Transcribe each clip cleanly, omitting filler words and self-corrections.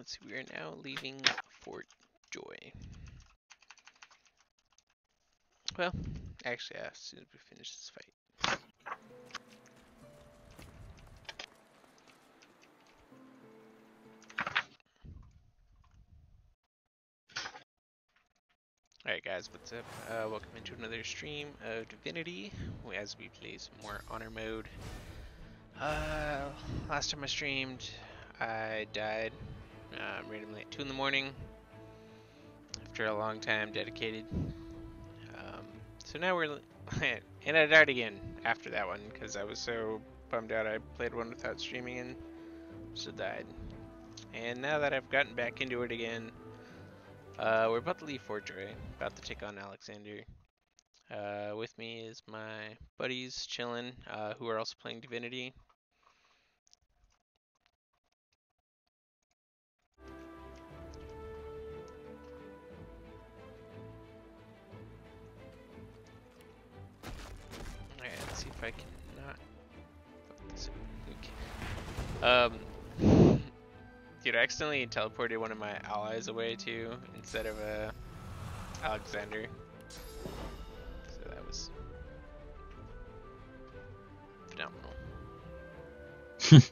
Let's see, we are now leaving Fort Joy. Well, actually, as soon as we finish this fight. Alright guys, what's up? Welcome into another stream of Divinity as we play some more honor mode. Last time I streamed, I died randomly at 2 in the morning after a long time dedicated. So now we're... and I died again after that one because I was so bummed out I played one without streaming and so died. And now that I've gotten back into it again, we're about to leave Fort Joy, about to take on Alexander. With me is my buddies chilling, who are also playing Divinity. Alright, let's see if I can not fuck this up. Okay. Dude, I accidentally teleported one of my allies away too, instead of Alexander. So that was phenomenal. Okay,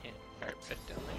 yeah, fire pit down there.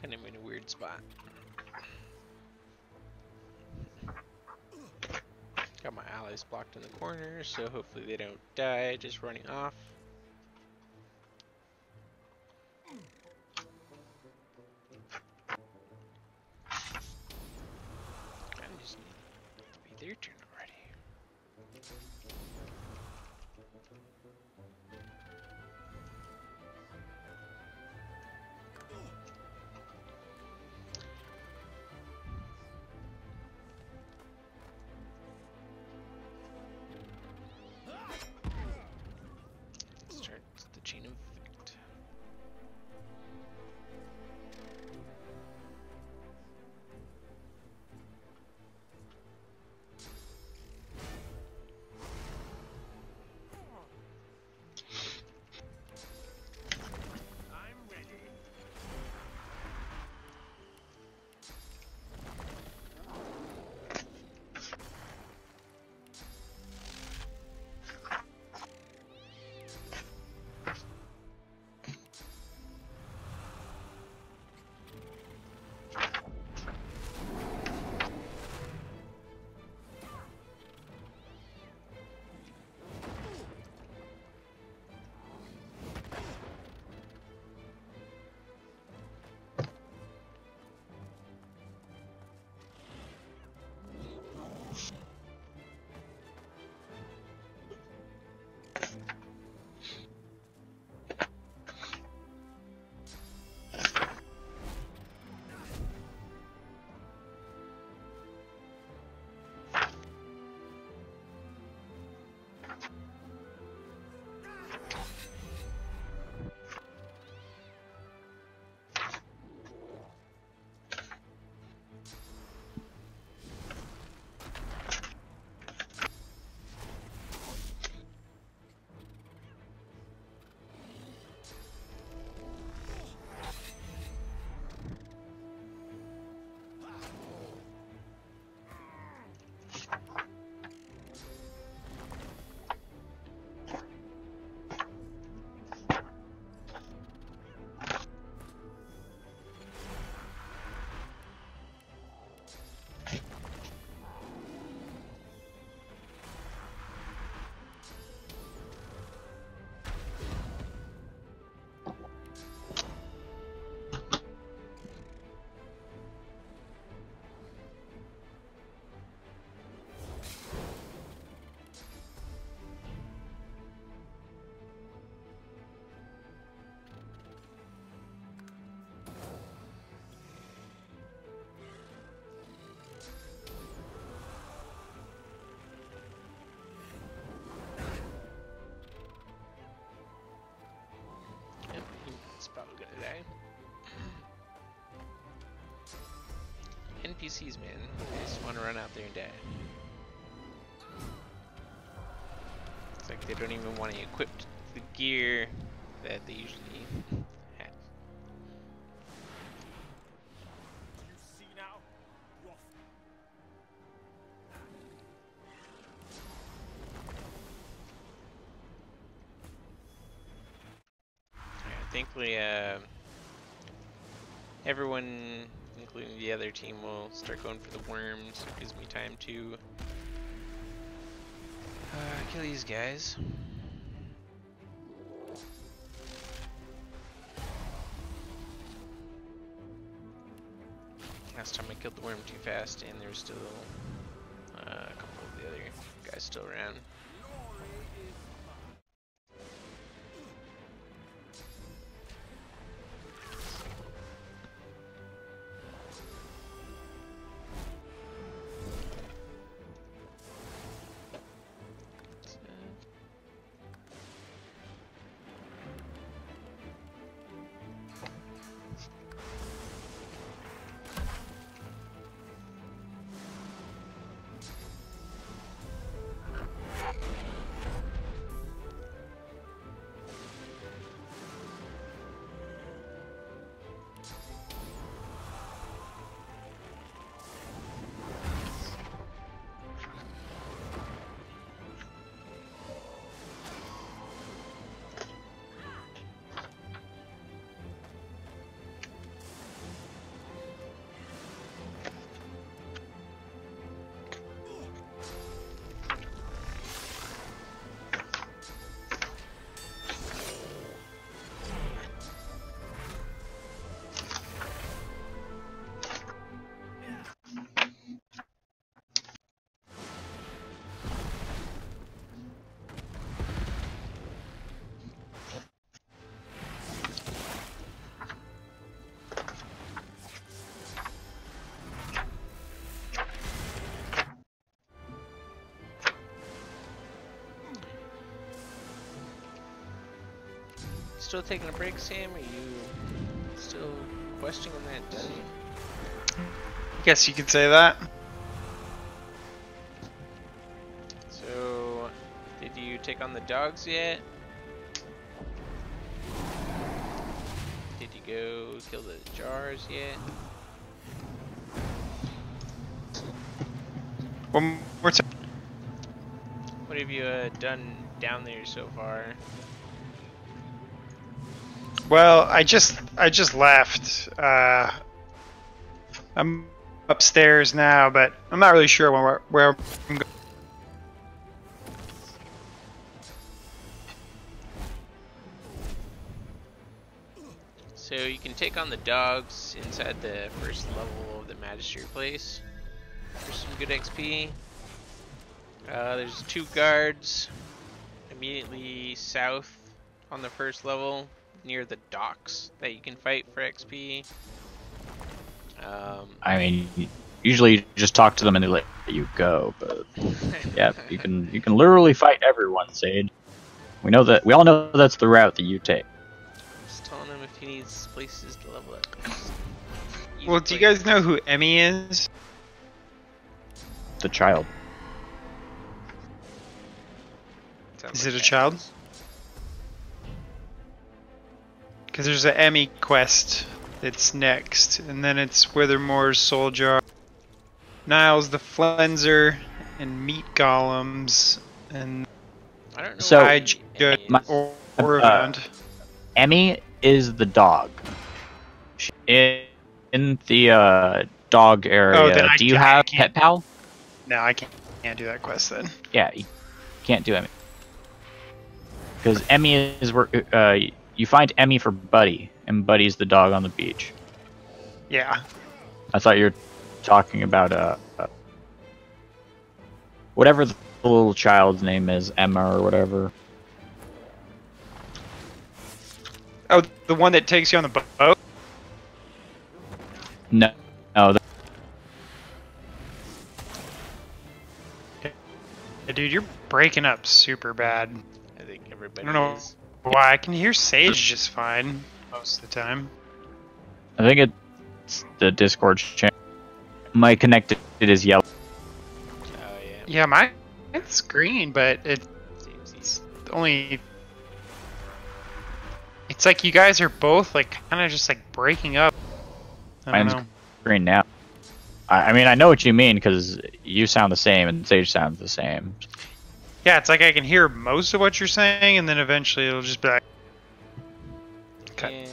And I'm in a weird spot. Got my allies blocked in the corner, so hopefully they don't die just running off. I just need it to be their turn already. gonna die. NPCs, man. They just want to run out there and die. It's like they don't even want to equip the gear that they usually have. Thankfully, everyone, including the other team, will start going for the worms. So it gives me time to kill these guys. Last time I killed the worm too fast, and there's still a couple of the other guys still around. Still taking a break, Sam? Are you still questing on that dunny? I guess you could say that. So, did you take on the dogs yet? Did you go kill the jars yet? One more time. What have you done down there so far? Well, I just left. I'm upstairs now, but I'm not really sure where I'm going. So you can take on the dogs inside the first level of the Magistrate Place for some good XP. There's 2 guards immediately south on the first level near the docks that you can fight for XP. I mean, usually you just talk to them and they let you go, but yeah, you can literally fight everyone, Sage. We all know that's the route that you take. Just telling him if he needs places to level up. Well, do you guys know who Emmy is? The child. Is it a child? Because there's an Emmy quest that's next, and then it's Withermore's Soul Jar, Niles the Flenser, and Meat Golems, and I don't know So, why around. Emmy is the dog. In the dog area, Oh, then do you have Pet Pal? No, I can't do that quest then. Yeah, you can't do Emmy. Because Emmy is where you find Emmy for Buddy, and Buddy's the dog on the beach. Yeah. I thought you were talking about whatever the little child's name is, Emma or whatever. Oh, the one that takes you on the boat? No, no. Yeah, dude, you're breaking up super bad. I think everybody I don't know is. why. I can hear Sage just fine. most of the time. I think it's the Discord channel. My connected is yellow. Oh yeah. Yeah, mine's green, but it's only. It's like you guys are both like kind of just like breaking up. I don't Mine's know. green now. I mean, I know what you mean because you sound the same and Sage sounds the same. Yeah, it's like I can hear most of what you're saying, and then eventually it'll just be like. Okay. And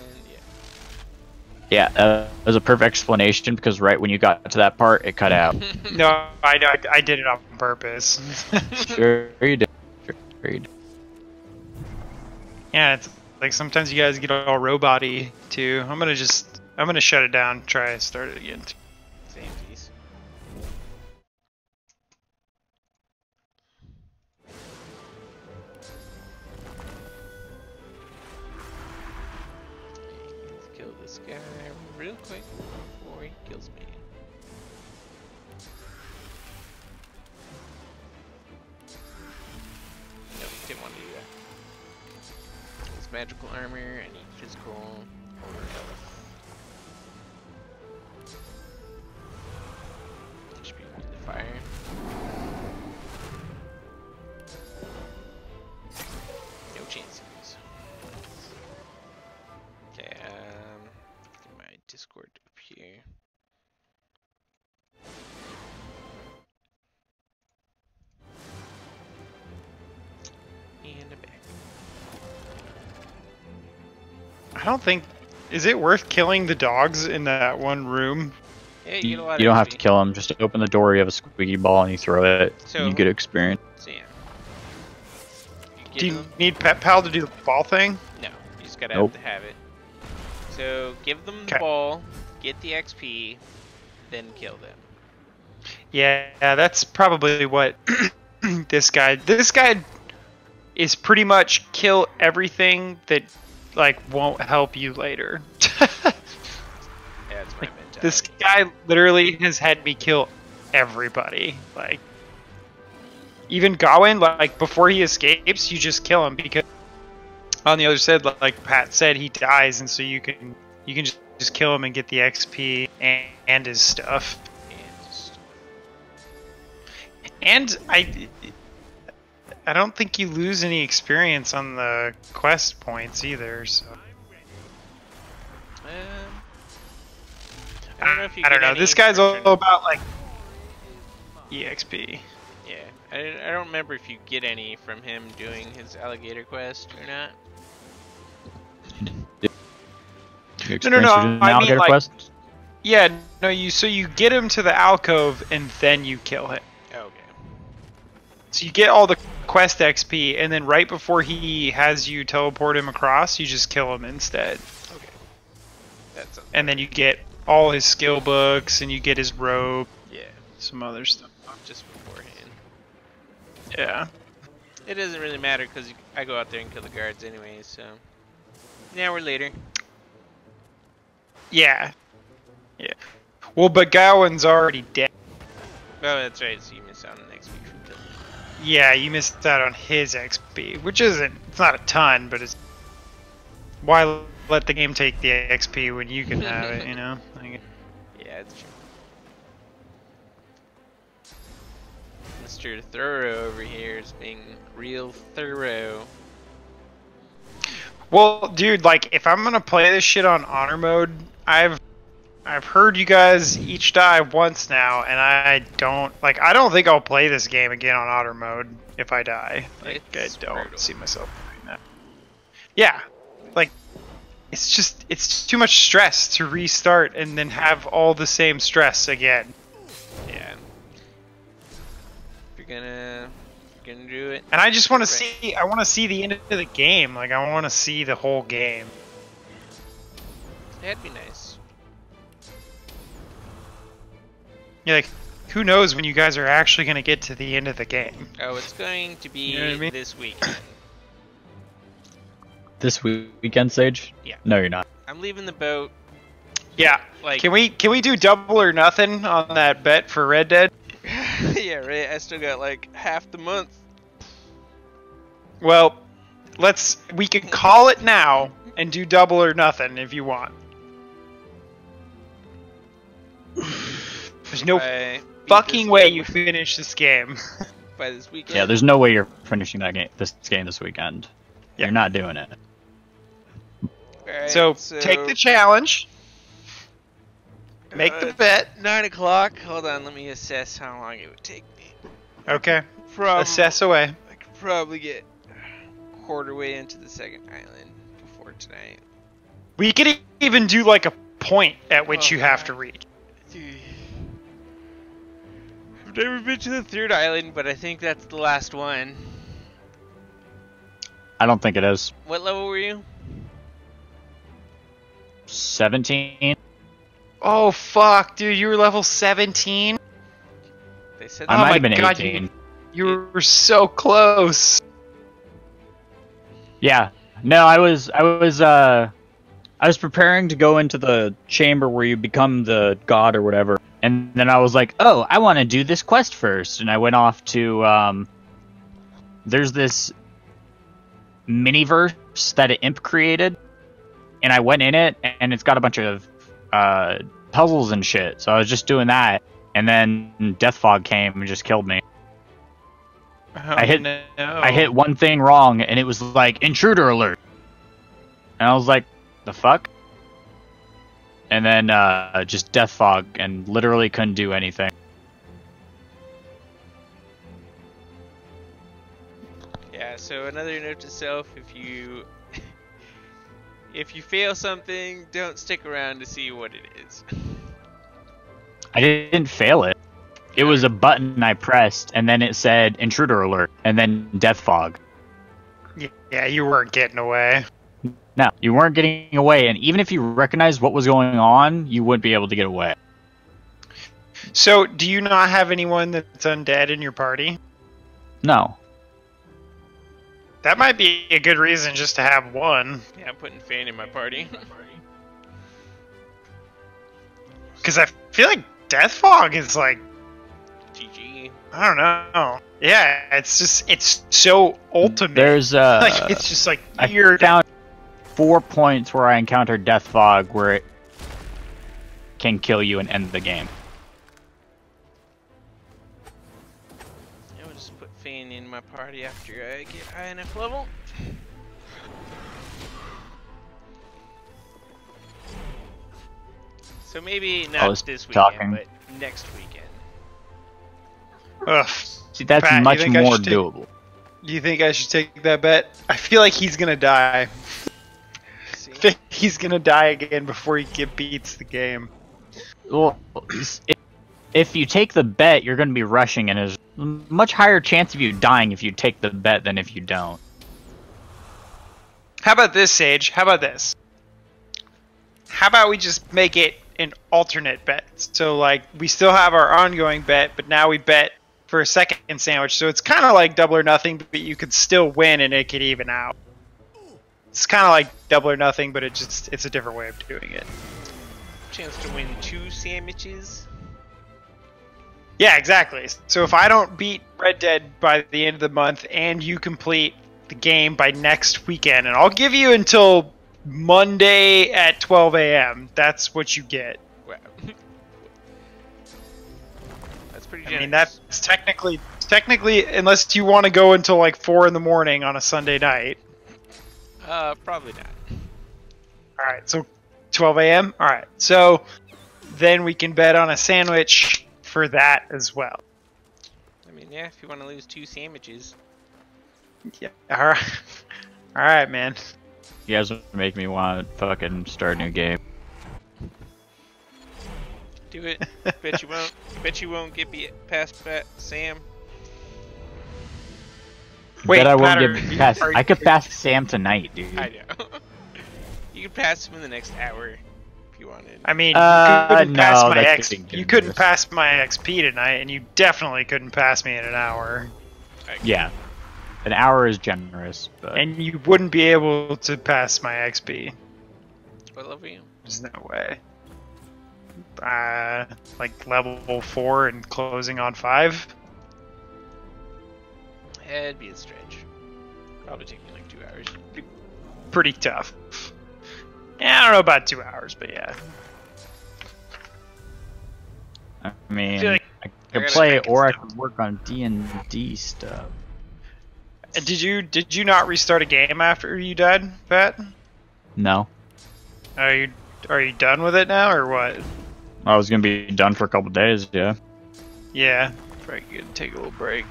Yeah, that was a perfect explanation because right when you got to that part, it cut out. No, I did it on purpose. Sure you did. Sure you did. Yeah, it's like sometimes you guys get all robot-y too. I'm gonna shut it down, try to start it again. same piece. Let's kill this guy real quick before he kills me. Nope, didn't want to do that. It's magical armor, I need physical or health. Should be able to do the fire. No chances. Okay, get my Discord up here. And I'm back. I don't think. Is it worth killing the dogs in that one room? Yeah, you You get a lot don't of have to XP. kill him. Just open the door. You have a squeaky ball and you throw it. So- and you get experience. So yeah. Do you them, need Pet Pal to do the ball thing? no, you just gotta Nope. have to have it. So give them the 'Kay. ball, get the XP, then kill them. Yeah, that's probably what this guy. This guy is pretty much kill everything that like won't help you later. Yeah, that's my mentality. This guy literally has had me kill everybody. Like, even Gawain, like, before he escapes, you just kill him because on the other side, like Pat said, he dies, and so you can just kill him and get the XP and his stuff. And just, And I don't think you lose any experience on the quest points either, so. I don't know if you I don't get know. any This guy's from all turning- about like EXP. Yeah, I don't remember if you get any from him doing his alligator quest or not. Experience no, you did an I mean, alligator like- quest? Yeah, no, you get him to the alcove and then you kill him. Okay. So you get all the quest XP, and then right before he has you teleport him across, you just kill him instead. Okay. That's And then you get all his skill books, and you get his robe, yeah, some other stuff. just beforehand. Yeah. It doesn't really matter because I go out there and kill the guards anyway. So now we're later. Yeah. Yeah. Well, but Gawain's already dead. Oh, that's right. So you miss out on XP from killing. Yeah, you missed out on his XP, which it's not a ton, but it's... Why let the game take the XP when you can have it, you know? Like, Yeah, that's true. Mr. Thorough over here is being real thorough. well, dude, like, if I'm gonna play this shit on honor mode, I've heard you guys each die once now, and I don't think I'll play this game again on honor mode if I die. Like, It's I don't brutal. see myself doing that. Yeah, like, it's too much stress to restart and then have all the same stress again. Yeah. If you're gonna do it. And I just want to Right. I want to see the end of the game. Like, I want to see the whole game. That'd be nice. You're like, who knows when you guys are actually going to get to the end of the game? Oh, it's going to be You know what I mean? this weekend. This weekend, Sage? Yeah. No, you're not. I'm leaving the boat. Yeah. Like, Can we do double or nothing on that bet for Red Dead? yeah, right. I still got like half the month. Well, we can call it now, and do double or nothing if you want. There's no fucking way you finish this game by this weekend. Yeah, there's no way you're finishing that game this weekend. Yeah. You're not doing it. Right, so take the challenge. Make the bet. 9 o'clock. Hold on, let me assess how long it would take me. Okay. Assess away. I could probably get a quarter way into the second island before tonight. We could even do like a point at which you have to reach. I've never been to the third island, but I think that's the last one. I don't think it is. What level were you? 17. Oh fuck, dude, you were level 17? They said I might have been 18. You were so close. Yeah. No, I was preparing to go into the chamber where you become the god or whatever. And then I was like, "Oh, I want to do this quest first." And I went off to there's this mini-verse that an imp created. And I went in it, and it's got a bunch of puzzles and shit. So I was just doing that, and then Death Fog came and just killed me. Oh, I hit one thing wrong, and it was like, intruder alert. And I was like, the fuck? And then just Death Fog, and literally couldn't do anything. Yeah, so another note to self, if you fail something, don't stick around to see what it is. I didn't fail it. It was a button I pressed, and then it said intruder alert, and then Death Fog. Yeah, you weren't getting away. No, you weren't getting away, and even if you recognized what was going on, you wouldn't be able to get away. So, do you not have anyone that's undead in your party? No. That might be a good reason just to have one. Yeah, I'm putting Fan in my party. Because I feel like Death Fog is like... GG. I don't know. Yeah, it's so ultimate. There's like, it's just like weird. I found 4 points where I encountered Death Fog where it can kill you and end the game. I'll just put Fan in my party after I get high enough level. So maybe not this weekend, but next weekend. Ugh. See, that's Pat, much more doable. Do you think I should take that bet? I feel like he's gonna die. He's gonna die again before he beats the game. Well, if you take the bet, you're going to be rushing, and there's a much higher chance of you dying if you take the bet than if you don't. How about this, Sage? How about this? How about we just make it an alternate bet? So, like, we still have our ongoing bet, but now we bet for a second sandwich. So it's kind of like double or nothing, but you could still win and it could even out. It's kind of like double or nothing, but it's a different way of doing it. Chance to win 2 sandwiches. Yeah, exactly. So if I don't beat Red Dead by the end of the month and you complete the game by next weekend, and I'll give you until Monday at 12 a.m. That's what you get. Wow. That's pretty generous. I mean, that's technically, unless you want to go until like 4 in the morning on a Sunday night. Probably not. Alright, so 12 a.m.? Alright, so then we can bet on a sandwich for that as well. I mean, yeah, if you want to lose 2 sandwiches. Yeah, alright. Alright, man. You guys make me want to fucking start a new game. Do it. Bet you won't. Bet you won't get past Sam. Wait, I won't get past. I could pass Sam tonight, dude. I know. You could pass him in the next hour if you wanted. I mean, you couldn't no, pass my XP tonight, and you definitely couldn't pass me in an hour. Yeah, an hour is generous, but... And you wouldn't be able to pass my XP. What level are you? There's no way. Like level 4 and closing on 5. It'd be a stretch. Probably take me like 2 hours. Pretty tough. Yeah, I don't know about 2 hours, but yeah. I mean, feel like I I could gotta play make it or I stop. could work on D&D stuff. Did you not restart a game after you died, Pat? No. Are you done with it now or what? I was gonna be done for a couple days, yeah. Yeah, probably good. Take a little break.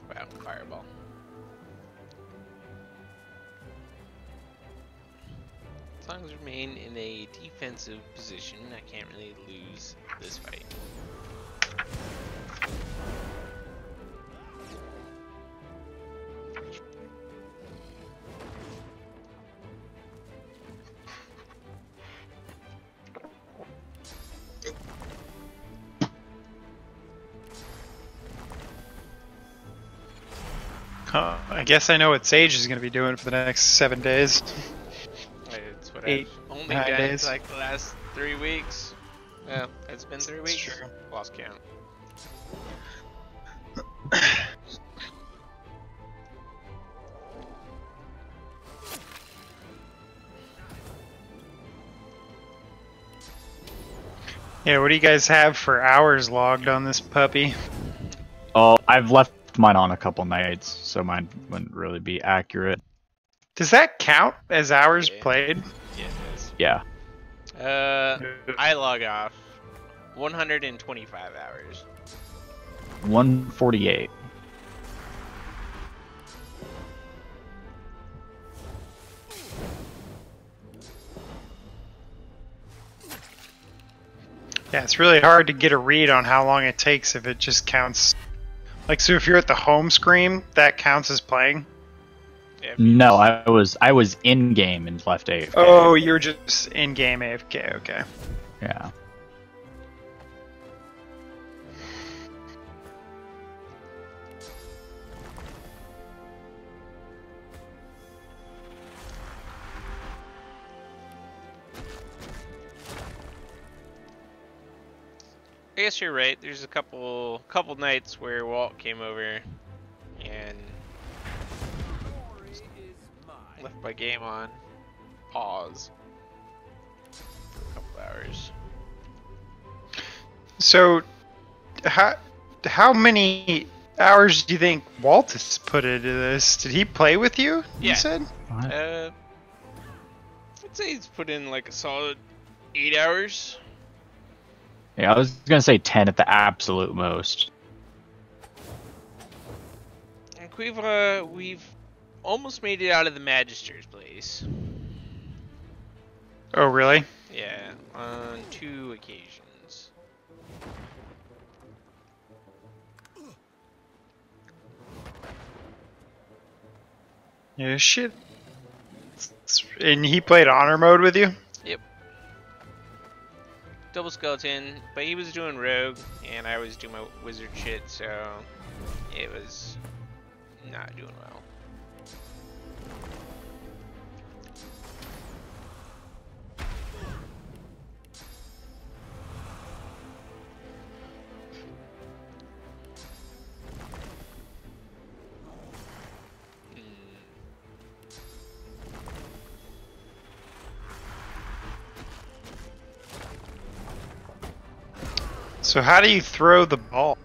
Wow, fireball. As long as we remain in a defensive position, I can't really lose this fight. I guess I know what Sage is going to be doing for the next 7 days. It's what 8, I've only 9 done days. for like the last 3 weeks. Well, it's been 3 That's weeks. true. Lost count. Yeah, what do you guys have for hours logged on this puppy? Oh, I've left mine on a couple nights, so mine wouldn't really be accurate. Does that count as hours Yeah. played? Yeah, it is. Yeah. I log off 125 hours. 148. Yeah, it's really hard to get a read on how long it takes if it just counts. Like, so if you're at the home screen, that counts as playing? Yeah, if you No, just- I was in game and left AFK. Oh, you're just in-game AFK, okay. Yeah. I guess you're right. There's a couple nights where Walt came over and left my game on pause for a couple hours. So, how many hours do you think Walt has put into this? Did he play with you, Yeah. you said? What? I'd say he's put in like a solid 8 hours. Yeah, I was gonna say 10 at the absolute most. And we've almost made it out of the Magister's place. Oh, really? Yeah, on 2 occasions. Yeah, shit. And he played honor mode with you? Yep. Double skeleton, but he was doing rogue, and I was doing my wizard shit, so it was not doing well. So how do you throw the ball?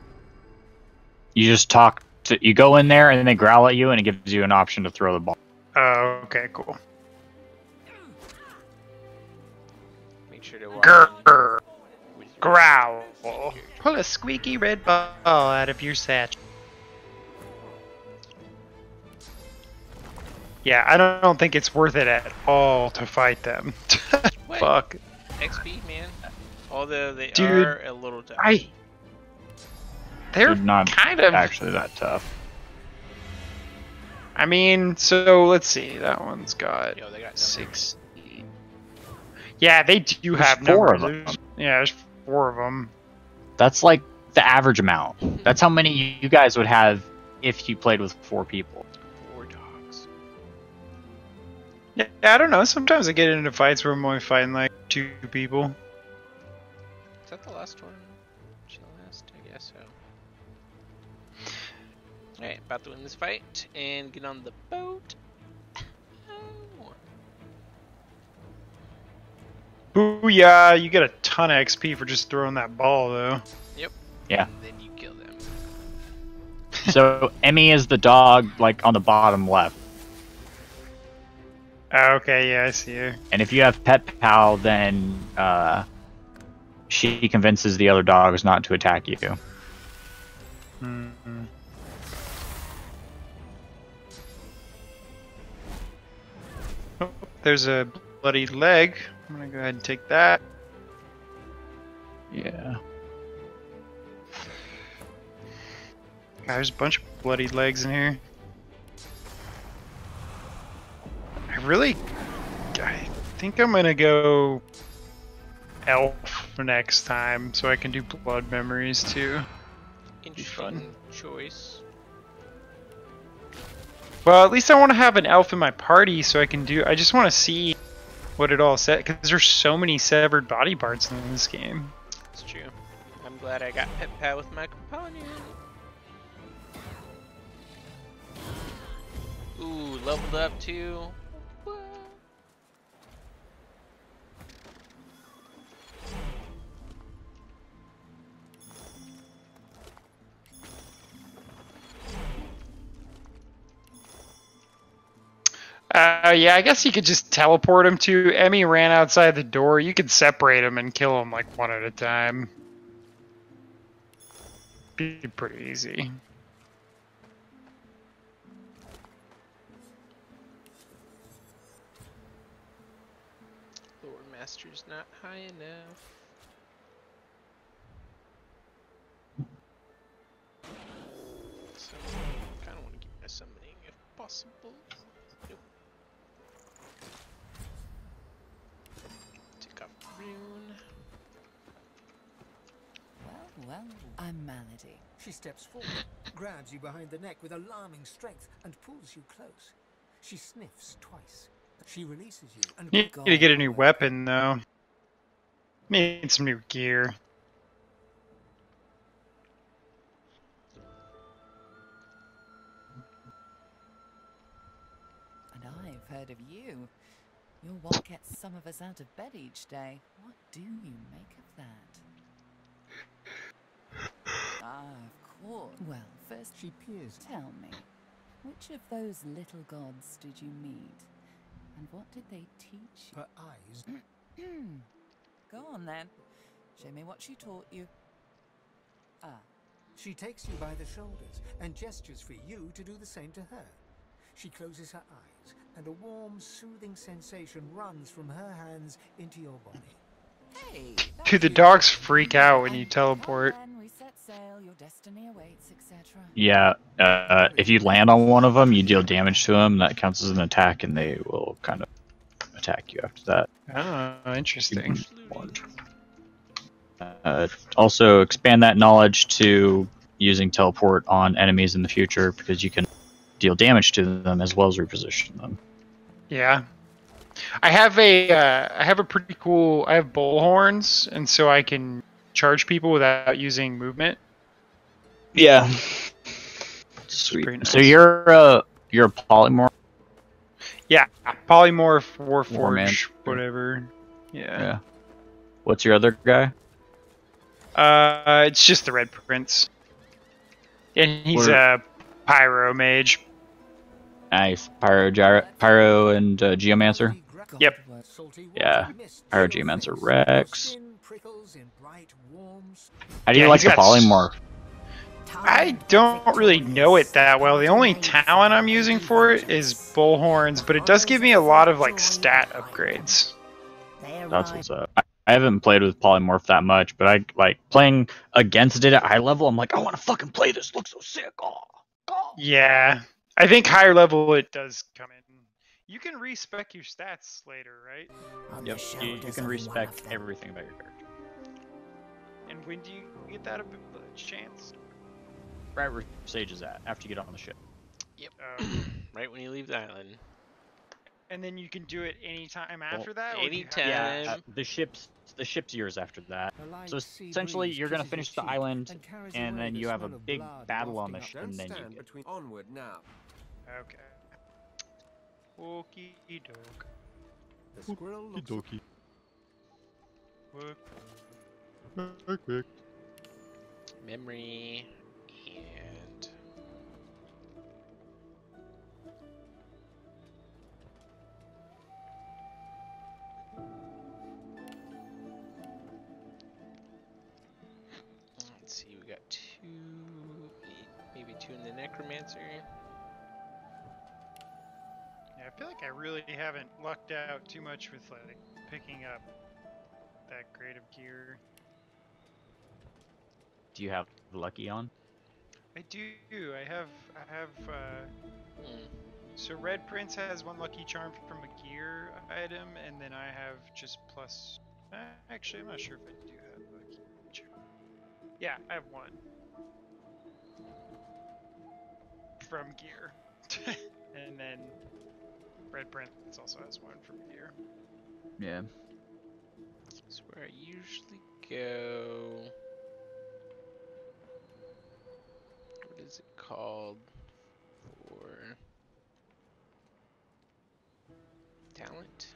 You just talk to, you go in there and then they growl at you and it gives you an option to throw the ball. Oh, okay, cool. Make sure to walk Grr, in with your growl. character. Pull a squeaky red ball out of your satchel. Yeah, I don't think it's worth it at all to fight them. What? Fuck. XP, man. Although they Dude, are a little tough. They're They're not kind of actually that tough. I mean, so let's see. That one's got Yo, they got 6. Yeah, they do There's have 4 of numbers. them. Yeah, there's 4 of them. That's like the average amount. That's how many you guys would have if you played with 4 people. 4 dogs. Yeah, I don't know. Sometimes I get into fights where I'm only fighting like 2 people. Is that the last one? Should I last? I guess so. Alright, about to win this fight and get on the boat. Oh. Booyah! You get a ton of XP for just throwing that ball, though. Yep. Yeah. And then you kill them. So Emmy is the dog, like on the bottom left. Oh, okay, yeah, I see her. And if you have Pet Pal, then she convinces the other dogs not to attack you. Mm-hmm. Oh, there's a bloody leg. I'm gonna go ahead and take that. Yeah. God, there's a bunch of bloody legs in here. I think I'm gonna go elf next time, so I can do blood memories too. Interesting choice. Well, at least I want to have an elf in my party, so I can do. I just want to see what it all said, because there's so many severed body parts in this game. It's true. I'm glad I got Pet Pal with my companion. Ooh, leveled up too. What? Yeah, I guess you could just teleport him to. Emmy ran outside the door. You could separate him and kill him like one at a time. Be pretty easy. Lore Master's not high enough. So, kind of want to keep my summoning if possible. Nope. Take off Rune. Well, I'm Malady. She steps forward, grabs you behind the neck with alarming strength, and pulls you close. She sniffs twice. She releases you and Need to get a new weapon though. Need some new gear. And I've heard of you. You're what gets some of us out of bed each day. What do you make of that? Ah, of course. Well, first She peers. tell me, which of those little gods did you meet? And what did they teach you? Her eyes. Go on then. Show me what she taught you. Ah, She takes you by the shoulders and gestures for you to do the same to her. She closes her eyes, and a warm, soothing sensation runs from her hands into your body. hey! Dude, the dogs freak out when you teleport. Then we set sail, your destiny awaits, etc. Yeah. If you land on one of them, you deal damage to them. That counts as an attack, and they will kind of attack you after that. Oh, interesting. Also, expand that knowledge to using teleport on enemies in the future, because you can deal damage to them as well as reposition them. Yeah. I have a pretty cool. I have bull horns, and so I can charge people without using movement. Yeah. Sweet. Pretty nice. So you're a polymorph. Yeah, polymorph, warforge, Warman. whatever. Yeah. What's your other guy? It's just the Red Prince, and he's a pyro mage. Nice. Pyro and Geomancer. Yep. Yeah. Pyro Geomancer Rex. How do Yeah, you like he's the got polymorph? I don't really know it that well. The only talent I'm using for it is bullhorns, but it does give me a lot of like stat upgrades. That's what's up. I haven't played with polymorph that much, but I like playing against it at high level. I'm like, I want to fucking play this. Looks so sick. Oh. Yeah, I think higher level it does come in. You can respec your stats later, right? Yep. You can respec everything about your character. And when do you get that chance? Right where Sage is at after you get on the ship. Yep. Oh. Right when you leave the island. And then you can do it anytime after that? Or do you have anytime. Yeah, the ship's yours after that. A light So sea essentially, breeze you're gonna kisses your finish the cheek island, and carries and away then the you have a smell of big blood battle on wafting the up- ship, Don't and then you stand get. between. Onward now. Okay. Okie doke. The squirrel looks Quick. Memory and let's see, we got two, maybe two in the necromancer. Yeah, I feel like I really haven't lucked out too much with like picking up that grade of gear. Do you have lucky on? I do. I have. Hmm. So Red Prince has one lucky charm from a gear item, and then I have just plus. Actually, I'm not sure if I do have lucky charm. Yeah, I have one from gear, and then Red Prince also has one from gear. Yeah. That's where I usually go. What is it called for talent?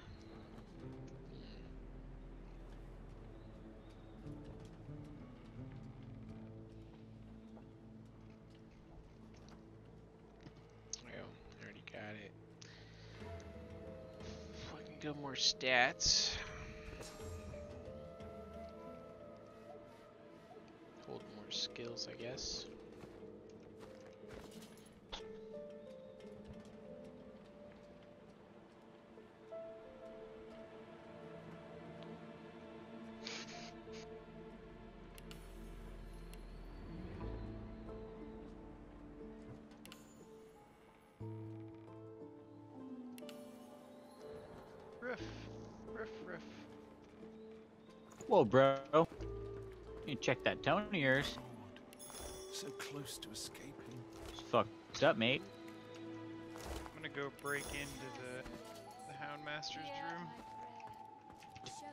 Well, I already got it. Fucking go more stats. Hold more skills, I guess. Riff. Whoa, bro. You check that tone of yours. So close to escaping. It's fucked up, mate. I'm gonna go break into the Houndmaster's room.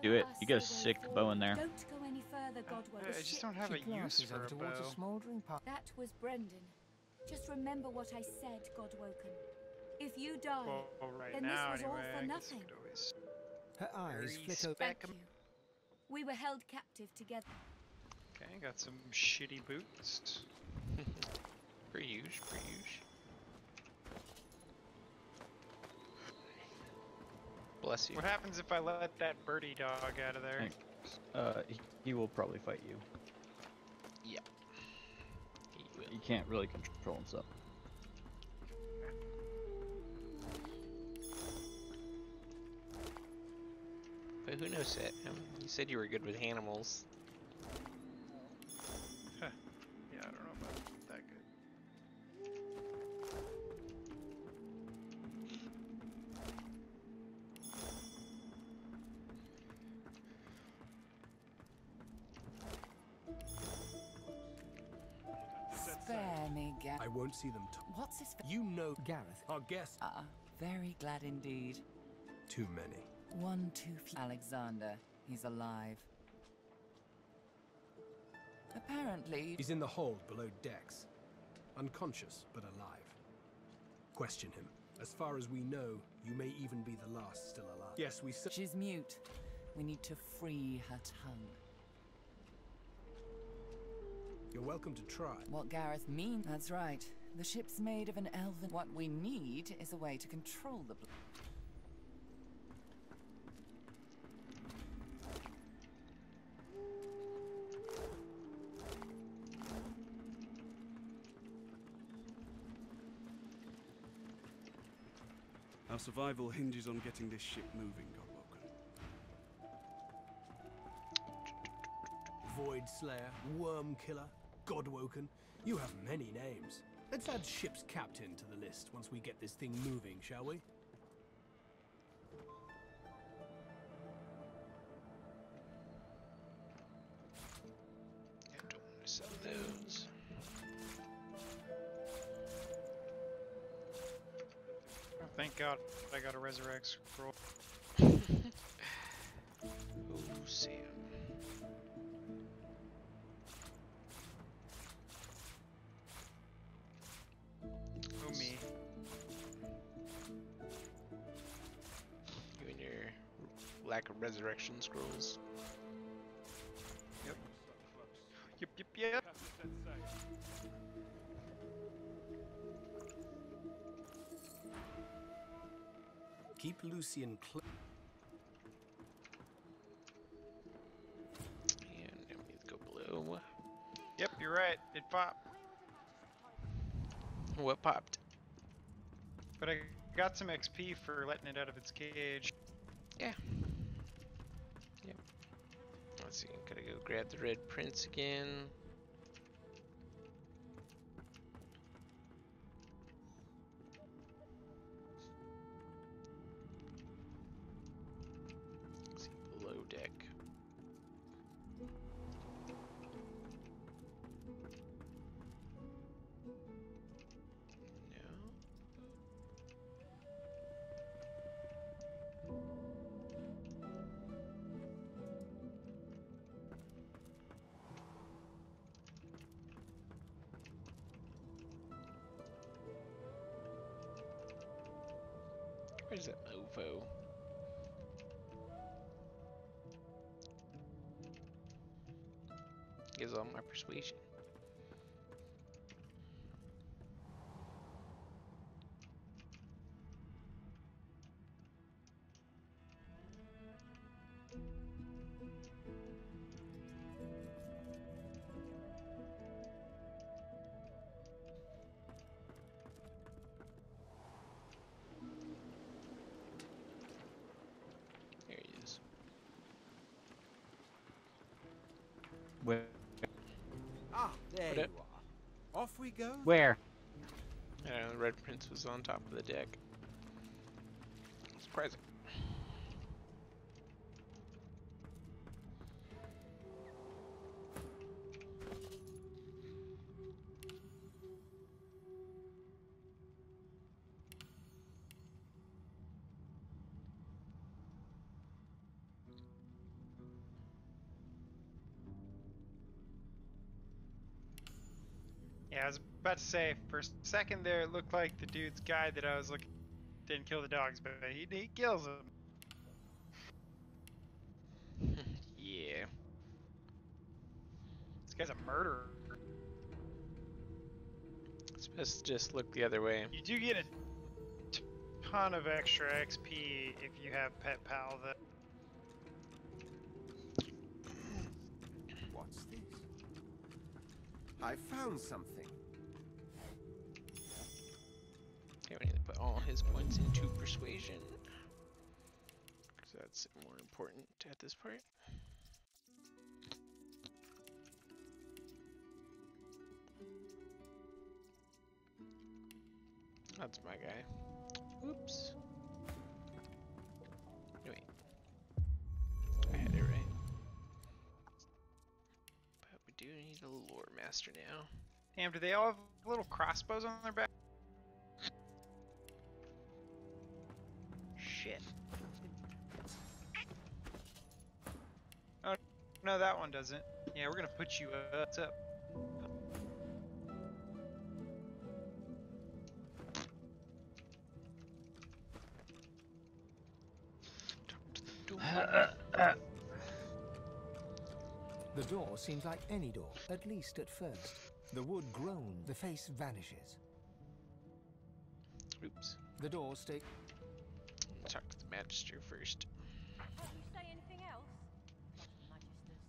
Do it. You got a sick bow in there. Don't go any further, Godwell. I just don't have a She use glances for over a towards a bow. smouldering pile. That was Brendan. Just remember what I said, Godwoken. If you die, Well, right then now this was all anyway. for I guess nothing. we could always Her eyes flick over. thank you. We were held captive together. Okay, got some shitty boots. Per usual. Bless you. What happens if I let that birdie dog out of there? He will probably fight you. Yeah. He will. He can't really control himself. But who knows that? You said you were good with animals. Yeah, I don't know about that good. Spare me, Gareth. I won't see them. What's his fa- You know, Gareth, our guest. Very glad indeed. Too many. One too few. Alexander, he's alive. Apparently, He's in the hold below decks. Unconscious, but alive. Question him. As far as we know, you may even be the last still alive. Yes, we said. she's mute. We need to free her tongue. You're welcome to try. What Gareth means? That's right. The ship's made of an elven. What we need is a way to control the. Our survival hinges on getting this ship moving, Godwoken. Void Slayer, Worm Killer, Godwoken. You have many names. Let's add ship's captain to the list once we get this thing moving, shall we? I don't want to sell those. Thank God I got a resurrect scroll. Oh, Sam. Oh me. You and your lack of resurrection scrolls. Yep. Yep. Keep Lucian close. And then we go blue. Yep, you're right. It popped. What popped? But I got some XP for letting it out of its cage. Yeah. Yep. Let's see. Gotta go grab the red prince again. Let's see, below deck. No. Where's that mofo? Gives all my persuasion. There he is. Where? Ah, there What you up? are. Off we go. Where? I don't know, the red prince was on top of the deck. Surprising. Yeah, I was about to say, for a second there, it looked like the dude's guy that I was looking didn't kill the dogs, but he kills them. Yeah. This guy's a murderer. It's best to just look the other way. You do get a ton of extra XP if you have Pet Pal, though. What's this? I found something. Okay, we need to put all his points into persuasion. Because that's more important at this part. That's my guy. Oops. Wait. I had it right. But we do need a lore master now. Damn, do they all have little crossbows on their back? Shit. Oh, no, that one doesn't. Yeah, we're gonna put you up. What's up? The door seems like any door, at least at first. The wood groans, the face vanishes. Oops. The door stays. Talk to the magister first. Can't you say anything else? Magisters.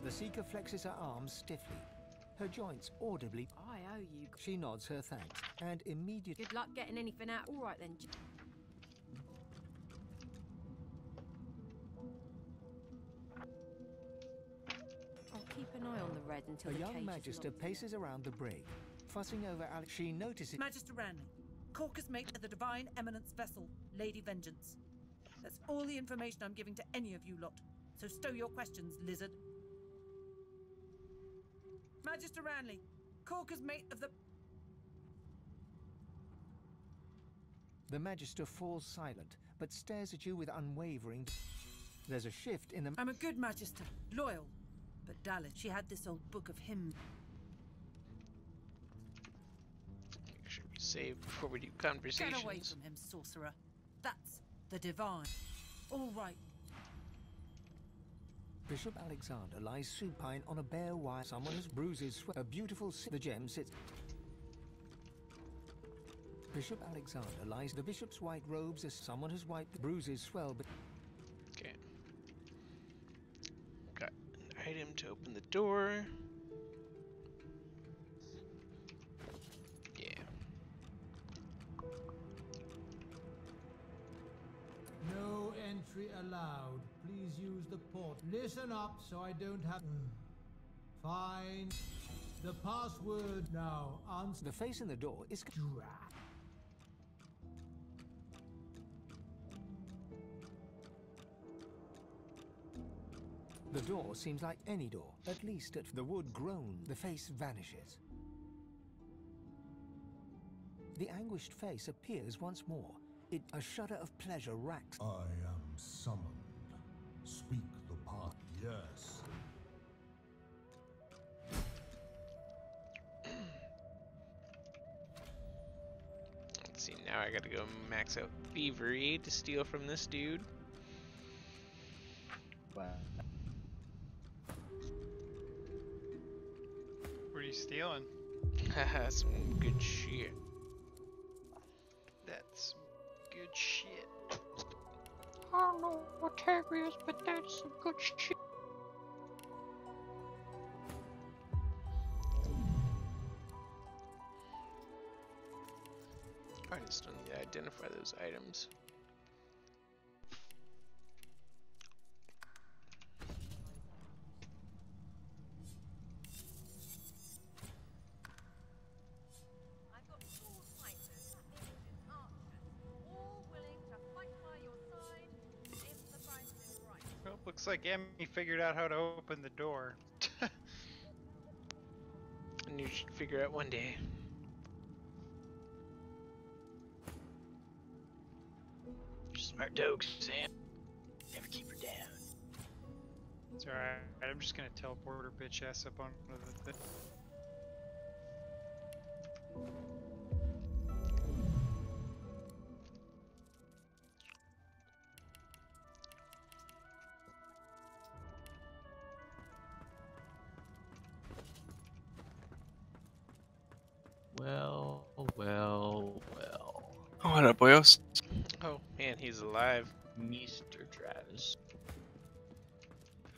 The Seeker flexes her arms stiffly. Her joints audibly. I owe you. She nods her thanks and immediately. Good luck getting anything out. All right then. I'll keep an eye on the red until A the young cage is magister locked. paces around the brig, fussing over Alex. She notices. Magister Ranley, Caucus mate of the Divine Eminence vessel, Lady Vengeance. That's all the information I'm giving to any of you lot. So stow your questions, lizard. Magister Ranley, Corker's mate of the... The Magister falls silent, but stares at you with unwavering... There's a shift in the... I'm a good Magister, loyal. But Dallas, she had this old book of hymns. Make sure we save before we do conversations. Get away from him, sorcerer. That's the divine. All right. Bishop Alexander lies supine on a bare wire. Someone has bruises. A beautiful... The gem sits... Bishop Alexander lies... The bishop's white robes as someone has wiped the bruises swell, but... Okay. Got an item to open the door. Yeah. No entry allowed. Please use the port. Listen up so I don't have... Fine. The password now. Answer. The face in the door is... The door seems like any door. At least at the wood groan, the face vanishes. The anguished face appears once more. A shudder of pleasure racks. I am summoned. Speak the part. Yes. Let's see, now I gotta go max out thievery to steal from this dude. Wow. What are you stealing? Haha, some good shit. That's some good shit. I don't know what tag is, but that's some good shit. I just don't need to identify those items. I've got sword fighters, ninjas, archers, all willing to fight by your side if the price is right. Well, looks like Emmy figured out how to open the door. And you should figure out one day. Smart dog, Sam. Never keep her down. It's alright. I'm just gonna teleport her bitch ass up onto the thing. Well, well, well. What up, boyos? Oh man, he's alive. Mr. Travis.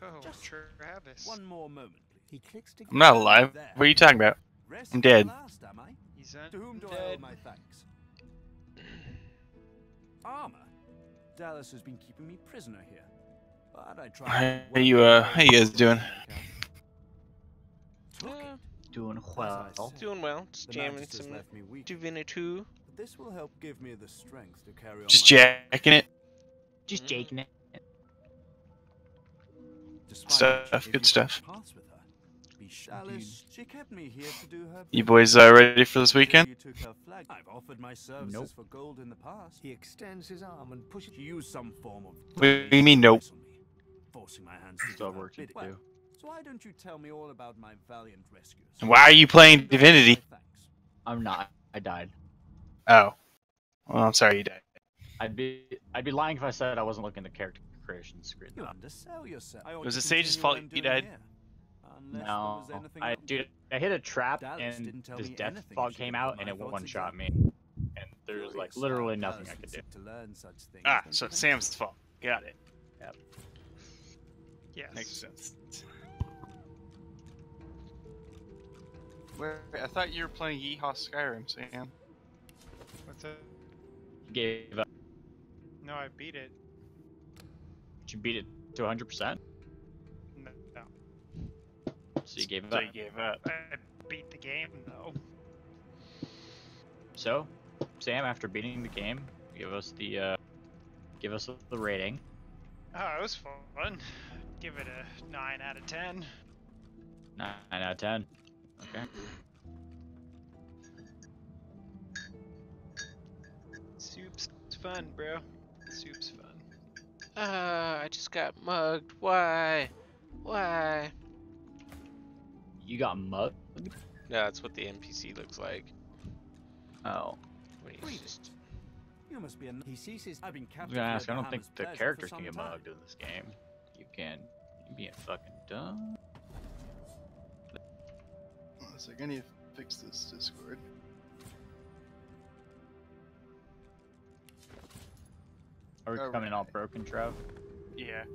Oh, Just Travis. one more moment, please. He clicks to... I'm not alive. What are you talking about? Rest I'm dead. last, am I? He's To whom do I owe my thanks? Armor. Dallas has been keeping me prisoner here. But I tried. How you guys doing? Doing well. Doing well. Just The jamming Magisters some left me weak. Divinity. But this will help give me the strength to carry on. Just my jacking it. Just jaking it. Despite Stuff, which, good if you stuff. pass with her, be Dallas, she kept me here to do her. You boys ready for this weekend? You took her flag. I've offered my services for gold in the past. He extends his arm and pushes... She used some form of... What do you mean, nope? Forcing my hands to Still do her working to bidding. do. So why don't you tell me all about my valiant rescues? Why are you playing Divinity? I'm not. I died. Oh. Well, I'm sorry you died. I'd be lying if I said I wasn't looking at the character creation screen. You undersell yourself. It was the Sage's fault you died. No, I hit a trap and this death fog came out and it one-shot me. And there's like literally nothing I could do. Ah, so it's Sam's fault. Got it. Yep. Yes. Makes sense. Where I thought you were playing Yeehaw Skyrim, Sam. What's that? Gave up. No, I beat it. Did you beat it to 100%? No. So you gave So up. you gave up. I beat the game, though. So, Sam, after beating the game, give us the rating. Oh, it was fun. Give it a 9 out of 10. 9 out of 10. Okay. Soup's fun, bro. Soup's fun. I just got mugged. Why? Why? You got mugged? No, that's what the NPC looks like. Oh. When he's just... You must be he ceases. I've been I was captive gonna here ask, at I don't think Hammer's the pleasure characters for can get some time. mugged in this game. You can. You being fucking dumb. I was like, I need to fix this Discord. Are we coming in all broken, Trev? Yeah.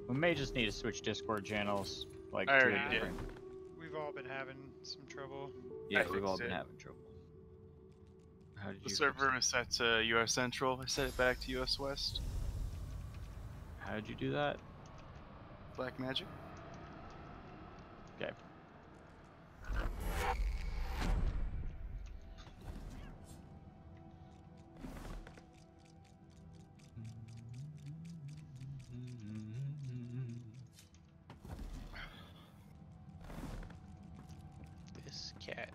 We may just need to switch Discord channels. Like, I to already a did. different. We've all been having some trouble. Yeah, I we've all fixed been it. having trouble. How did you The fix server was set to US Central. I set it back to US West. it? How did you do that? Black magic. Okay. This cat.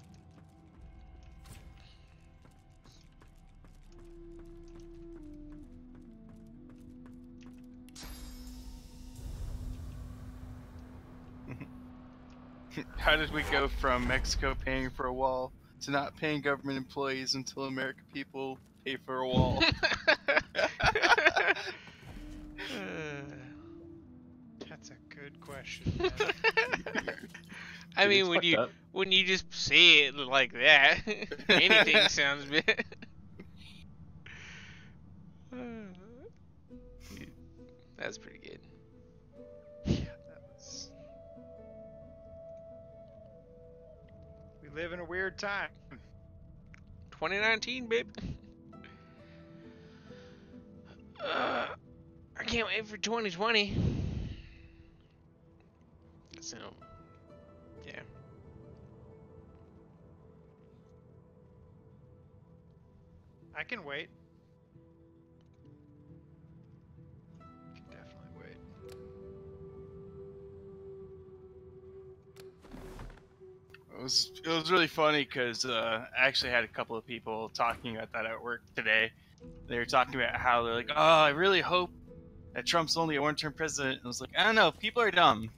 How did we go from Mexico paying for a wall to not paying government employees until American people pay for a wall? That's a good question. Man. I Dude, mean, it's fucked up. when you just say it like that, anything sounds bad. That's pretty good. We live in a weird time. 2019, babe. I can't wait for 2020. So, yeah. I can wait. Can definitely wait. It was really funny because I actually had a couple of people talking about that at work today. They were talking about how they're like, "Oh, I really hope that Trump's only a one-term president." And I was like, "I don't know. People are dumb.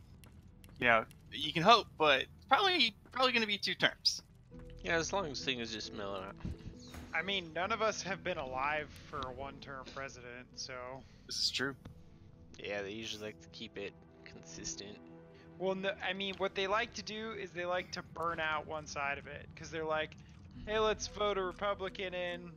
You know, you can hope, but probably going to be 2 terms." Yeah, as long as things just mellow out. I mean, none of us have been alive for a one-term president, so. This is true. Yeah, they usually like to keep it consistent. Well, no, I mean, what they like to do is they like to burn out one side of it, because they're like, "Hey, let's vote a Republican in.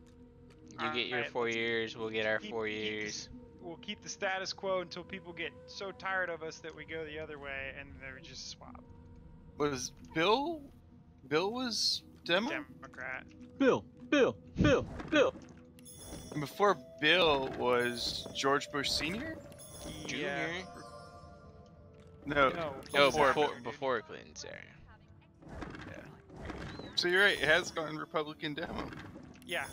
You get your 4 years, we'll get our 4 years. We'll keep the status quo until people get so tired of us that we go the other way, and they just swap." Was Bill? Bill was Democrat. Bill. And before Bill was George Bush Sr.? Yeah. No, before Clinton, sorry. Yeah. So you're right, it has gone Republican demo. Yeah,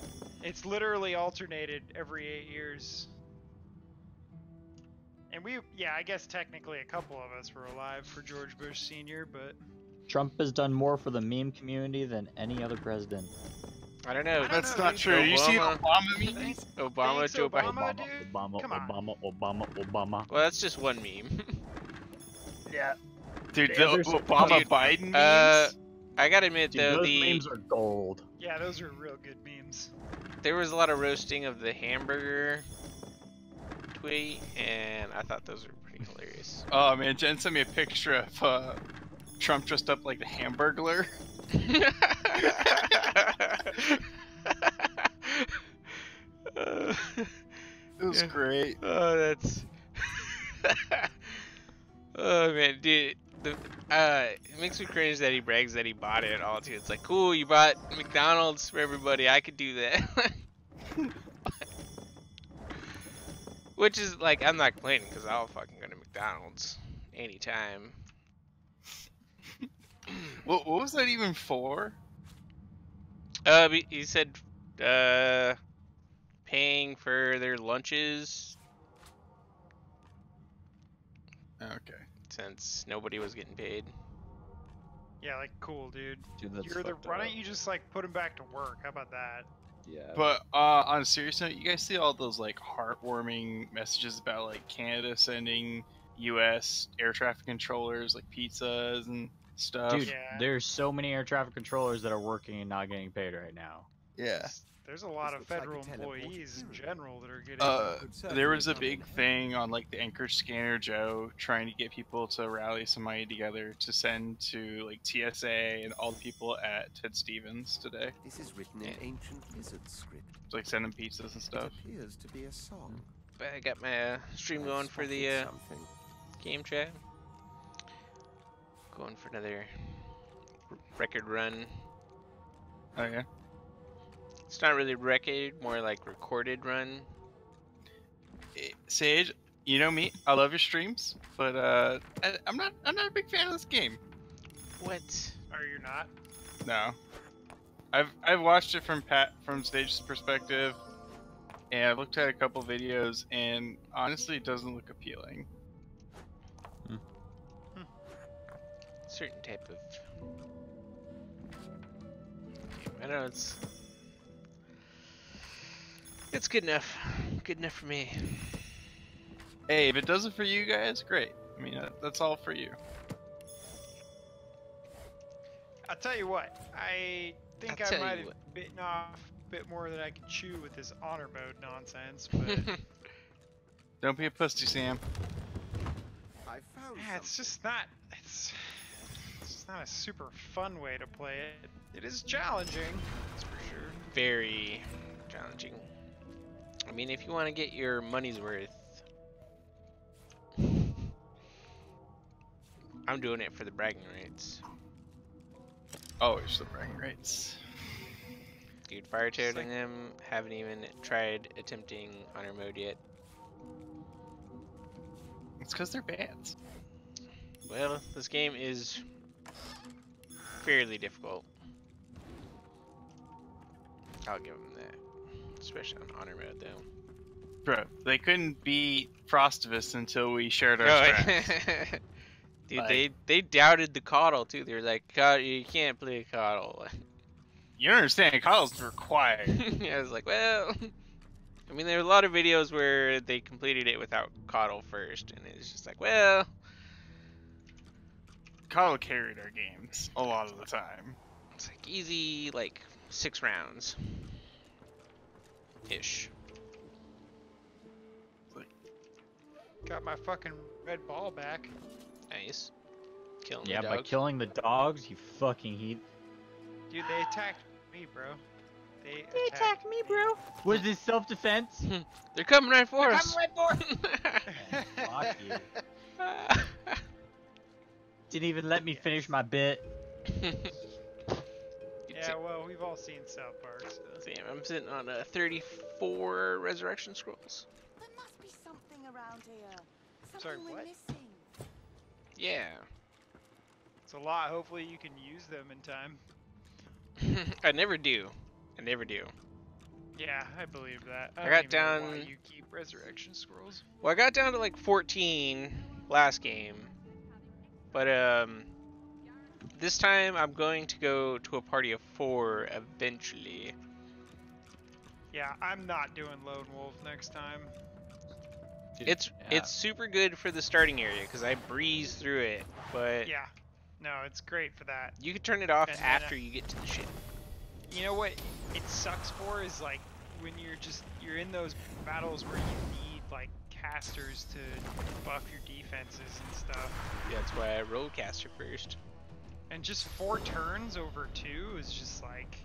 it's literally alternated every 8 years. And I guess technically a couple of us were alive for George Bush Sr., but... Trump has done more for the meme community than any other president. I don't know. That's not true. You see Obama memes? Obama, Joe Biden. Obama. Well, that's just one meme. Yeah. Dude, the There's Obama Biden memes? I gotta admit Dude, though, those memes are gold. Yeah, those are real good memes. There was a lot of roasting of the hamburger tweet, and I thought those were pretty hilarious. Oh man, Jen sent me a picture of Trump dressed up like the Hamburglar. It was great. Oh, that's. Oh man, dude. It makes me cringe that he brags that he bought it all too. It's like, cool, you bought McDonald's for everybody. I could do that. Which is like, I'm not complaining because I'll fucking go to McDonald's anytime. What was that even for? He said, paying for their lunches. Okay. Since nobody was getting paid. Yeah, like cool, dude. Dude, that's You're the. fucked Why up. don't you just like put him back to work? How about that? Yeah. But on a serious note, you guys see all those like heartwarming messages about like Canada sending U.S. air traffic controllers like pizzas and stuff. Dude, there's so many air traffic controllers that are working and not getting paid right now. Yeah. There's a lot of federal employees in general that are getting. There was a big thing on like the Anchorage Scanner Joe trying to get people to rally some money together to send to like TSA and all the people at Ted Stevens today. This is written in ancient wizard script. It's like sending pizzas and stuff. It appears to be a song. But I got my stream going for the game chat. Going for another record run. Oh yeah. It's not really record, more like recorded run. Sage, you know me. I love your streams, but I'm not a big fan of this game. What? Are you not? No. I've watched it from Sage's perspective, and I've looked at a couple videos, and honestly, it doesn't look appealing. Certain type of. I don't know. It's good enough. Good enough for me. Hey, if it does it for you guys, great. I mean, that's all for you. I'll tell you what. I think I might have bitten off a bit more than I could chew with this honor mode nonsense, but Don't be a pussy, Sam. I found it's just not. It's not a super fun way to play it. It is challenging, that's for sure. Very challenging. I mean, if you want to get your money's worth, I'm doing it for the bragging rights. Oh, it's the bragging rights. Dude, fire toting them, haven't even tried attempting honor mode yet. It's because they're bans. Well, this game is fairly difficult. I'll give them that. Especially on honor mode, though. Bro, they couldn't beat Frostivus until we shared our strats. Dude, Like- they doubted the Coddle, too. They were like, you can't play Coddle. You don't understand, Coddle's required. I was like, well... I mean, there are a lot of videos where they completed it without Coddle first, and it's just like, well... Coddle carried our games a lot of the time. It's like easy, like, 6 rounds. Ish. Got my fucking red ball back. Nice. Killing Yeah, the by dogs. killing the dogs, you fucking heat. Dude, they attacked me, bro. They attacked me, bro. Was this self-defense? They're coming right for us. Fuck you. Didn't even let me finish my bit. Yeah, well, we've all seen South Park. So. Damn, I'm sitting on 34 resurrection scrolls. There must be something around here. Something Sorry, we're what? missing. Yeah. It's a lot. Hopefully you can use them in time. I never do. I never do. Yeah, I believe that. I don't got even know down- why you keep resurrection scrolls. Well, I got down to like 14 last game. But, this time I'm going to go to a party of 4 eventually. Yeah, I'm not doing Lone Wolf next time. It's super good for the starting area because I breeze through it, but Yeah, no, it's great for that. you can turn it off And then, after you get to the ship. You know what it sucks for is like when you're in those battles where you need like casters to buff your defenses and stuff. That's why I roll caster first. And just 4 turns over 2 is just like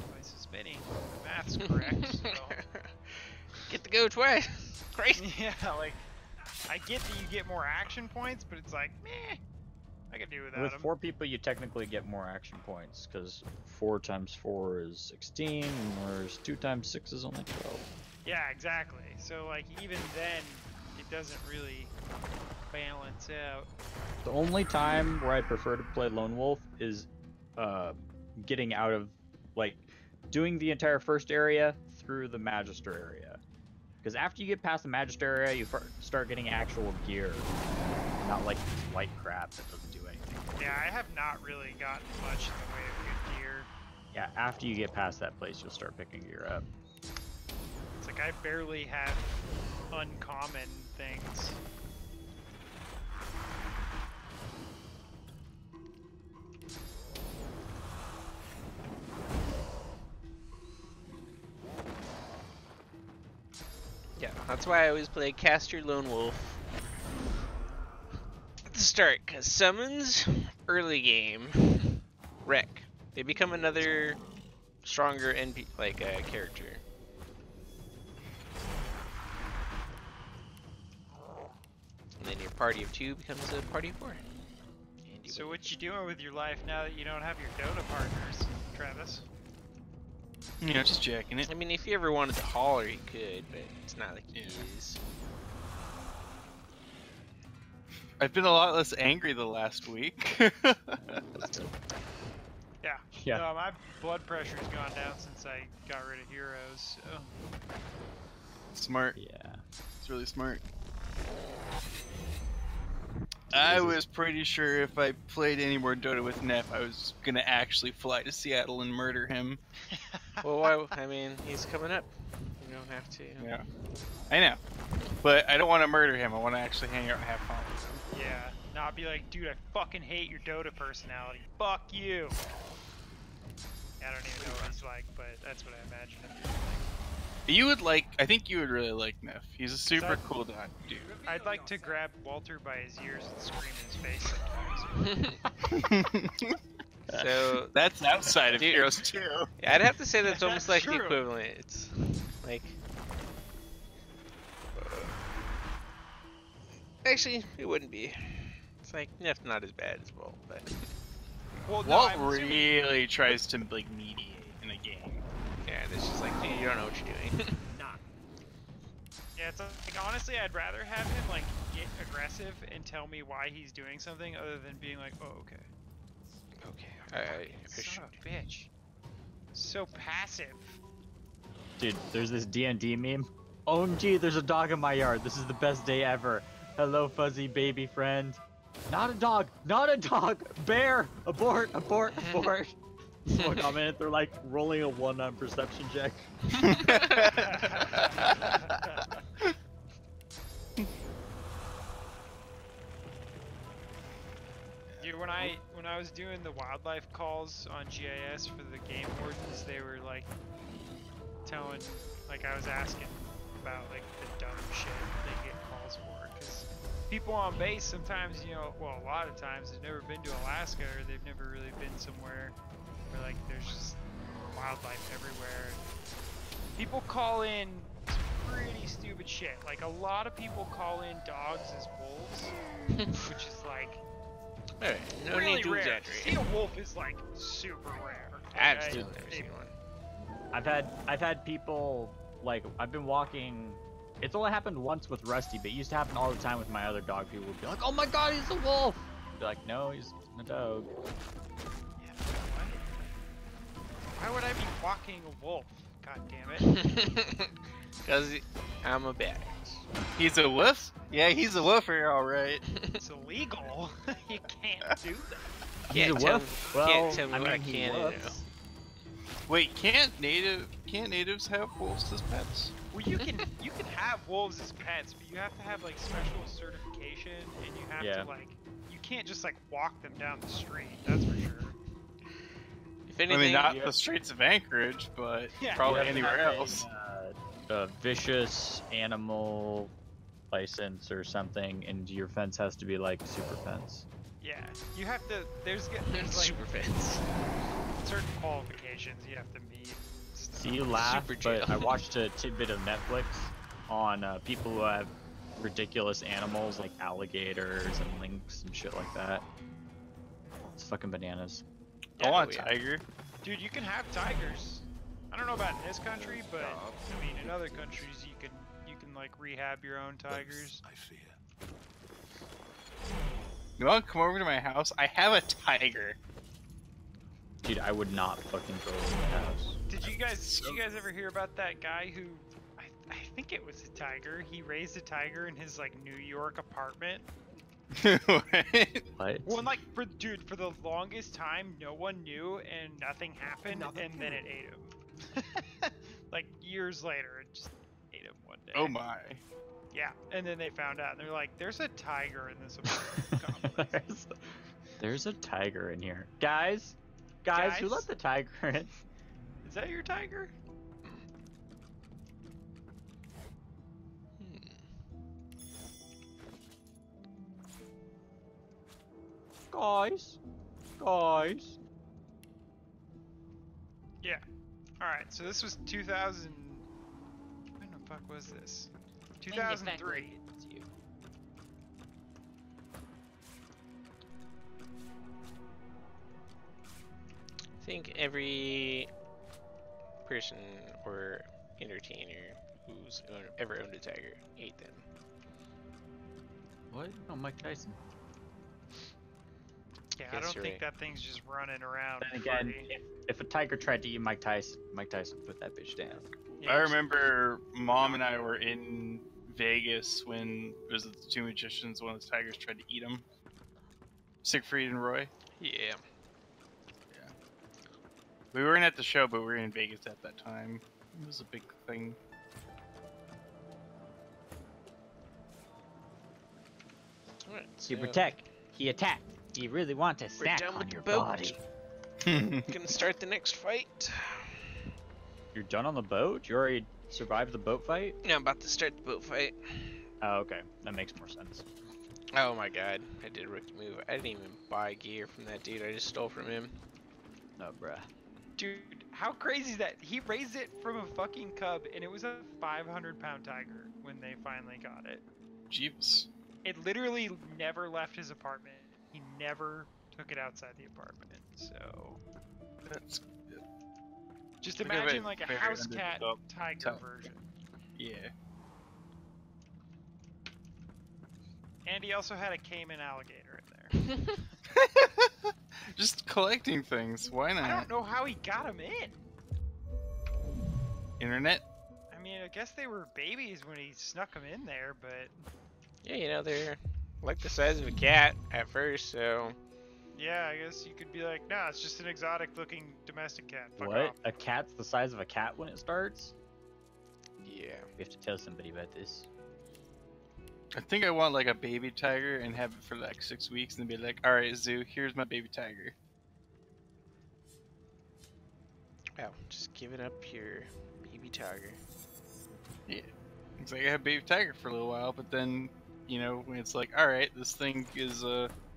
twice as many. The math's correct. So. Get to go twice. Crazy. Yeah, like I get that you get more action points, but it's like, meh, I could do without With them. 4 people, you technically get more action points, because 4 times 4 is 16, whereas 2 times 6 is only 12. Yeah, exactly. So like even then, it doesn't really balance out. The only time where I prefer to play Lone Wolf is getting out of, like, doing the entire first area through the Magister area. Because after you get past the Magister area, you start getting actual gear. not like this white crap that doesn't do anything. Yeah, I have not really gotten much in the way of good gear. Yeah, after you get past that place, you'll start picking gear up. It's like I barely have uncommon things. Yeah, that's why I always play Caster Lone Wolf at the start, because summons, early game, wreck. They become another stronger character. And then your party of 2 becomes a party of 4. So what you doing with your life now that you don't have your Dota partners, Travis? You know, just jacking it. I mean, if you ever wanted to holler, you could, but it's not like he is. I've been a lot less angry the last week. Yeah. No, my blood pressure's gone down since I got rid of heroes. So. Smart. Yeah. It's really smart. I was pretty sure if I played any more Dota with Neff, I was gonna actually fly to Seattle and murder him. Well, I mean, he's coming up. You don't have to. Yeah. I know. But I don't want to murder him. I want to actually hang out and have fun with him. Yeah. Not be like, dude, I fucking hate your Dota personality. Fuck you. I don't even know what he's like, but that's what I imagine him being like. You would like, I think you would really like Neff. He's a super cool dude. I'd like to grab Walter by his ears and scream in his face. So that's outside of Heroes 2. Yeah, I'd have to say that's almost like true. the equivalent. It's like actually, it wouldn't be. It's like Neff's not as bad as Walt, but Walt really tries to like mediate in a game. Yeah, and it's just like, dude, you don't know what you're doing. Yeah, it's like honestly, I'd rather have him like get aggressive and tell me why he's doing something, other than being like, oh, okay. Okay. Son of a bitch. So passive. Dude, there's this D&D meme. OMG, there's a dog in my yard. This is the best day ever. Hello, fuzzy baby friend. Not a dog. Not a dog. Bear. Abort. Abort. Abort. Someone commented, they're like rolling a 1 on perception check. Dude, when I was doing the wildlife calls on GIS for the game wardens, they were like telling, like I was asking about like the dumb shit they get calls for, because people on base sometimes, you know, well, a lot of times they've never been to Alaska, or they've never really been somewhere where like there's just wildlife everywhere. People call in some pretty stupid shit. Like a lot of people call in dogs as wolves, which is like Alright, no really need to rare. exaggerate. See a wolf is like super rare. I've still never seen one. I've had people, like, I've been walking. It's only happened once with Rusty, but it used to happen all the time with my other dog. People would be like, oh my god, he's a wolf! I'd be like, no, he's a dog. Yeah, why would I be walking a wolf? God damn it. Because I'm a badass. He's a wolf? Yeah, he's a wolfer, alright. It's illegal. You can't do that. Can't tell me I what I mean, can and do. Wait, can't natives have wolves as pets? Well, you can have wolves as pets, but you have to have like special certification, and you have to like, you can't just like walk them down the street. That's for sure. If anything, I mean, not the streets of Anchorage, but probably anywhere else. A vicious animal license or something, and your fence has to be like super fence. Yeah, you have to. There's like super fence. Certain qualifications you have to meet. See, you laugh, but I watched a tidbit of Netflix on people who have ridiculous animals like alligators and lynx and shit like that. It's fucking bananas. I want a tiger. Dude, you can have tigers. I don't know about in this country, but I mean in other countries you can like rehab your own tigers. I fear. You want to come over to my house? I have a tiger. Dude, I would not fucking go in the house. Did you guys ever hear about that guy who I think it was a tiger. He raised a tiger in his like New York apartment, What? Well, like for the longest time, no one knew and nothing happened, Another and then it kill. ate him. Like years later, it just ate him one day. Oh my. Yeah, and then they found out, and they're like, "There's a tiger in this apartment complex." There's a tiger in here, guys. Who Guys? let the tiger in? Is that your tiger? Guys. Yeah. All right. So this was 2000. When the fuck was this? 2003. I think every person or entertainer who's ever owned a tiger ate them. What? Oh, Mike Tyson. Yeah, I Yes, don't you're think right. that thing's just running around. Then again, free. if a tiger tried to eat Mike Tyson put that bitch down. Yeah, I remember Mom and I were in Vegas when it was the two magicians. One of the tigers tried to eat him. Siegfried and Roy. Yeah. We weren't at the show, but we were in Vegas at that time. It was a big thing. Alright, He so protect. He attack. He really want to we're snack done on with the your boat. body. Gonna start the next fight. You're done on the boat? You already survived the boat fight? Yeah, I'm about to start the boat fight. Oh, okay. That makes more sense. Oh my god, I did a rookie move. I didn't even buy gear from that dude. I just stole from him. Oh, bruh. Dude, how crazy is that? He raised it from a fucking cub, and it was a 500-pound tiger when they finally got it. Jeeps. It literally never left his apartment. He never took it outside the apartment. So That's good. just Look at imagine it, like a very house cat underdeveloped tiger town. version. Yeah. And he also had a caiman alligator in there. Just collecting things. Why not? I don't know how he got him in. Internet? I mean, I guess they were babies when he snuck them in there, but Yeah, you know, they're like the size of a cat at first, so... yeah, I guess you could be like, nah, it's just an exotic-looking domestic cat. Fuck What? off. A cat's the size of a cat when it starts? Yeah. We have to tell somebody about this. I think I want like a baby tiger and have it for like 6 weeks and be like, alright, zoo, here's my baby tiger. Wow, just giving up your baby tiger. Yeah. It's like I had baby tiger for a little while, but then, you know, when it's like, alright, this thing is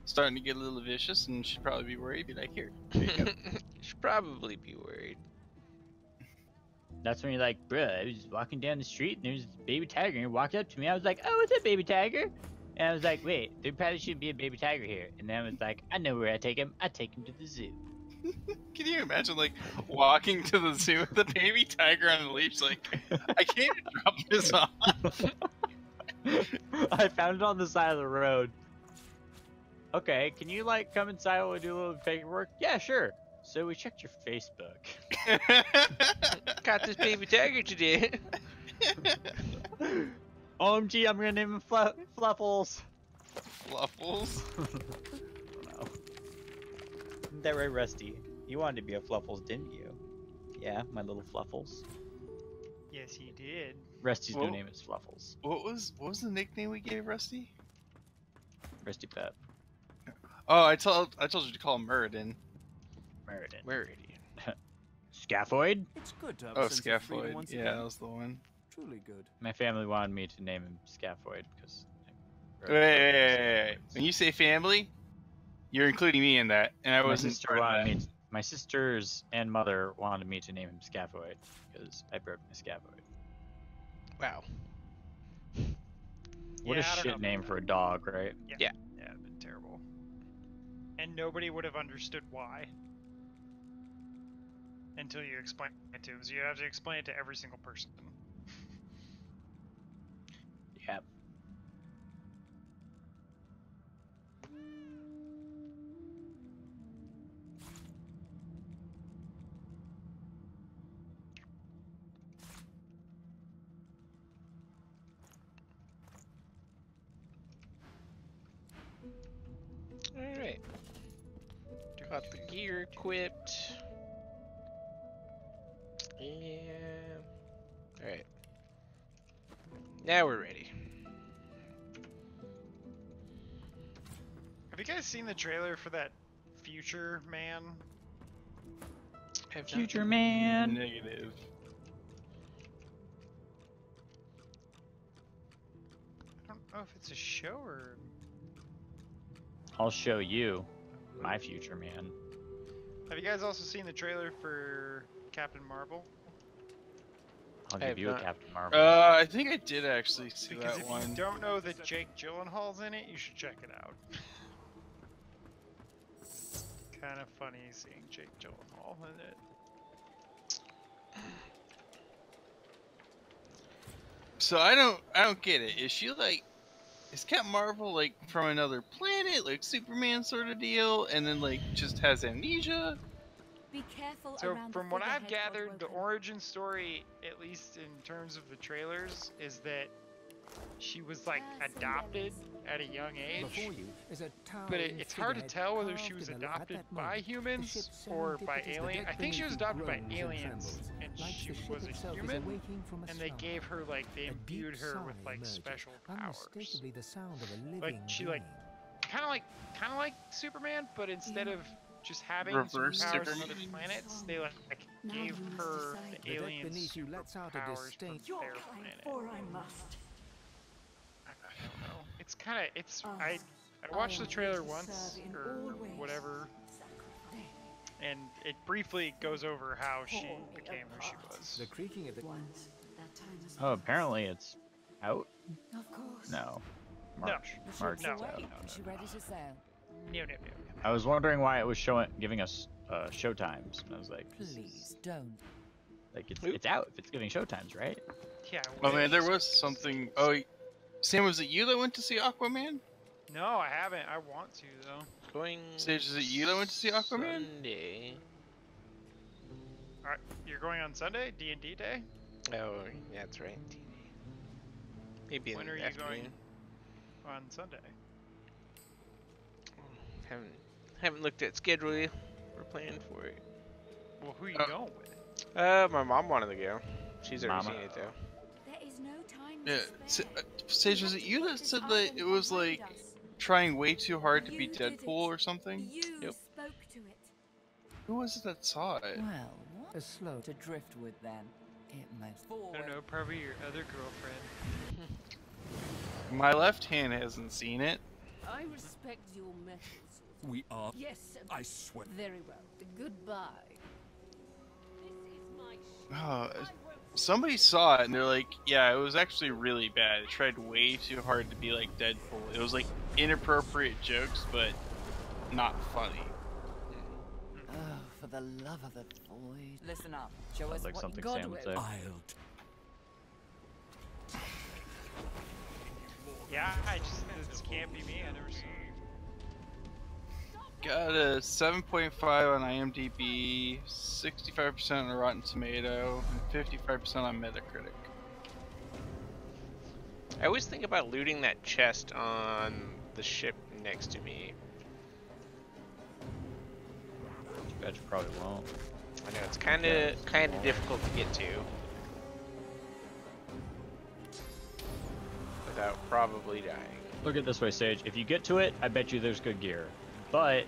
starting to get a little vicious and should probably be worried, be like, here, there you go. You should probably be worried. That's when you're like, bruh, I was walking down the street and there's a baby tiger and he walked up to me. I was like, oh, what's up, baby tiger? And I was like, wait, there probably should be a baby tiger here. And then I was like, I know where I take him. I take him to the zoo. Can you imagine, like, walking to the zoo with a baby tiger on the leash? Like, I can't drop this off. I found it on the side of the road. Okay, can you, like, come inside while we do a little paperwork? Yeah, sure. So we checked your Facebook. Got this baby tiger today. OMG, I'm gonna name him Fluffles. Fluffles? No. Isn't that right, Rusty? You wanted to be a Fluffles, didn't you? Yeah, my little Fluffles. Yes, he did. Rusty's new Whoa. name is Fluffles. What was the nickname we gave Rusty? Rusty Pep. Oh, I told you to call him Muradin. Meridian. Meridian. Scaphoid? It's good to have Oh, a sense of freedom Scaphoid. once Yeah, again. that was the one. Truly good. My family wanted me to name him Scaphoid because. Wait. When you say family, you're including me in that, and I My wasn't sister part of wanted that. me. My sisters and mother wanted me to name him Scaphoid because I broke my scaphoid. Wow. What Yeah, a I don't know shit name about for a dog, right? Yeah. Yeah. Yeah, it'd been terrible. And nobody would have understood why. Until you explain it to them. So you have to explain it to every single person. Yeah. Got the gear equipped. And alright. Now we're ready. Have you guys seen the trailer for that Future Man? Future Man. Negative. I don't know if it's a show or. I'll show you my future man. Have you guys also seen the trailer for Captain Marvel? I'll give you a Captain Marvel. I think I did actually see Because that if one. you don't know that Jake Gyllenhaal's in it, you should check it out. Kind of funny seeing Jake Gyllenhaal in it. So I don't get it. Is she like, is Captain Marvel like from another planet, like Superman sort of deal, and then like just has amnesia? Be careful So around from the what I've figurehead, gathered, the Godwoken. origin story, at least in terms of the trailers, is that she was like adopted at a young age. Before you is a But towering it's hard to figurehead tell whether carved she was in the light. At adopted that by moment, the humans ship's or serendipitous by the aliens. deck I think she was beneath adopted by groans and aliens, trembles, and like she the ship was a itself is human, awaking from a and they slumber. gave her like, they A imbued deep her sigh with like emerges, special powers. unmistakably the sound of a living Like she like, kind of like Superman, but instead of just having Reverse superpowers on Superman. other planets, they like gave her the The deck aliens beneath you lets out a superpowers distinct from their planet. Or I must. I don't know. It's kind of, I watched the trailer once or whatever, and it briefly goes over how she became who she was. The creaking of the Oh, apparently it's out. Of course. No. No. March. March. No. It's out. Is she ready to sail? No. I was wondering why it was giving us show times, and I was like, Please don't. like it's out if it's giving show times, right? Yeah. Oh man, there was something. Oh, Sam, was it you that went to see Aquaman? No, I haven't. I want to though. Going. Sage, is it you that went to see Aquaman? Sunday. All right, you're going on Sunday, D&D day. Oh, yeah, that's right. Maybe When in are the you afternoon. going on Sunday? Haven't looked at schedule yet. We're planning for it. Well, who are you going with? My mom wanted to go. She's already Mama. seen it though. There is no time Yeah. to spare. Sage, was it you that said that it was like trying way too hard to be Deadpool or something? You Yep. spoke to it. Who was it that saw it? Well, what? A slow To driftwood then. It must. I don't know, probably your other girlfriend. My left hand hasn't seen it. I respect your methods. We are. Yes, I swear. very well. Goodbye. Oh, somebody saw it and they're like, yeah, it was actually really bad. It tried way too hard to be like Deadpool. It was like inappropriate jokes, but not funny. Oh, for the love of the void. Listen up. Show us Sounds like what something you got. Sam would say. I'll. Yeah, this can't be me. I never saw it. Got a 7.5 on IMDb, 65% on Rotten Tomato, and 55% on Metacritic. I always think about looting that chest on the ship next to me. You guys probably won't. I know it's kind of difficult to get to without probably dying. Look at it this way, Sage. If you get to it, I bet you there's good gear. But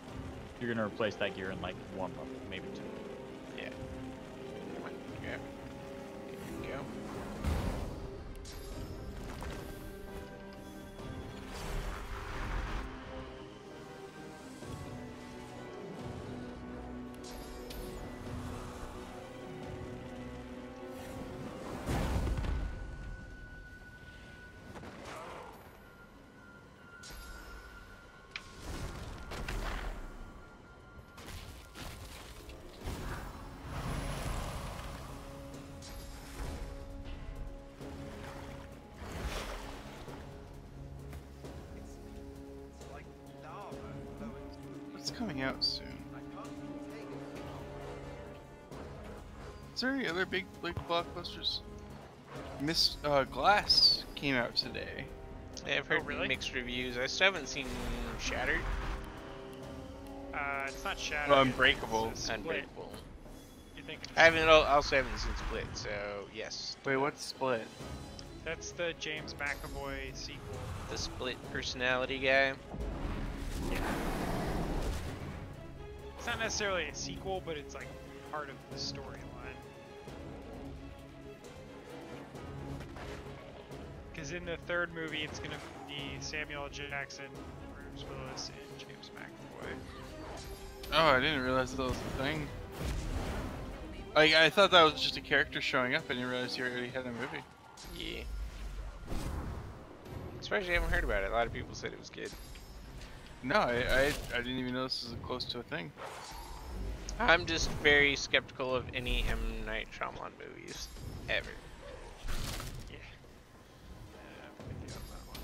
you're gonna replace that gear in like one level, maybe two. Yeah. Come on. Yeah. Here you go. It's coming out soon. Is there any other big like blockbusters? Glass came out today. Yeah, I've heard really? mixed reviews. I still haven't seen Shattered. It's not Shadow. Oh, Unbreakable. It's Split. Unbreakable. You're thinking I haven't also haven't seen Split, so yes. Wait, what's Split? That's the James McAvoy sequel. The split personality guy. Yeah. It's not necessarily a sequel, but it's like part of the storyline. Because in the third movie, it's gonna be Samuel L. Jackson, Bruce Willis, and James McAvoy. Oh, I didn't realize that was a thing. I thought that was just a character showing up. I didn't realize you already had a movie. Yeah. I'm surprised you haven't heard about it. A lot of people said it was good. No, I didn't even know this was close to a thing. I'm just very skeptical of any M. Night Shyamalan movies. Ever. Yeah. I'm with you on that one.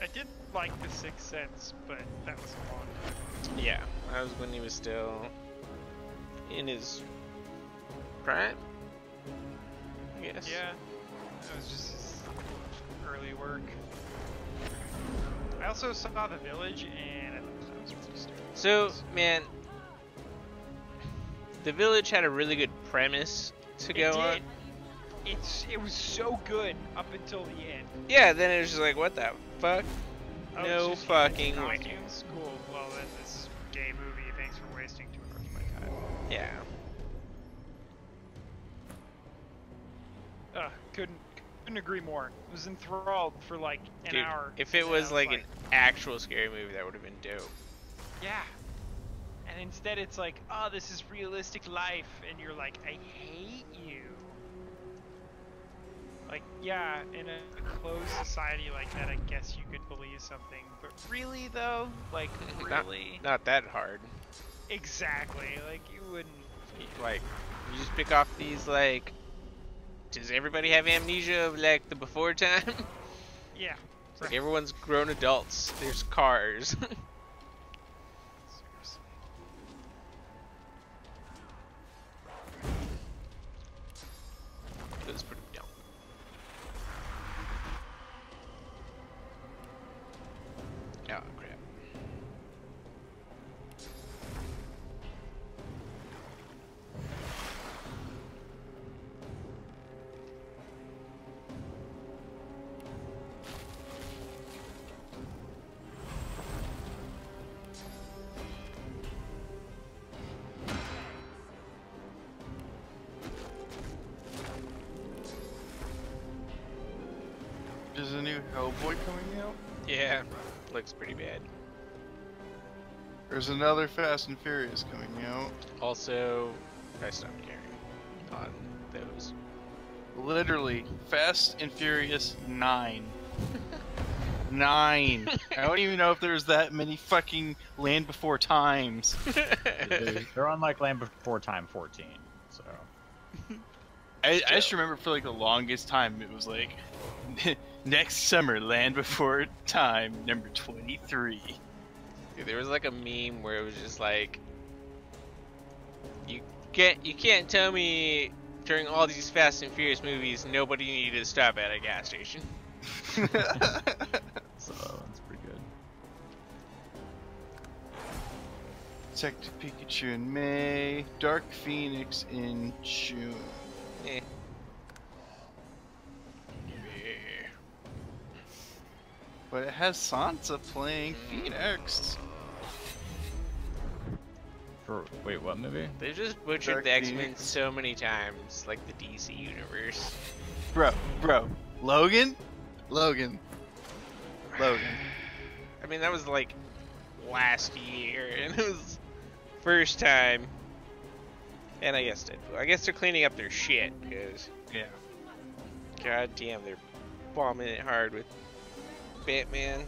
I did like The Sixth Sense, but that was a long time. Yeah, that was when he was still in his prime, I guess. Yeah, that was just his early work. I also saw The Village, and I thought that was pretty stupid. So, man, The Village had a really good premise to go on. It was so good up until the end. Yeah, then it was just like, what the fuck? Oh, No it's just fucking way. costumes? Cool. Well, then this gay movie, thanks for wasting 2 hours of my time. Yeah. Couldn't agree more. I was enthralled for like an Dude, hour. if it and was I like an actual scary movie, that would have been dope. Yeah. And instead it's like, oh, this is realistic life, and you're like, I hate you. Like, yeah, in a closed society like that, I guess you could believe something, but really though, like, really? Not that hard. Exactly, like, you wouldn't. Like, you just pick off these, like, does everybody have amnesia of, like, the before time? Yeah. It's like everyone's grown adults. There's cars. Seriously. It was pretty dumb. Oh, crap. Is a new Hellboy coming out? Yeah, looks pretty bad. There's another Fast and Furious coming out. Also, I stopped caring on those. Literally, Fast and Furious 9. 9. I don't even know if there's that many fucking Land Before Times. They're on like Land Before Time 14, so. I just remember for like the longest time it was like next summer Land Before Time number 23. Dude, there was like a meme where it was just like, you can't tell me during all these Fast and Furious movies nobody needed to stop at a gas station. So that's pretty good. Detective Pikachu in May, Dark Phoenix in June. Eh. But it has Sansa playing Phoenix. For wait, what movie? They just butchered Dark the X-Men Phoenix. so many times, like the DC universe. Bro, Logan. I mean, that was like last year, and it was first time. And I guess they're cleaning up their shit, because Yeah. god damn, they're bombing it hard with Batman.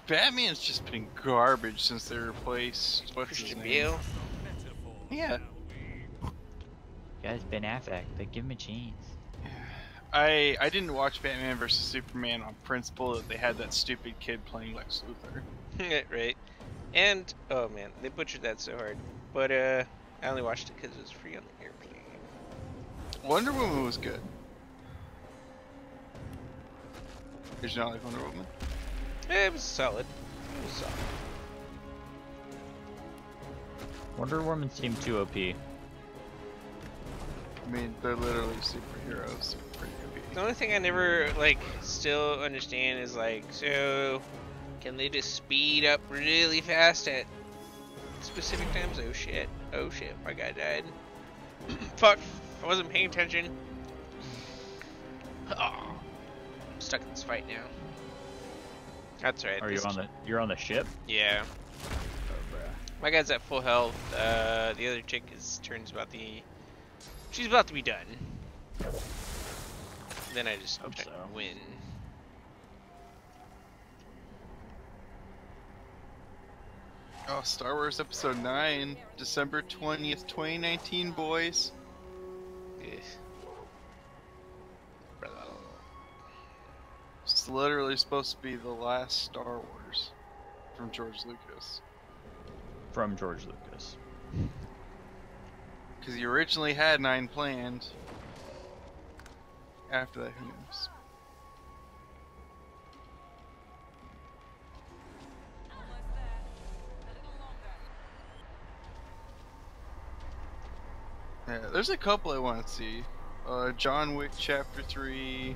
Batman's just been garbage since they replaced what's his Christian name? Bale. Yeah. Guys, Ben Affleck, they give him a chance. I didn't watch Batman vs Superman on principle that they had that stupid kid playing Lex Luthor. Right. And oh man, they butchered that so hard. But I only watched it because it was free on the airplane. Wonder Woman was good. Did you not like Wonder Woman? It was solid. It was solid. Wonder Woman seemed too OP. I mean, they're literally superheroes. Pretty OP. The only thing I never, like, still understand is, like, so can they just speed up really fast at specific times? Oh shit. Oh shit, my guy died. Fuck, I wasn't paying attention. Oh, I'm stuck in this fight now. That's right. Are you on the? You're on the ship. Yeah. Oh, bruh. My guy's at full health. The other chick she's about to be done. Then I just Hope so. win. Oh, Star Wars Episode 9, December 20th, 2019, boys. Ugh. It's literally supposed to be the last Star Wars from George Lucas. From George Lucas. Because he originally had 9 planned. After that, who knows? Yeah, there's a couple I want to see. John Wick Chapter 3,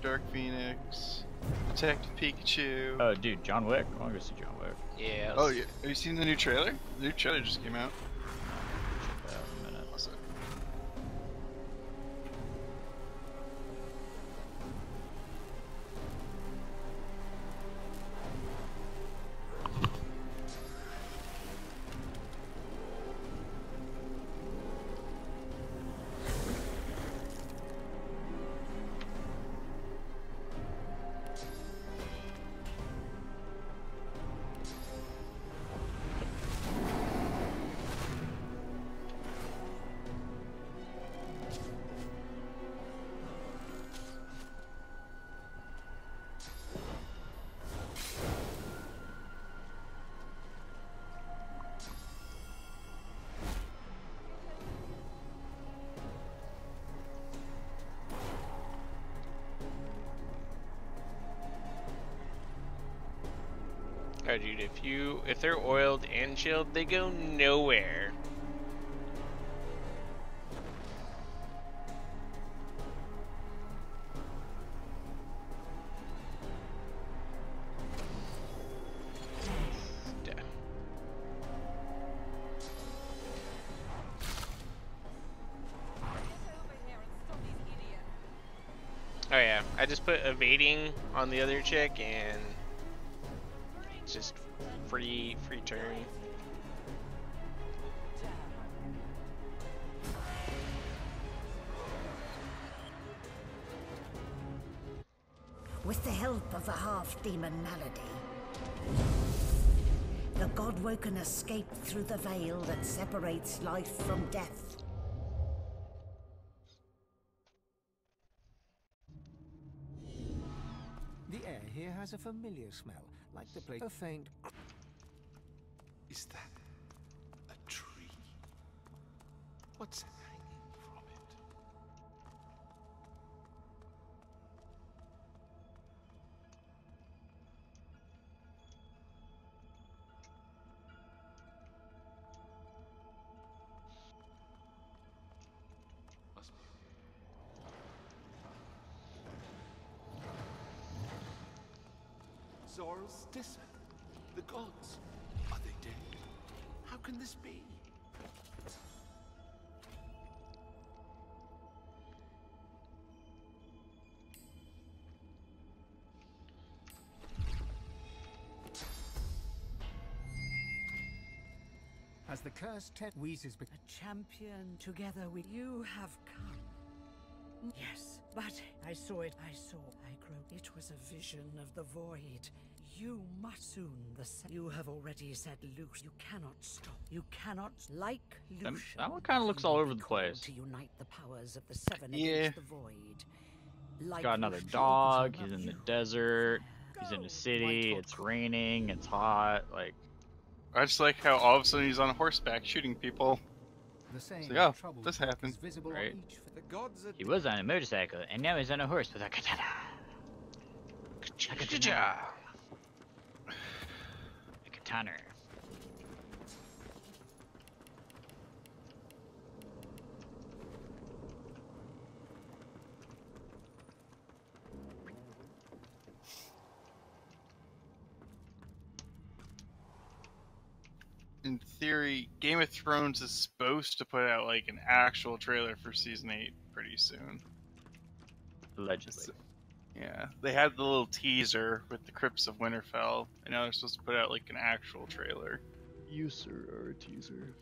Dark Phoenix, Detective Pikachu. Oh, dude, John Wick. I want to go see John Wick. Yeah. Oh, yeah. Have you seen the new trailer? The new trailer just came out. Check that out in a minute. Awesome. Oh, dude, if they're oiled and chilled, they go nowhere. Oh yeah, I just put evading on the other chick and it's just free turn. With the help of the half-demon malady, the Godwoken escaped through the veil that separates life from death. The air here has a familiar smell, like the place. A faint. Is that a tree? What's hanging from it? Must be. Zoroaster, the gods, are they dead? How can this be? As the cursed Wheezes A champion, together with you have come. Yes, but I saw it. I grew. It was a vision of the void. You must soon you have already set loose. You cannot stop. You cannot, like Lucian. That one kind of looks all over the place. To unite the powers of the seven Yeah. against the void. Like Got another Lucian, dog. because I He's love in the you. desert. He's in the city. It's raining. It's hot. Like, I just like how all of a sudden he's on horseback shooting people. The same So, oh, troubled this look happened. is visible Right. on each The gods are He was on a motorcycle, and now he's on a horse with a katana. A katana. A katana. In theory, Game of Thrones is supposed to put out like an actual trailer for season 8 pretty soon. Allegedly. Yeah, they had the little teaser with the Crypts of Winterfell, and now they're supposed to put out like an actual trailer. You, sir, are a teaser.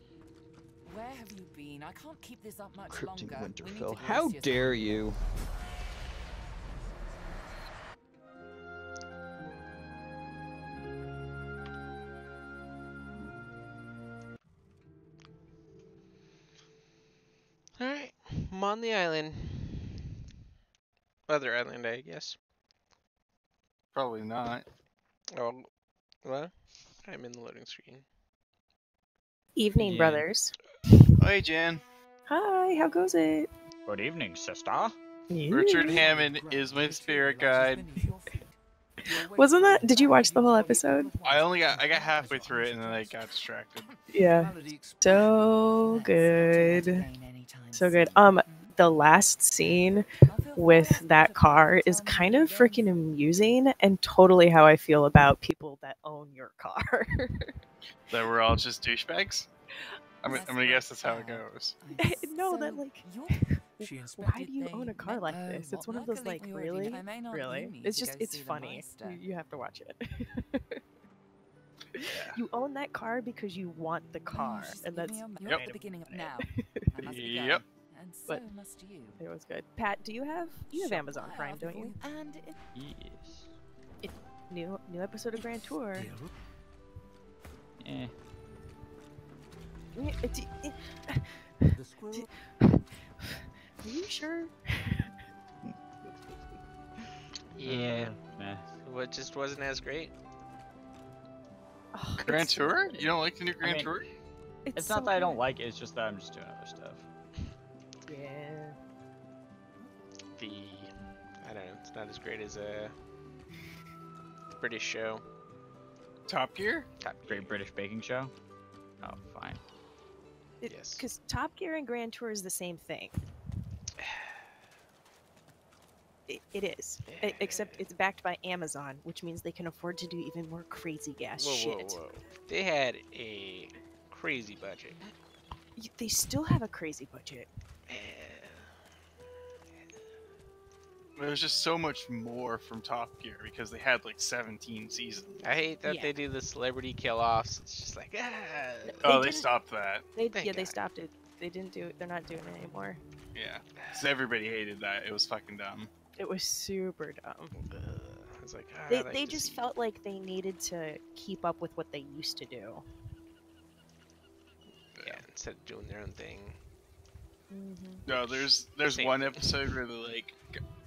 Where have you been? I can't keep this up much Crypting longer. We need Winterfell. to How brace yourself. dare you? Alright, I'm on the island. Other island, I guess. Probably not. Oh, well, I'm in the loading screen. Evening, Yeah. brothers. Hey, Jan. Hi, how goes it? Good evening, sister. Richard Hammond is my spirit guide. Wasn't that? Did you watch the whole episode? I got halfway through it and then I got distracted. Yeah. So good. So good. The last scene with that car is kind of freaking amusing and totally how I feel about people that own your car. That we're all just douchebags? I'm gonna guess that's how it goes. No, that like, why do you own a car like this? It's one of those like, really? Really? It's just, it's funny. You have to watch it. You own that car because you want the car, and that's You're at the beginning of now. I must be Yep. going, and so But must you. it was good. Pat, do you have Amazon Prime, don't you? And Yes. New episode of Grand Tour. Eh. Are you sure? Yeah. Nah. What just wasn't as great? Oh, Grand Tour? You don't like the new Grand mean, Tour? It's not that I don't like it, it's just that I'm just doing other stuff. Yeah. I don't know, it's not as great as a British show. Top Gear? Great British Baking Show? Oh, fine. Yes. Because Top Gear and Grand Tour is the same thing. It is. Except it's backed by Amazon, which means they can afford to do even more crazy gas shit. Whoa. They had a crazy budget. They still have a crazy budget. There's just so much more from Top Gear because they had like 17 seasons. I hate that they do the celebrity kill-offs. It's just like, Oh, they stopped that. They stopped it. They didn't do it. They're not doing it anymore. Yeah. So everybody hated that. It was fucking dumb. It was super dumb. I was like, They just felt like they needed to keep up with what they used to do. Yeah, instead of doing their own thing. No, there's one episode where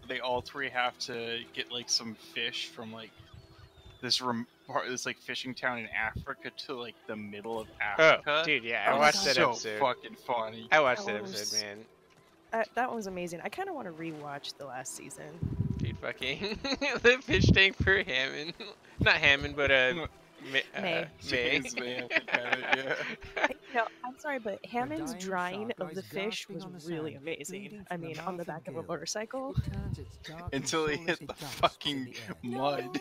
they all three have to get like some fish from like this like fishing town in Africa to like the middle of Africa. Oh, dude, yeah, I watched that episode. So fucking funny. I watched that episode, man. That one was amazing. I kind of want to rewatch the last season. Dude, fucking the fish tank for Hammond, not Hammond, but May. James May, I think had it, yeah. No, I'm sorry, but Hammond's drying of the fish was really amazing. I mean, on the back of a motorcycle. Until he hit the fucking mud.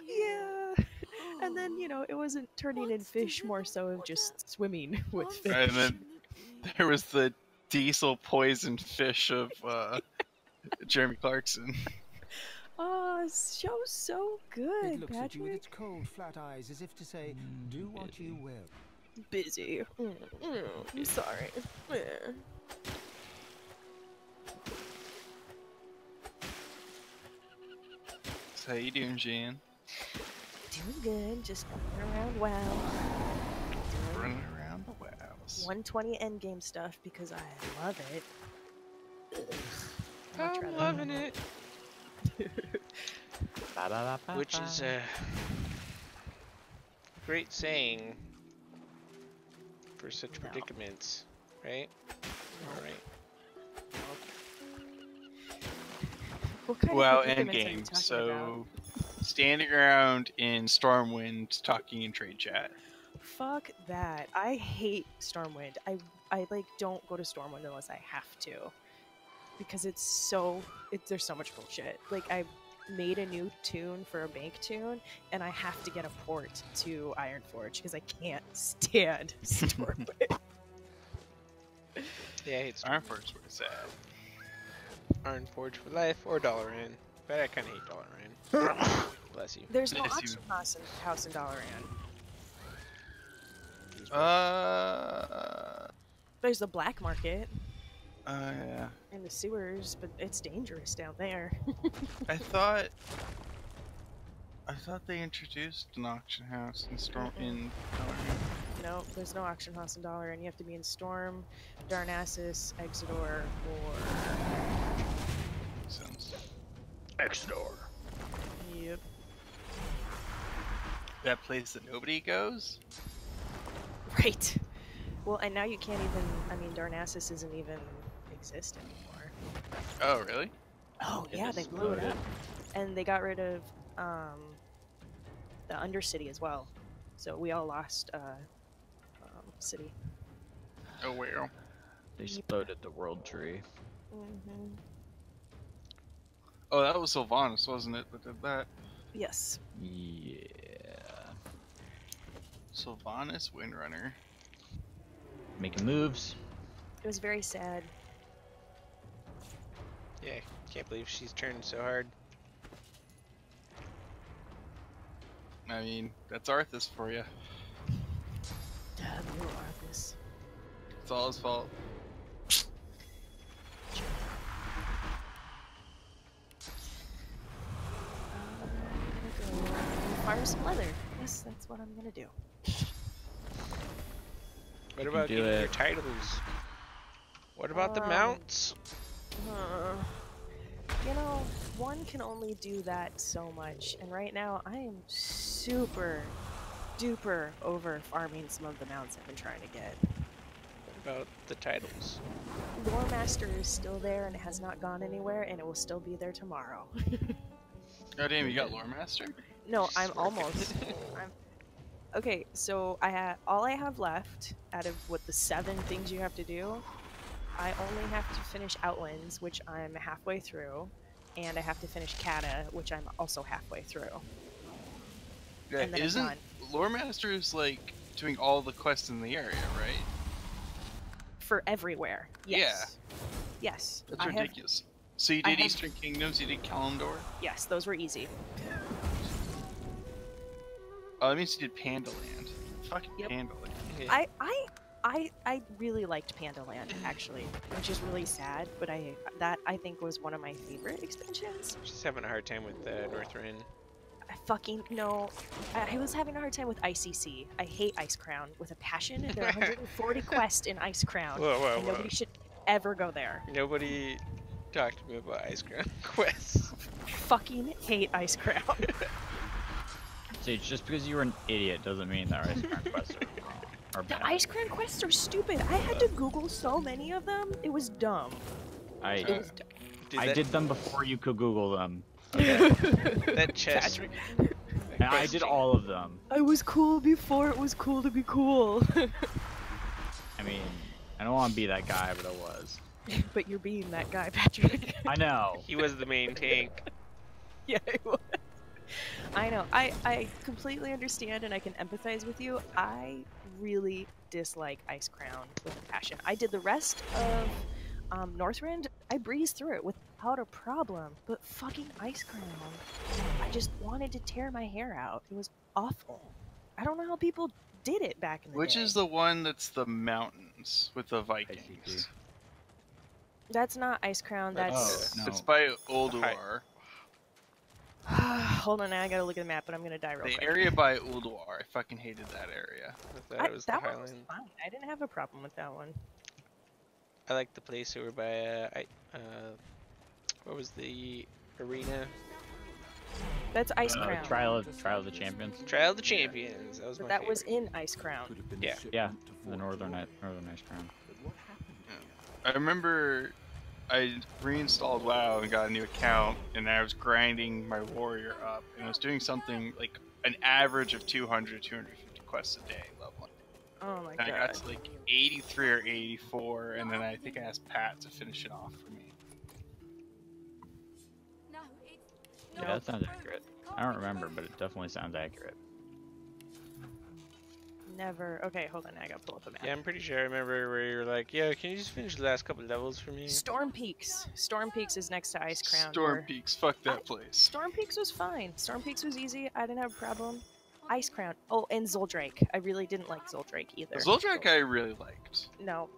Yeah. And then, it wasn't turning in fish, more so of just swimming with fish. And then there was the diesel poisoned fish of Jeremy Clarkson. Oh, show's so good, It looks at you with Patrick. its cold, flat eyes, as if to say, "Do what you will." Busy. I'm sorry. So how you doing, Jan? Doing good. Just running around WoW. Running around the wows. 120 endgame stuff because I love it. Ugh. I'm loving it. Which is a great saying for such predicaments, right? All right. What kind Well, of predicaments are you endgame. talking So, about? standing around in Stormwind talking in trade chat. Fuck that. I hate Stormwind. I like don't go to Stormwind unless I have to. Because there's so much bullshit. Like I made a new tune for a bank tune and I have to get a port to Ironforge because I can't stand Stormwind. Yeah, I hate Ironforge where it's at. Ironforge for life or Dalaran. But I kind of hate Dalaran. Bless you. There's no auction house in Dalaran. There's the black market. Yeah. In the sewers, but it's dangerous down there. I thought they introduced an auction house in Dalaran. No, there's no auction house in Dalaran. You have to be in Storm, Darnassus, Exodus, or Sense. Exodus. Yep. That place that nobody goes? Right. Well, and now you can't even. I mean, Darnassus isn't even exist anymore. Oh, really? Oh yeah, they blew it up, and they got rid of the Undercity as well. So we all lost city. Oh, well. They exploded the world tree. Mm-hmm. Oh, that was Sylvanas, wasn't it, that did that? Yes. Yeah. Sylvanas Windrunner. Making moves. It was very sad. Yeah, can't believe she's turned so hard. I mean, that's Arthas for you. Damn you, Arthas. It's all his fault. I'm gonna go farm some leather. Yes, that's what I'm gonna do. What about getting your titles? What about the mounts? You know, one can only do that so much, and right now I am super duper over farming some of the mounts I've been trying to get. What about the titles? Lore Master is still there and it has not gone anywhere, and it will still be there tomorrow. Oh damn, you got Lore Master? No, I'm almost. Okay, so all I have left out of the 7 things you have to do. I only have to finish Outlands, which I'm halfway through, and I have to finish Kata, which I'm also halfway through. Yeah, And then I'm isn't done. Lore Master's like doing all the quests in the area, right? For everywhere. Yes. Yeah. Yes. That's ridiculous. So you did Eastern Kingdoms, you did Kalimdor? Yes, those were easy. Oh, that means you did Pandaland. Fucking Pandaland. I really liked Pandaland actually, which is really sad, but I think was one of my favorite expansions. She's having a hard time with Northrend. I fucking no. I was having a hard time with ICC. I hate Ice Crown with a passion, and there are 140 quests in Ice Crown, and nobody should ever go there. Nobody talked to me about Ice Crown quests. Fucking hate Ice Crown. Sage, just because you were an idiot doesn't mean that Ice Crown quests are bad. The Ice Crown quests are stupid. I had to Google so many of them. It was dumb. I did them before you could Google them. That chest. And I did all of them. I was cool before it was cool to be cool. I mean, I don't want to be that guy, but I was. But you're being that guy, Patrick. I know. He was the main tank. Yeah, he was. I know. I completely understand and I can empathize with you. I really dislike Ice Crown with a passion. I did the rest of Northrend. I breezed through it without a problem. But fucking Ice Crown, I just wanted to tear my hair out. It was awful. I don't know how people did it back in the day. Which is the one that's the mountains with the Vikings? That's not Ice Crown. That's It's by Ulduar. Hold on, I gotta look at the map, but I'm gonna die real quick. The area by Ulduar. I fucking hated that area. I thought it was the that one was Highland. fine. I didn't have a problem with that one. I like the place over by what was the arena? That's Ice Crown. Trial of the Champions. Trial of the Champions. That was But my that favorite. was in Ice Crown. Yeah. Yeah, the Northern Ice Crown. I remember I reinstalled WoW and got a new account, and I was grinding my warrior up, and I was doing something like an average of 200, 250 quests a day leveling. Oh my And god. I got to like 83 or 84, and then I think I asked Pat to finish it off for me. Yeah, that sounds accurate. I don't remember, but it definitely sounds accurate. Never. Okay, hold on. I gotta pull up a map. Yeah, I'm pretty sure I remember where you were like, "Yeah, can you just finish the last couple levels for me?" Storm Peaks. Storm Peaks is next to Ice Crown. Storm Peaks, fuck that place. Storm Peaks was fine. Storm Peaks was easy. I didn't have a problem. Ice Crown. Oh, and Zoldrake. I really didn't like Zoldrake either. Zoldrake I really liked. No,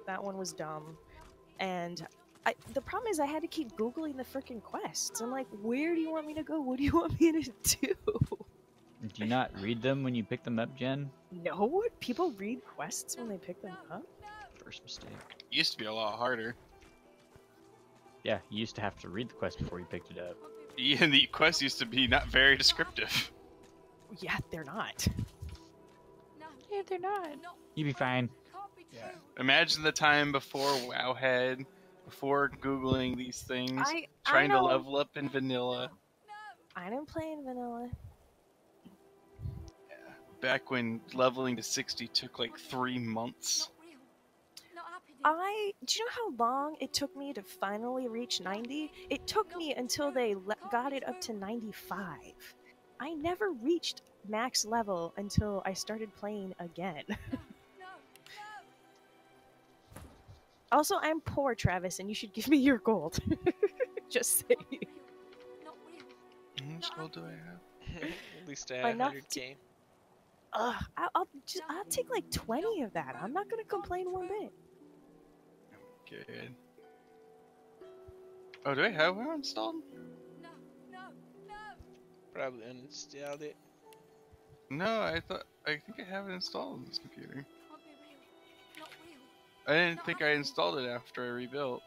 that one was dumb. And the problem is I had to keep Googling the freaking quests. I'm like, where do you want me to go? What do you want me to do? Do you not read them when you pick them up, Jen? No, people read quests when they pick them up. First mistake. It used to be a lot harder. Yeah, you used to have to read the quest before you picked it up. Yeah, and the quests used to be not very descriptive. Yeah, they're not. Yeah, they're not. You'd be fine. Yeah. Imagine the time before Wowhead, before Googling these things, trying to level up in vanilla. I didn't play in vanilla. Back when leveling to 60 took like 3 months. Do you know how long it took me to finally reach 90? It took me until they got it up to 95. I never reached max level until I started playing again. Also, I'm poor, Travis, and you should give me your gold. Just saying. How much gold do I have? At least 100k. I'll take like 20 of that. I'm not gonna complain one bit. Good. Oh, do I have WoW installed? Probably uninstalled it. No, I think I have it installed on this computer. I didn't think I installed it after I rebuilt.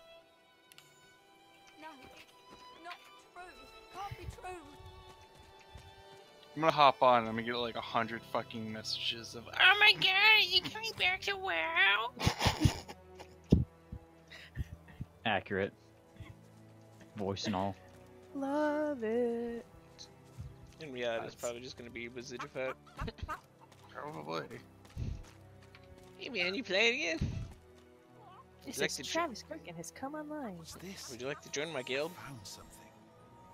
I'm gonna hop on and I'm gonna get like 100 fucking messages of, "Oh my god, are you coming back to WoW?" Accurate. Voice and all. Love it. In reality, it's probably just gonna be Bazzidified. Probably. Hey man, you playing again? This is Travis Kirkin has come online. What's this? Would you like to join my guild? Found something.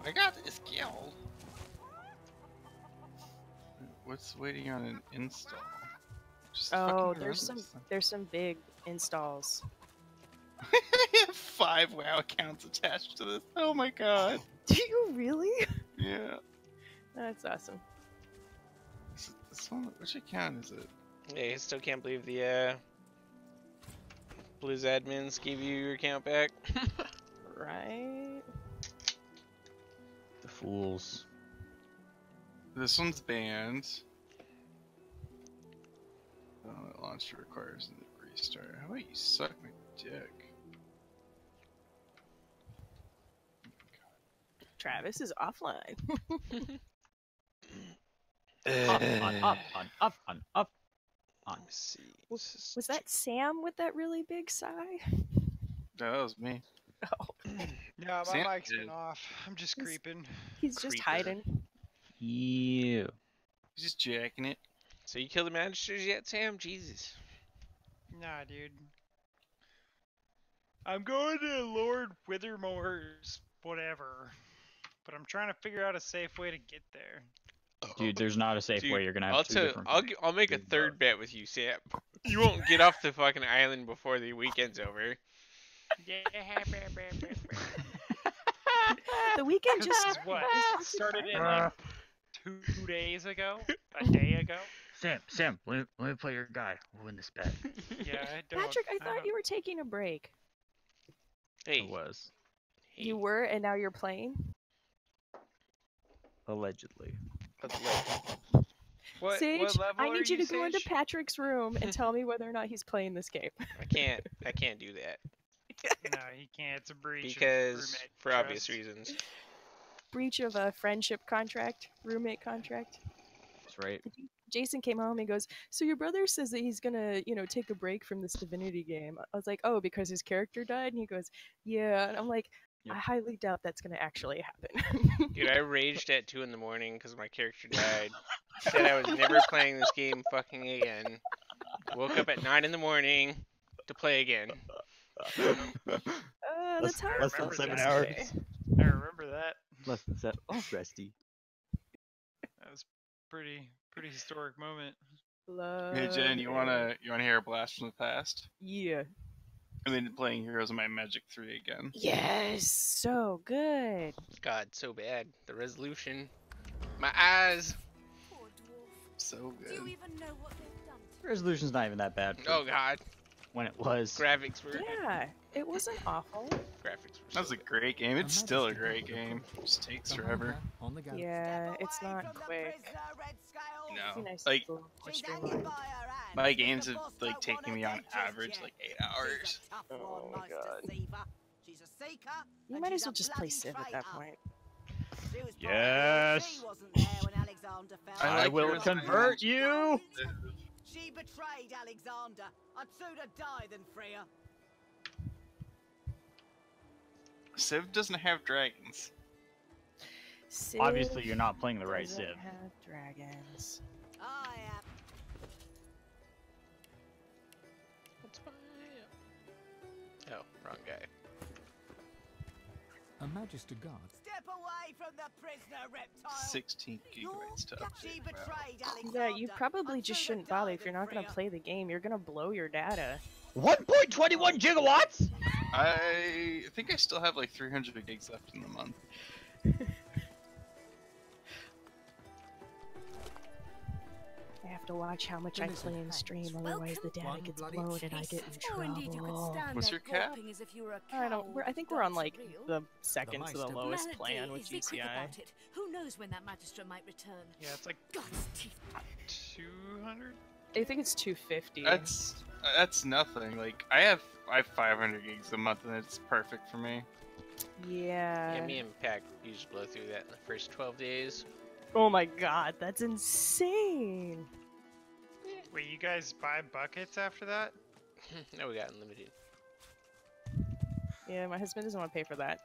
I got this guild. What's waiting on an install? Just Oh, fucking there's some big installs. I have 5 WoW accounts attached to this. Oh my god. Do you really? Yeah. That's awesome. This one, which account is it? Yeah, I still can't believe the Blues admins gave you your account back. Right? The fools. This one's banned. Oh, that launcher requires a restart. How about you suck my dick? Travis is offline. Up. Let's see. Was that Sam with that really big sigh? No, that was me. Oh. Yeah, my Sam mic's did. been off. I'm just creeping. He's just hiding. You. He's just jacking it. So you killed the magisters yet, Sam? Jesus. Nah, dude. I'm going to Lord Withermore's whatever, but I'm trying to figure out a safe way to get there. Dude, there's not a safe way. You're gonna have I'll make a third bet with you, Sam. You won't get off the fucking island before the weekend's over. The weekend just what started in like 2 days ago, a day ago. Sam, let me play your guy. We'll win this bet. Yeah, I don't. Patrick, I thought you were taking a break. Hey. It was. You were, and now you're playing? Allegedly. What, Sage, what level I need are you to go into Sage? Patrick's room and tell me whether or not he's playing this game. I can't do that. No, he can't. It's a breach. Because, of roommate for obvious trust. reasons. breach of a friendship contract, roommate contract. That's right. Jason came home and goes, "So your brother says that he's gonna, take a break from this Divinity game." I was like, "Oh, because his character died?" And he goes, "Yeah." And I'm like, I highly doubt that's gonna actually happen. Dude, I raged at 2 in the morning because my character died. Said I was never playing this game fucking again. Woke up at 9 in the morning to play again. That's how I less felt than 7 yesterday. hours. I remember that. Less than 7. Oh, Resty. That was pretty historic moment. Hey Jen, you wanna hear a blast from the past? Yeah. I've been playing Heroes of Might and Magic 3 again. Yes, so good. God, so bad. The resolution. My eyes. So good. Do you even know what they've done? Resolution's not even that bad. Oh God. When it was. Graphics were. Yeah, it wasn't awful. Graphics were. That was a great game. It's still a great game. It just takes forever. Yeah, it's not quick. No, Nice like little more streamlined. my games have like taken me on average like 8 hours. Oh my God. You might as well just play Civ at that point. Yes. I will convert you. She betrayed Alexander. I'd sooner die than free her. Civ doesn't have dragons. Civ Obviously, you're not playing the right doesn't Civ. have dragons. I am. Oh, wrong guy. A Magister Guard. Step away from the prisoner, reptile. 16 gigabytes to She update. betrayed Alexander. Yeah, you probably just shouldn't bother if you're not gonna play the game. You're gonna blow your data. 1.21 gigawatts? I think I still have like 300 gigs left in the month. I have to watch how much I play in stream, otherwise the data gets blown and I get in trouble. What's your cap? I don't. I think we're on like the second to the lowest plan with GCI. Who knows when that magistrate might return? Yeah, it's like God's teeth. 200. I think it's 250. That's nothing. Like I have 500 gigs a month and it's perfect for me. Yeah. Yeah, me and Pac used to blow through that in the first 12 days. Oh my God, that's insane. Wait, you guys buy buckets after that? No, we got unlimited. Yeah, my husband doesn't want to pay for that.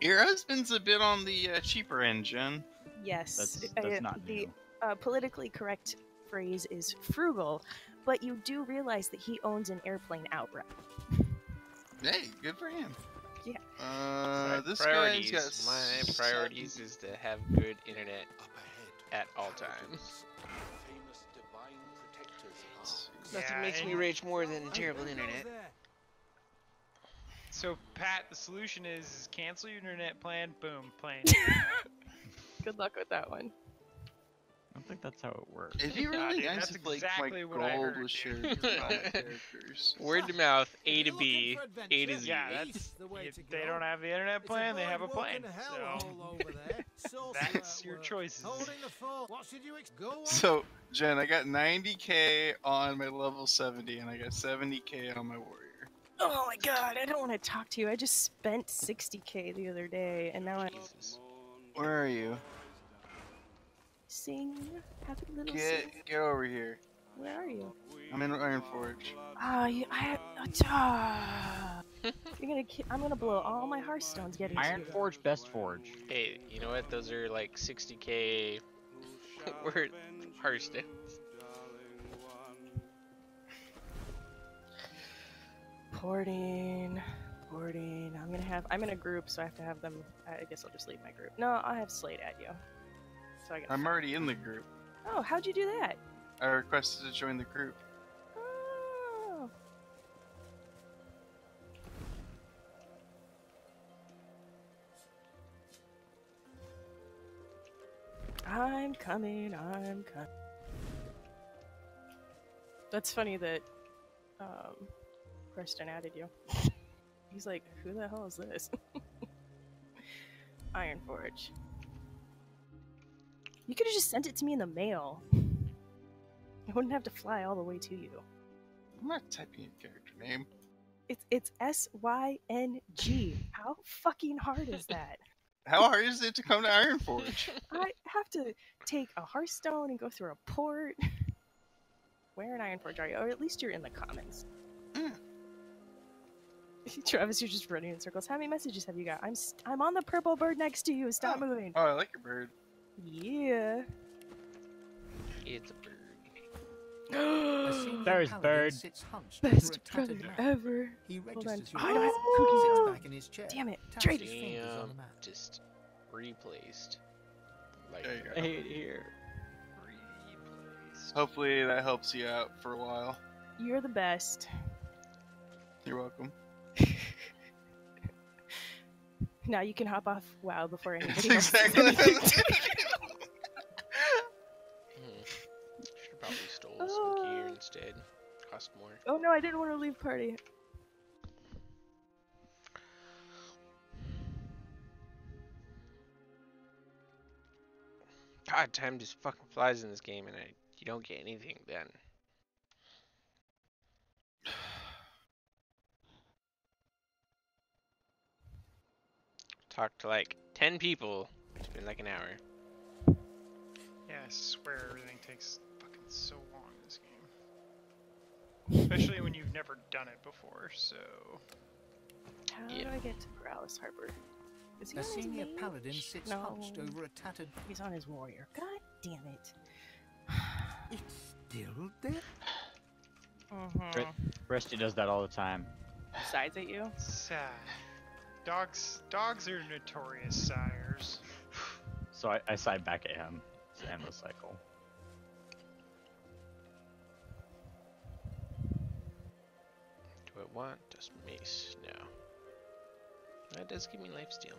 Your husband's a bit on the cheaper end, Jen. Yes. That's not the new. politically correct phrase is frugal, but you do realize that he owns an airplane outright. Hey, good for him. Yeah. This priorities. guy's got My priorities is to have good internet at all times. Nothing makes me rage more than terrible internet. So, Pat, the solution is cancel your internet plan. Boom, playing. Good luck with that one. I don't think that's how it works. It'd be really dude, nice that's if like exactly my what I gold heard, was dude. shared with all my characters. Word to mouth, A to B, A to Z. Yeah, they don't have the internet plan, they have a plane. So, that's your choices. So, Jen, I got 90k on my level 70, and I got 70k on my warrior. Oh my God, I don't want to talk to you. I just spent 60k the other day, and now I'm Where are you? sing. Have a little Get sing. over here. Where are you? I'm in Ironforge. I'm gonna blow all my Hearthstones getting to you. Ironforge, best forge. Hey, you know what? Those are like 60k worth Hearthstones. Porting. I'm in a group, so I have to have them. I guess I'll just leave my group. No, I have Slate at you. So I got. I'm already in the group. Oh, how'd you do that? I requested to join the group. Oh. I'm coming. That's funny that Preston added you. He's like, who the hell is this? Ironforge. You could have just sent it to me in the mail. I wouldn't have to fly all the way to you. I'm not typing your character name. It's SYNG. How fucking hard is that? How hard is it to come to Ironforge? I have to take a Hearthstone and go through a port. Where in Ironforge are you? Or at least you're in the commons. Travis, you're just running in circles. How many messages have you got? I'm on the purple bird next to you. Stop moving. Oh, I like your bird. Yeah. It's a bird. There's bird. Best brother ever. Hold on. Oh, I don't have cookies. Back in his chair. Damn it. Taps Trade. his fingers on the map. Just replaced. Like There you go. right here. Hopefully that helps you out for a while. You're the best. You're welcome. Now you can hop off WoW before anybody else. Exactly. Should probably stole some gear instead. Cost more. Oh no, I didn't want to leave party. God, time just fucking flies in this game, and you don't get anything done. Talked to like 10 people. It's been like an hour. Yeah, I swear everything takes fucking so long in this game. Especially when you've never done it before, so... How do I get to Growl's Harbor? Is he A on his senior mage? paladin sits hunched over a tattered... He's on his warrior. God damn it. It's still there? Rusty does that all the time. Sides at you? Sad. Dogs are notorious sires. So I side back at him. It's an endless cycle. Do I want just mace? No. That does give me lifesteal.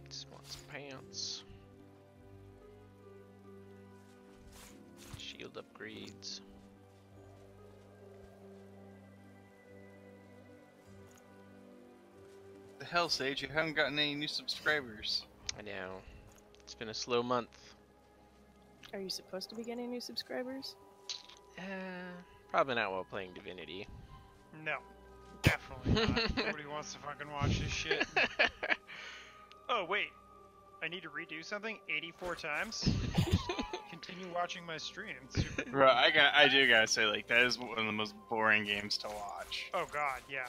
Just want some pants. Shield upgrades. The hell, Sage, you haven't gotten any new subscribers. I know. It's been a slow month. Are you supposed to be getting new subscribers? Probably not while playing Divinity. No, definitely not. Nobody wants to fucking watch this shit. Oh, wait. I need to redo something 84 times? Continue watching my streams. Right, I do gotta say, like, that is one of the most boring games to watch. Oh god, yeah.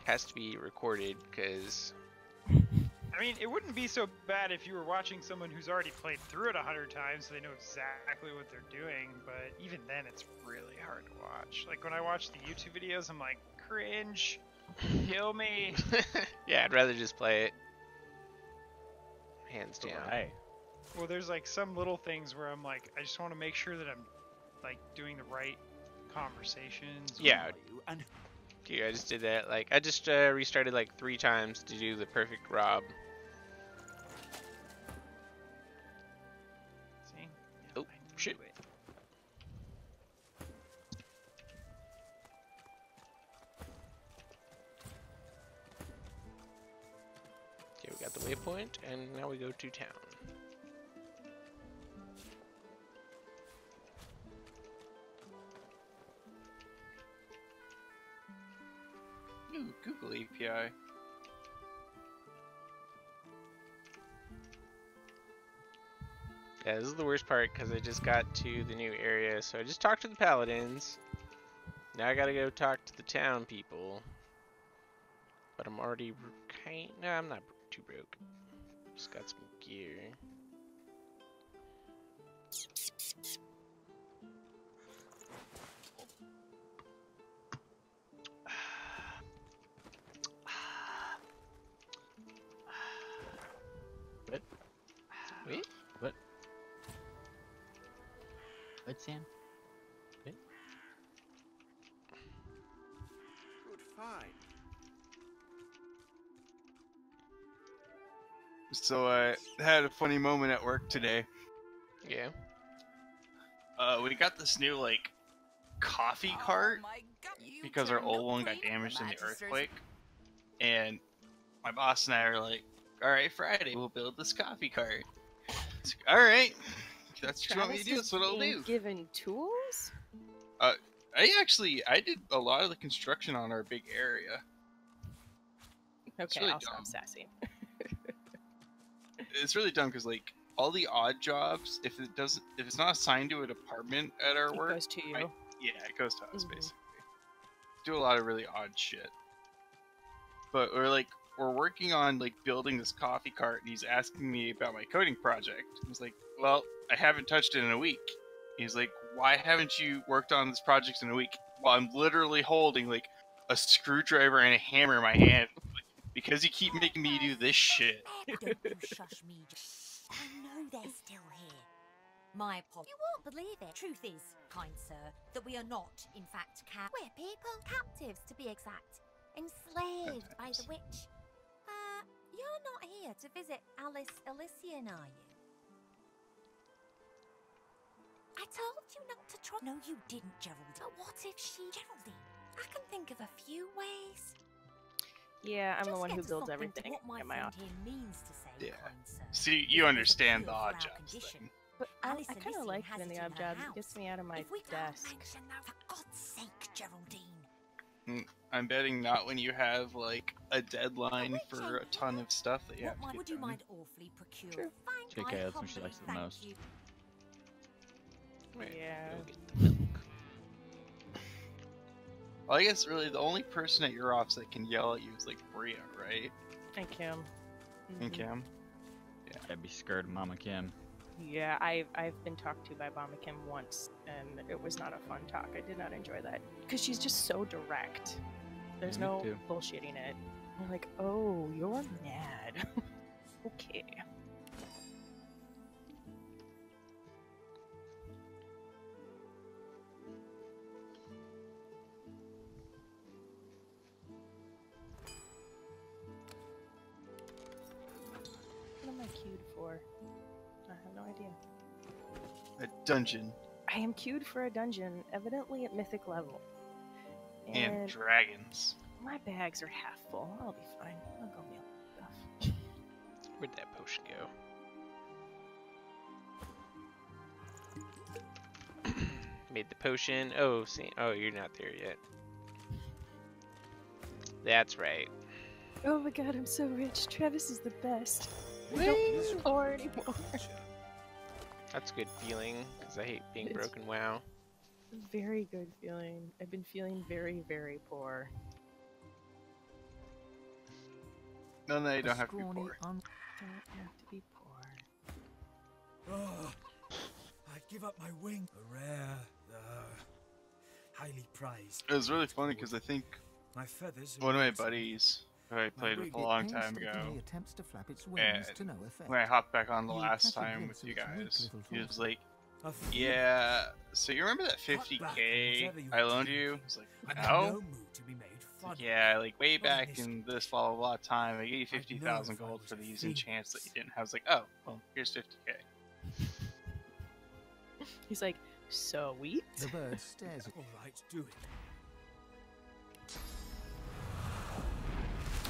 Has to be recorded, because... I mean, it wouldn't be so bad if you were watching someone who's already played through it 100 times, so they know exactly what they're doing, but even then it's really hard to watch. Like, when I watch the YouTube videos, I'm like, cringe, kill me. Yeah, I'd rather just play it. Hands down. Right. Well, there's like some little things where I'm like, I just want to make sure that I'm like doing the right conversations. Yeah. Dude, I just did that. Like, I just restarted like 3 times to do the perfect Rob. See? Oh, shit. Okay, we got the waypoint, and now we go to town. Ooh, Google API. Yeah, this is the worst part because I just got to the new area, so I just talked to the paladins. Now I gotta go talk to the town people. But I'm already no, I'm not too broke. Just got some gear. What? Wait? What? What, Sam? What? Good find. So I had a funny moment at work today. Yeah. We got this new like coffee cart because our old one got damaged in the earthquake. And my boss and I are like, all right, Friday, we'll build this coffee cart. It's like, all right, that's what you want me to do. That's what I'll do. Given tools? I did a lot of the construction on our big area. Okay, really I'll dumb. stop sassy. It's really dumb because like all the odd jobs, if it's not assigned to a department at our work, it goes to you. It goes to us basically. Do a lot of really odd shit. But we're working on like building this coffee cart, and he's asking me about my coding project. I was like, well, I haven't touched it in a week. He's like, why haven't you worked on this project in a week? Well, I'm literally holding like a screwdriver and a hammer in my hand because you keep making me do this shit. Don't you shush me. I know they're still here. My apologies. You won't believe it. Truth is, kind sir, that we are not, in fact, we're people. Captives, to be exact. Enslaved by the witch. You're not here to visit Alice Elysian, are you? I told you not to try. No, you didn't, Geraldine. But what if she... Geraldine, I can think of a few ways. Yeah, I'm Just the one get who to builds stop everything into what in my my friend office. here means to say, Yeah. kind sir. See, you understand the odd Cure for our jobs condition. thing. But Alice I kind of Elysian like has it in the it odd her job. It house. gets me out of my If we can't desk. mention that, for God's sake, Geraldine. I'm betting not when you have like a deadline for a ton of stuff that you have to get Would you done. mind awfully procure? True. Fine, JK, I that's when she humbly likes it the thank most. you. Right, Yeah. go get the milk. Well, I guess really the only person at your office that can yell at you is like Bria, right? And Kim. And Kim. I'd be scared of Mama Kim. Yeah, I've been talked to by Mama Kim once, and it was not a fun talk. I did not enjoy that because she's just so direct. There's Me no too. bullshitting it. I'm like, oh, you're mad. Okay. What am I queued for? I have no idea. A dungeon I am queued for a dungeon, evidently at mythic level. and dragons. My bags are half full. I'll be fine. I'll go meal stuff. Where'd that potion go? Made the potion. Oh, see. Oh, you're not there yet. That's right. Oh my god, I'm so rich. Travis is the best. I don't need poor anymore. That's a good feeling, because I hate being It's- broken. WoW. Very good feeling. I've been feeling very, very poor. No, you don't have to be poor. Don't have to be poor. Oh, I'd give up my wing. A rare, highly prized. It was really funny because I think My feathers. one of my buddies who I played with a long time ago, Attempts to flap its wings and to no effect. when I hopped back on the You last catch a time glimpse with you of its weak guys, little he was claws. like, A flick. yeah, so you remember that Cut back 50k whatever you I loaned do. you? I was like, I'm in no? no mood to be made fun of. Yeah, like way Not back this- in this blah blah blah time, I gave you I'd know 50,000 if I gold was for a these phoenix. enchants that you didn't have. I was like, oh, well, here's 50k. He's like, sweet. The bird stares at. All right, do it.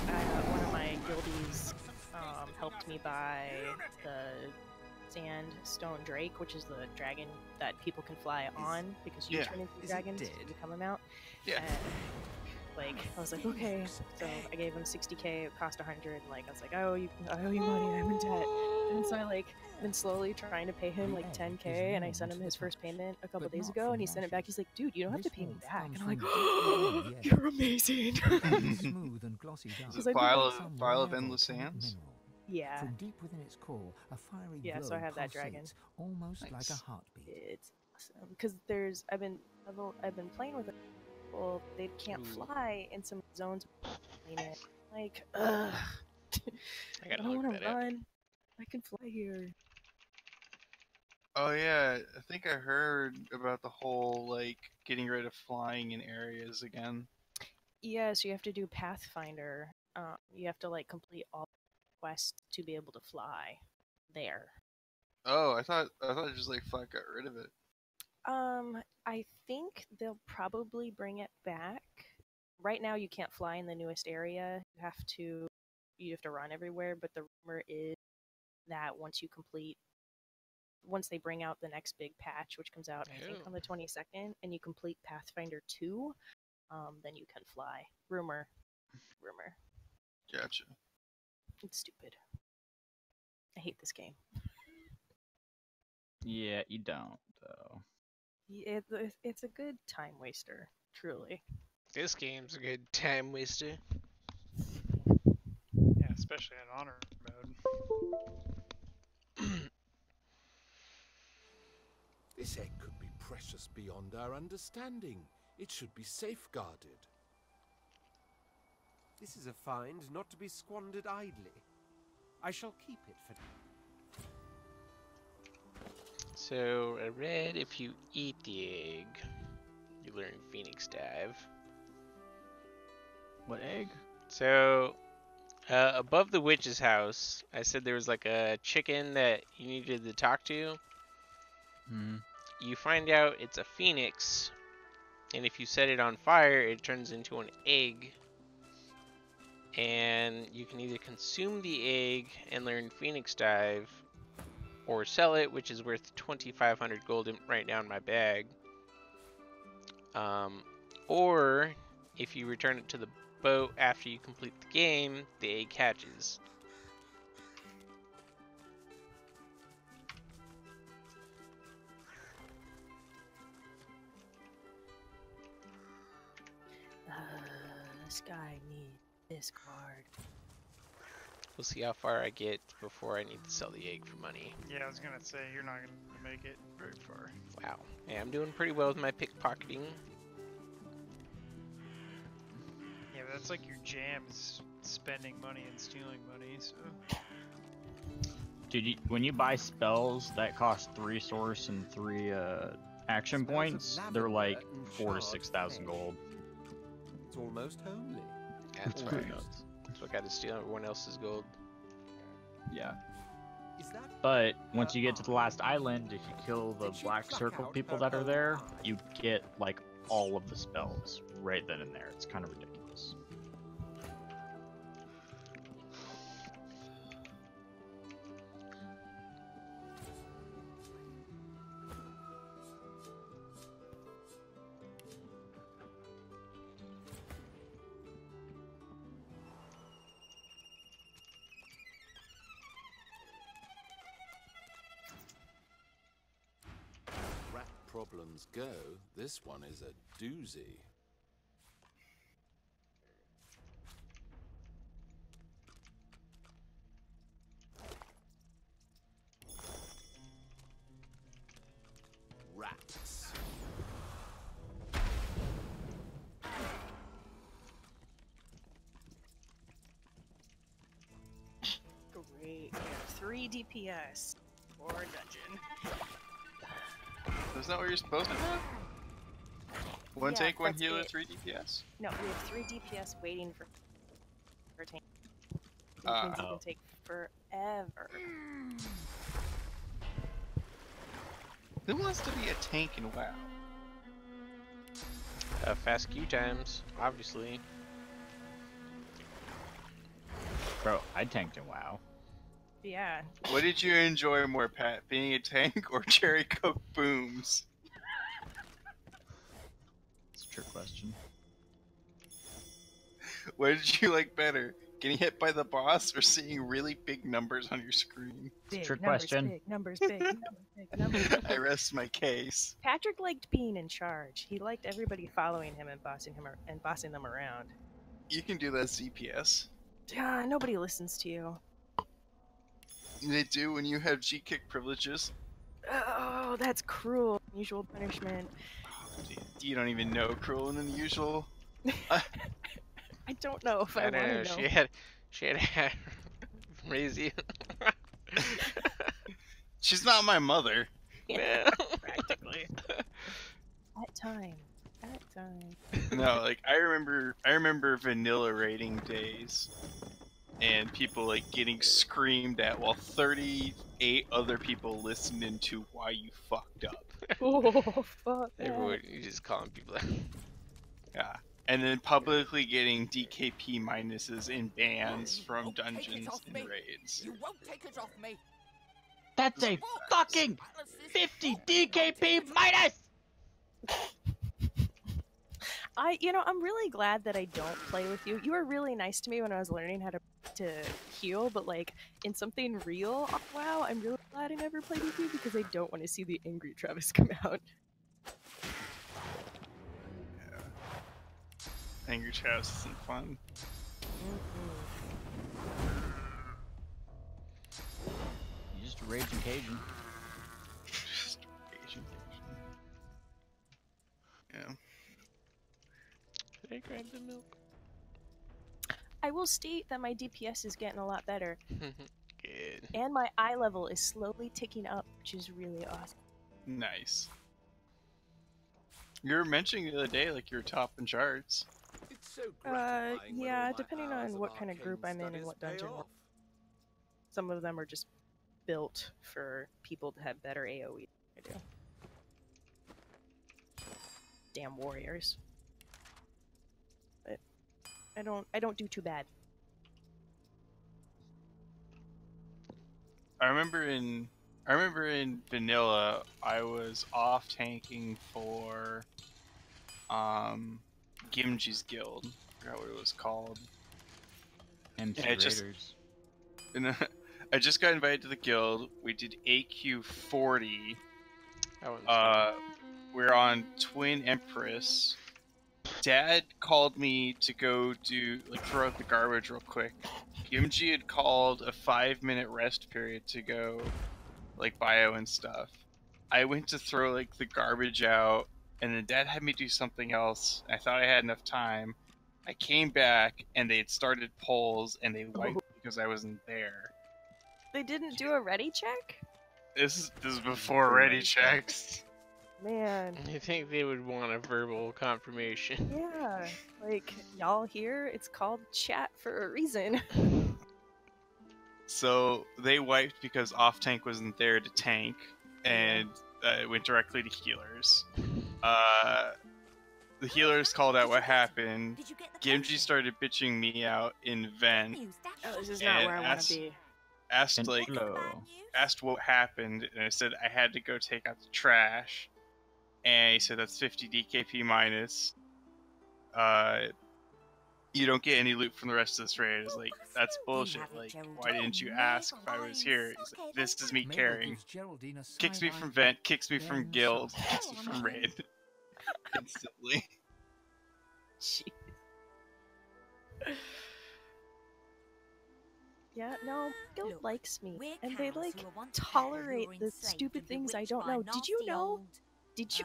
One of my guildies helped me buy the sandstone drake, which is the dragon that people can fly on because you Yeah. turn into Is it dragons to dead? become a mount. Yeah. And, like, I was like, okay. So I gave him 60k. It cost 100. And, like, I was like, I owe you money. I'm in debt. And so I like been slowly trying to pay him like 10k, and I sent him his first payment a couple days ago, and he sent it back. He's like, dude, you don't have to pay me back. And I'm like, you're amazing. Smooth and glossy dark. Is like, it Vial Some of rare Endless volcanic Sands? mineral. Yeah. From deep within its core, a fiery Yeah, glow so I have that dragon. pulsates, almost Nice. like a heartbeat. It's awesome because I've been playing with people. They can't Ooh. fly in some zones. Like, ugh. I I gotta don't look want that to up. run. I can fly here. Oh yeah, I think I heard about the whole like getting rid of flying in areas again. Yeah, so you have to do Pathfinder. You have to like complete all quests to be able to fly there. Oh, I thought just like flat got rid of it. I think they'll probably bring it back. Right now, you can't fly in the newest area. You have to run everywhere. But the rumor is that once they bring out the next big patch, which comes out I think on the 22nd, and you complete Pathfinder 2, then you can fly. Rumor. Gotcha. It's stupid. I hate this game. Yeah, you don't though. It's a good time waster, truly. This game's a good time waster. Yeah, especially in honor mode. This egg could be precious beyond our understanding. It should be safeguarded. This is a find not to be squandered idly. I shall keep it for... So, I read if you eat the egg, you learn Phoenix Dive. What egg? So, above the witch's house, I said there was like a chicken that you needed to talk to. Mm-hmm. You find out it's a phoenix, and if you set it on fire, it turns into an egg. And you can either consume the egg and learn Phoenix Dive, or sell it, which is worth 2,500 gold right now in my bag. Or if you return it to the boat after you complete the game, the egg hatches. This guy needs this card. We'll see how far I get before I need to sell the egg for money. Yeah, I was gonna say you're not gonna make it very far. Wow. Yeah, I'm doing pretty well with my pickpocketing. Yeah, but that's like your jam is spending money and stealing money, so. Dude, when you buy spells that cost 3 source and 3 action points, they're like 4,000 to 6,000 gold. It's almost homely. That's right. That's what got to steal everyone else's gold. Yeah. But once you get to the last island, if you kill the black circle people that are there, you get like all of the spells right then and there. It's kind of ridiculous. Rat problems go, this one is a doozy. Rats. Great. We have 3 DPS. 4 dungeon. Isn't that what you're supposed to have? One Yeah, tank, one that's healer, it. 3 DPS? No, we have 3 DPS waiting for tank. Which Ah. means it can take forever. Who wants to be a tank in WoW? Fast queue times, obviously. Bro, I tanked in WoW. Yeah. What did you enjoy more, Pat? Being a tank or cherry coke booms? It's a trick question. What did you like better? Getting hit by the boss or seeing really big numbers on your screen? Big Trick numbers, question. Big numbers, big numbers, big numbers. I rest my case. Patrick liked being in charge. He liked everybody following him and bossing them around. You can do that as CPS. Nobody listens to you. They do when you have G-kick privileges. Oh, that's cruel. Unusual punishment. You don't even know cruel and unusual. I don't know if I want know. to know. She had raise you. She's not my mother. Yeah, practically. At time. No, like I remember vanilla rating days, and people like getting screamed at while 38 other people listened to why you fucked up. Oh, fuck Everyone, that. you just calling people out. Yeah. And then publicly getting DKP minuses in bans from dungeons and raids. You won't take it off me. That's a fucking 50 DKP minus! I'm really glad that I don't play with you. You were really nice to me when I was learning how to heal, but like in something real, wow, I'm really glad I never played with you because I don't want to see the angry Travis come out. Angry Travis isn't fun. You just raging Cajun. Just raging Cajun. Yeah. Should I grab the milk? I will state that my DPS is getting a lot better. Good. And my eye level is slowly ticking up, which is really awesome. Nice. You were mentioning the other day like you're top in charts. Yeah, depending on what kind of group I'm in and what dungeon. Some of them are just built for people to have better AoE than I do. Damn warriors. But I don't do too bad. I remember in vanilla I was off tanking for Gimji's guild. I forgot what it was called. MC Raiders. I just got invited to the guild. We did AQ 40. We're on Twin Empress. Dad called me to go throw out the garbage real quick. Gimji had called a 5-minute rest period to go bio and stuff. I went to throw the garbage out, and then Dad had me do something else. I thought I had enough time. I came back and they had started polls and they wiped because I wasn't there. They didn't do a ready check? This is before ready checks. Man. I think they would want a verbal confirmation. Yeah, y'all here, it's called chat for a reason. So they wiped because off tank wasn't there to tank, and it went directly to healers. The healers called out what happened. Gimji started bitching me out in Ven. Oh, this is not where I want to be. Asked what happened, and I said I had to go take out the trash. And he said that's 50 DKP minus. You don't get any loot from the rest of this raid. It's like, that's bullshit. Why didn't you ask if I was here? He's like, this is me carrying. Kicks me from vent, kicks me from guild, kicks me from raid. Instantly. Jeez. Yeah, no, guild likes me, and they tolerate the stupid things I don't know. Did you know?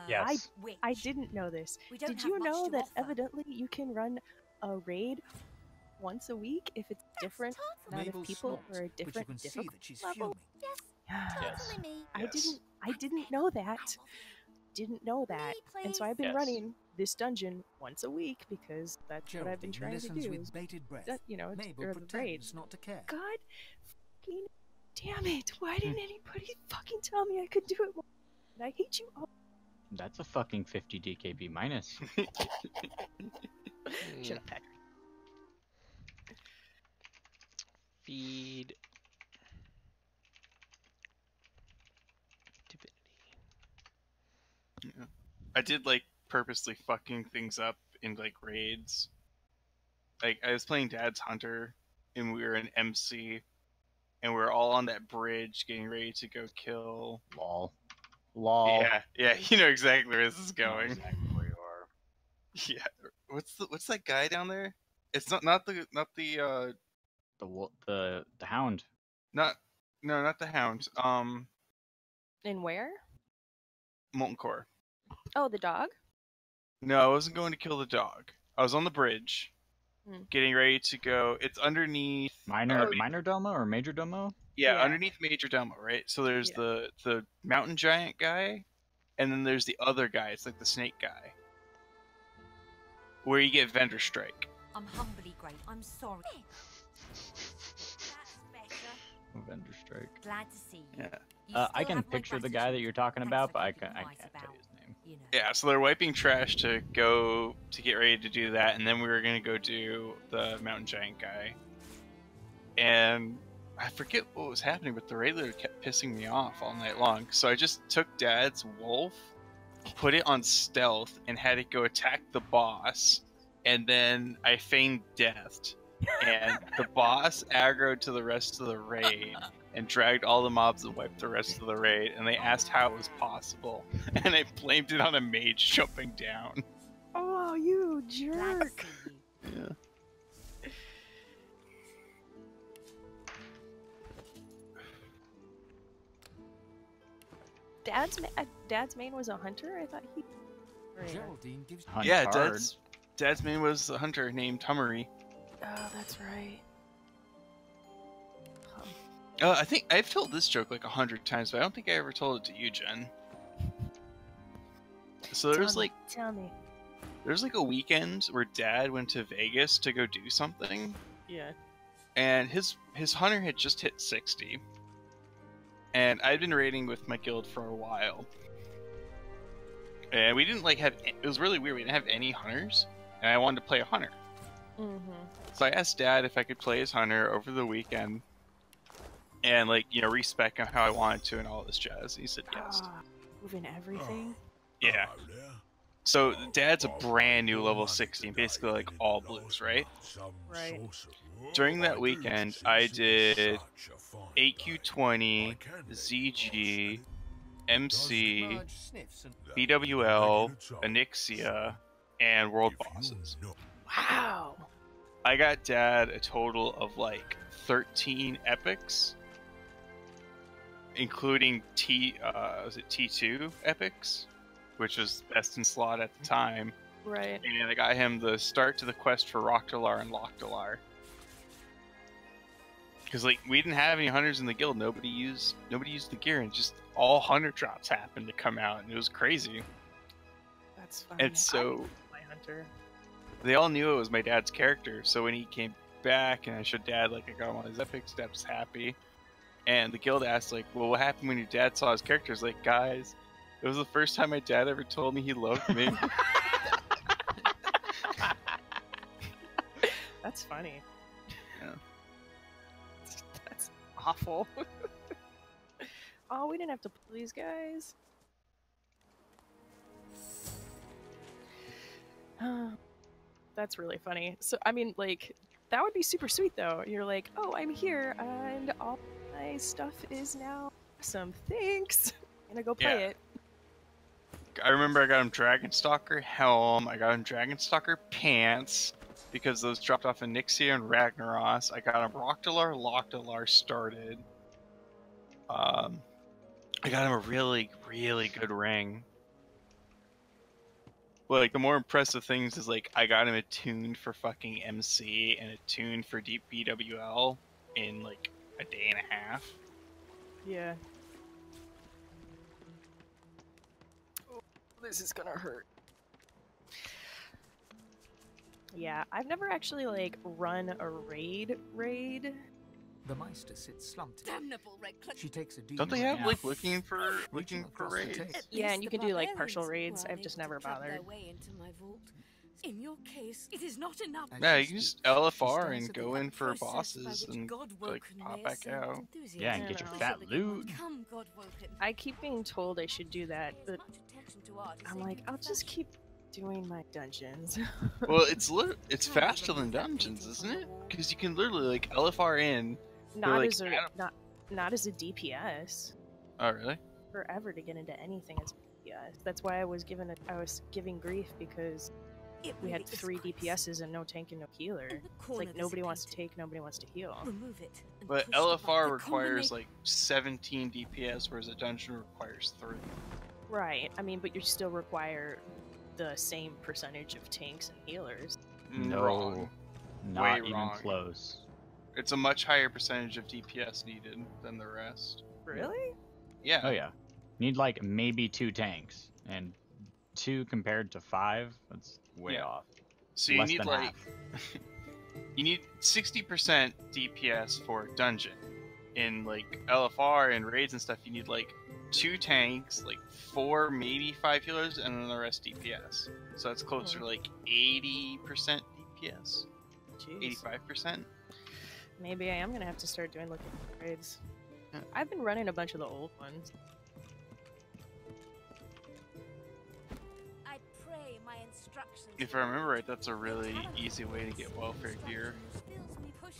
Yes. I didn't know this. Did you know that evidently you can run a raid once a week if it's different amount of people or a different difficulty level? Yes. I didn't know that. Didn't know that. And so I've been running this dungeon once a week because that's what I've been trying to do. It's the raids. God fucking damn it. Why didn't anybody fucking tell me I could do it more? And I hate you all. That's a fucking 50 DKB minus. Shut up, Patrick. Feed Divinity. Yeah. I did purposely fucking things up in raids. I was playing Dad's Hunter, and we were in MC, and we were all on that bridge getting ready to go kill. Lol. Yeah, you know exactly where this is going. Exactly where you are. Yeah, what's that guy down there? It's not the hound. Not the hound. In where? Molten Core. Oh, the dog? No, I wasn't going to kill the dog. I was on the bridge, getting ready to go. It's underneath minor domo or major domo? Yeah, underneath Major Domo, right? So there's the mountain giant guy, and then there's the other guy. It's like the snake guy, where you get vendor strike. I'm humbly great. I'm sorry. That's better. Vendor Strike. Glad to see you. Yeah. I can picture the guy that you're talking about, but I can't tell you his name. Yeah, so they're wiping trash to go to get ready to do that, and then we were gonna go do the mountain giant guy. And I forget what was happening, but the raid leader kept pissing me off all night long. So I just took Dad's wolf, put it on stealth, and had it go attack the boss. And then I feigned death, and the boss aggroed to the rest of the raid and dragged all the mobs and wiped the rest of the raid. And they asked how it was possible, and I blamed it on a mage jumping down. Oh, you jerk! Yeah. Dad's main was a hunter. I thought he. Geraldine gives. Yeah, Dad's main was a hunter named Hummery. Oh, that's right. I think I've told this joke like 100 times, but I don't think I ever told it to you, Jen. So there's Tell me. there's like a weekend where Dad went to Vegas to go do something, Yeah. and his hunter had just hit 60, and I'd been raiding with my guild for a while, and we didn't like have. It was really weird. We didn't have any hunters, and I wanted to play a hunter. Mm-hmm. So I asked Dad if I could play his hunter over the weekend, and respec him how I wanted to and all this jazz. And he said yes. Moving everything. Yeah. So Dad's a brand new level 60, basically like all blues, right? Right. During that weekend, I did 8Q20, ZG, MC, BWL, Onyxia, and World Bosses. Wow. I got Dad a total of like 13 epics, including T2 epics, which was best in slot at the time. Right. And I got him the start to the quest for Rockdalar and Lockdalar. Because we didn't have any hunters in the guild. Nobody used the gear, and just all hunter drops happened to come out, and it was crazy. That's funny. And so my hunter. they all knew it was my dad's character. So when he came back and I showed Dad I got him on his epics, Dad was happy. And the guild asked well, what happened when your dad saw his characters? Guys, it was the first time my dad ever told me he loved me. That's funny. Yeah. That's awful. Oh, we didn't have to pull these guys. That's really funny. So, I mean, that would be super sweet, though. You're like, oh, I'm here, and all my stuff is now awesome. Thanks. I'm gonna go play it. I remember I got him Dragonstalker helm, I got him Dragonstalker pants, because those dropped off in Nixia and Ragnaros. I got him Rockdalar, Lockdalar started. I got him a really, really good ring. Well, the more impressive things is I got him attuned for fucking MC and attuned for deep BWL in a day and a half. Yeah. Oh, this is gonna hurt. Yeah, I've never actually run a raid. The Meister sits slumped. Damnable red clutch. She takes a deep. Don't they have looking for raids? Yeah, and you can do partial raids. I've just never bothered. In your case, it is not enough. Yeah, you can just LFR and go in for bosses and pop back out. Yeah, and get your fat loot. I keep being told I should do that, but I'm like, I'll just keep doing my dungeons. Well, it's faster than dungeons, isn't it? Because you can literally LFR in. Not as a DPS. Oh really? Forever to get into anything as a DPS. That's why I was giving grief because we had 3 DPSs and no tank and no healer. It's nobody wants to take, nobody wants to heal. Remove it. But LFR requires 17 DPS, whereas a dungeon requires 3. Right. I mean, but you still require the same percentage of tanks and healers. No, wrong. Not Way even wrong. close. It's a much higher percentage of DPS needed than the rest. Really? Yeah. Oh yeah. Need maybe 2 tanks, and 2 compared to 5. That's way off. So you Less need than half. you need 60% DPS for dungeon, in like LFR and raids and stuff, you need like 2 tanks, like 4, maybe 5 healers, and then the rest DPS. So it's closer to like 80% DPS. Jeez. 85%. Maybe I am gonna have to start doing looking for raids. I've been running a bunch of the old ones. I pray my instructions. If I remember right, that's a really easy way to get welfare gear. Push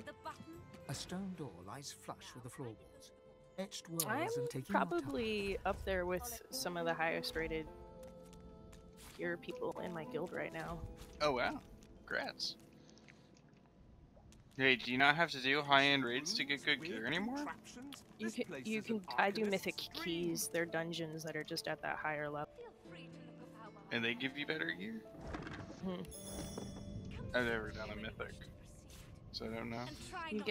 the button. A stone door lies flush with the floorboards. Etched walls I'm and taking your time. probably up there with some of the highest rated gear people in my guild right now. Oh wow, congrats. Hey, do you not have to do high-end raids to get good gear anymore? You can. I do mythic keys. They're dungeons that are just at that higher level. And they give you better gear? Hmm. I've never done a mythic, so I don't know. You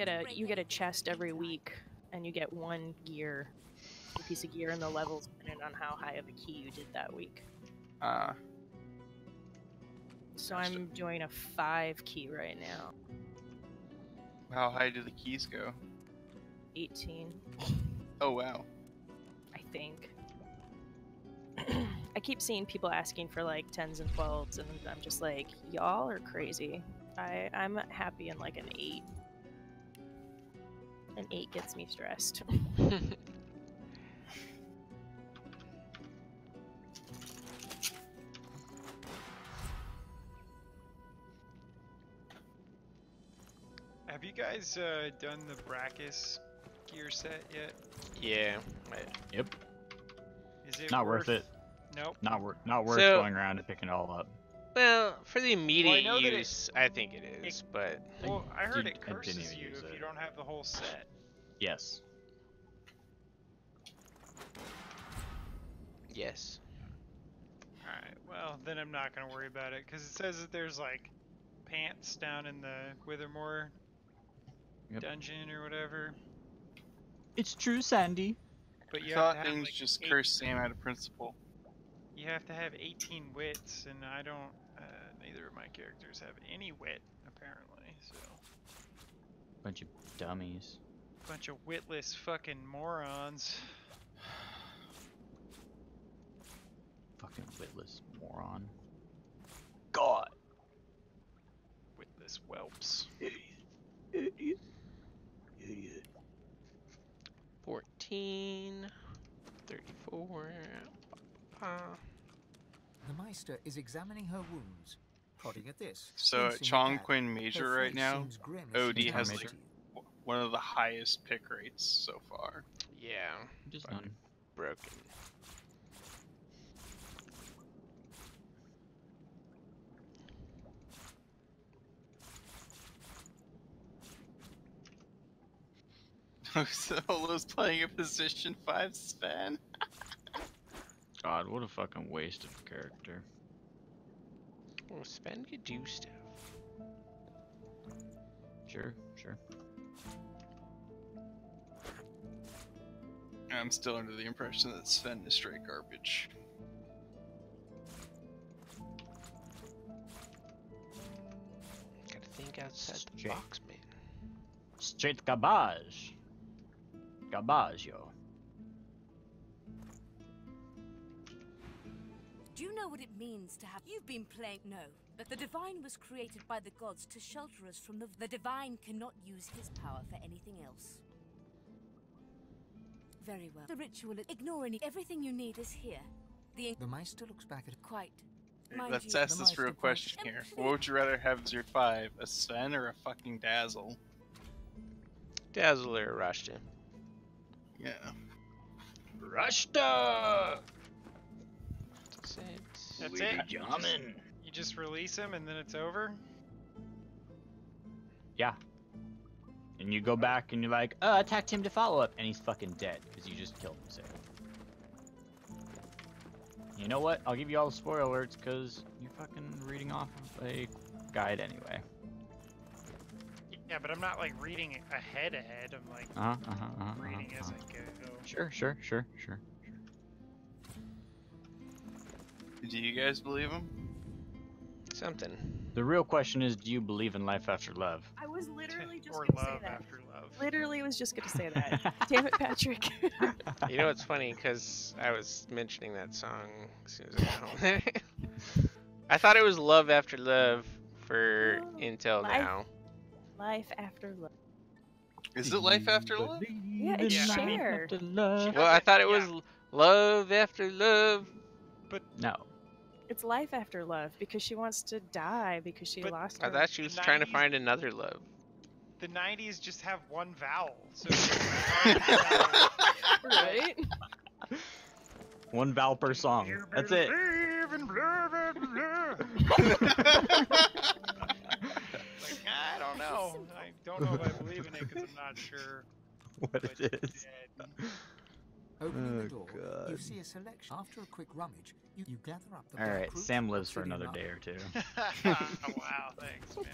get a chest every week, and you get one piece of gear in the levels depending on how high of a key you did that week. So I'm doing a 5 key right now. How high do the keys go? 18. Oh wow. I think. I keep seeing people asking for like 10s and 12s, and I'm just like, y'all are crazy. I'm happy in like an 8. An 8 gets me stressed. Have you guys done the Brachus gear set yet? Yeah. Yep. Is it Not worth it. Nope. Not worth So- going around and picking it all up. Well, for the immediate know that use, I think it is, but Well, I heard it I didn't curses even you use if it. you don't have the whole set. Yes. yes. Alright, well, then I'm not going to worry about it, because it says that there's, like, pants down in the Withermore dungeon or whatever. It's true, Sandy. But I you have thought to have, things like, just curse Sam out of principle. You have to have 18 wits, and I don't, neither of my characters have any wit, apparently, so. Bunch of dummies. Bunch of witless fucking morons. Fucking witless moron. God. Witless whelps. Idiot. 14, 34. The Meister is examining her wounds, prodding at this. So at wincing Chong that. Quinn Major Her right face now, seems grim as OD she has comes like to you. one of the highest pick rates so far. Yeah. Just fucking done. broken. Solo's playing a position 5 Sven. God, what a fucking waste of a character. Well, Sven could do stuff. Sure, sure. I'm still under the impression that Sven is straight garbage. Gotta think outside the box, man. Straight garbage. Garbage, yo. Do you know what it means to have... You've been playing... No. But the Divine was created by the gods to shelter us from the... The Divine cannot use his power for anything else. Very well. The ritual... Ignore any... Everything you need is here. The Meister looks back at... Quite. Let's ask this real question here. What would you rather have as your 5? A Sven or a fucking Dazzle? Dazzle or Rashta. Yeah. Rashta! That's it. That's it? You just release him and then it's over? Yeah. And you go back and you're like, oh, I attacked him to follow up, and he's fucking dead, because you just killed him, so. You know what? I'll give you all the spoiler alerts, because you're fucking reading off of a guide anyway. Yeah, but I'm not like reading ahead. I'm like reading as I go. Sure. Do you guys believe him? Something. The real question is, do you believe in life after love? I was literally just Or gonna say love that. after love. Literally was just gonna say that. Damn it, Patrick. You know, it's funny because I was mentioning that song as soon as I got home. I thought it was Love After Love for until now. Life after love. Is it Life After Love? Yeah, it's Cher. Well, I thought it was Love After Love. But no. It's life after love because she wants to die because she lost I her. thought she was trying to find another love. The 90s just have one vowel, so right? One vowel per song. That's it. I don't know. I don't know if I believe in it because I'm not sure what it is. Opening the Oh, door, God. you see a selection. After a quick rummage, you gather up the All right, black root, Sam lives for obsidian another nut, day or two. Wow, thanks, man.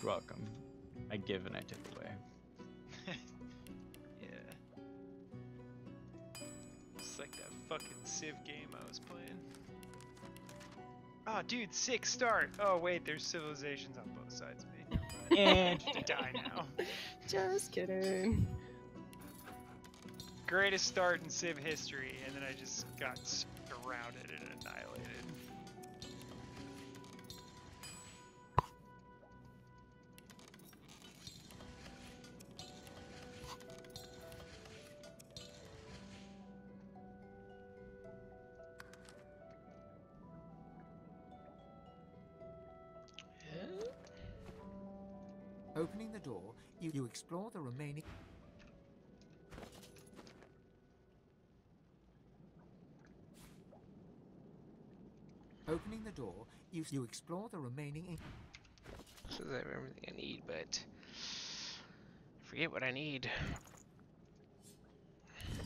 You're welcome. I give and I take away. Yeah. It's like that fucking Civ game I was playing. Oh, dude, 6 start. Oh, wait, there's civilizations on both sides of me. And die now. Just kidding. Greatest start in Civ history, and then I just got surrounded and annihilated. Opening the door, you explore the remaining. Opening the door, you explore the remaining. So I have everything I need, but forget what I need.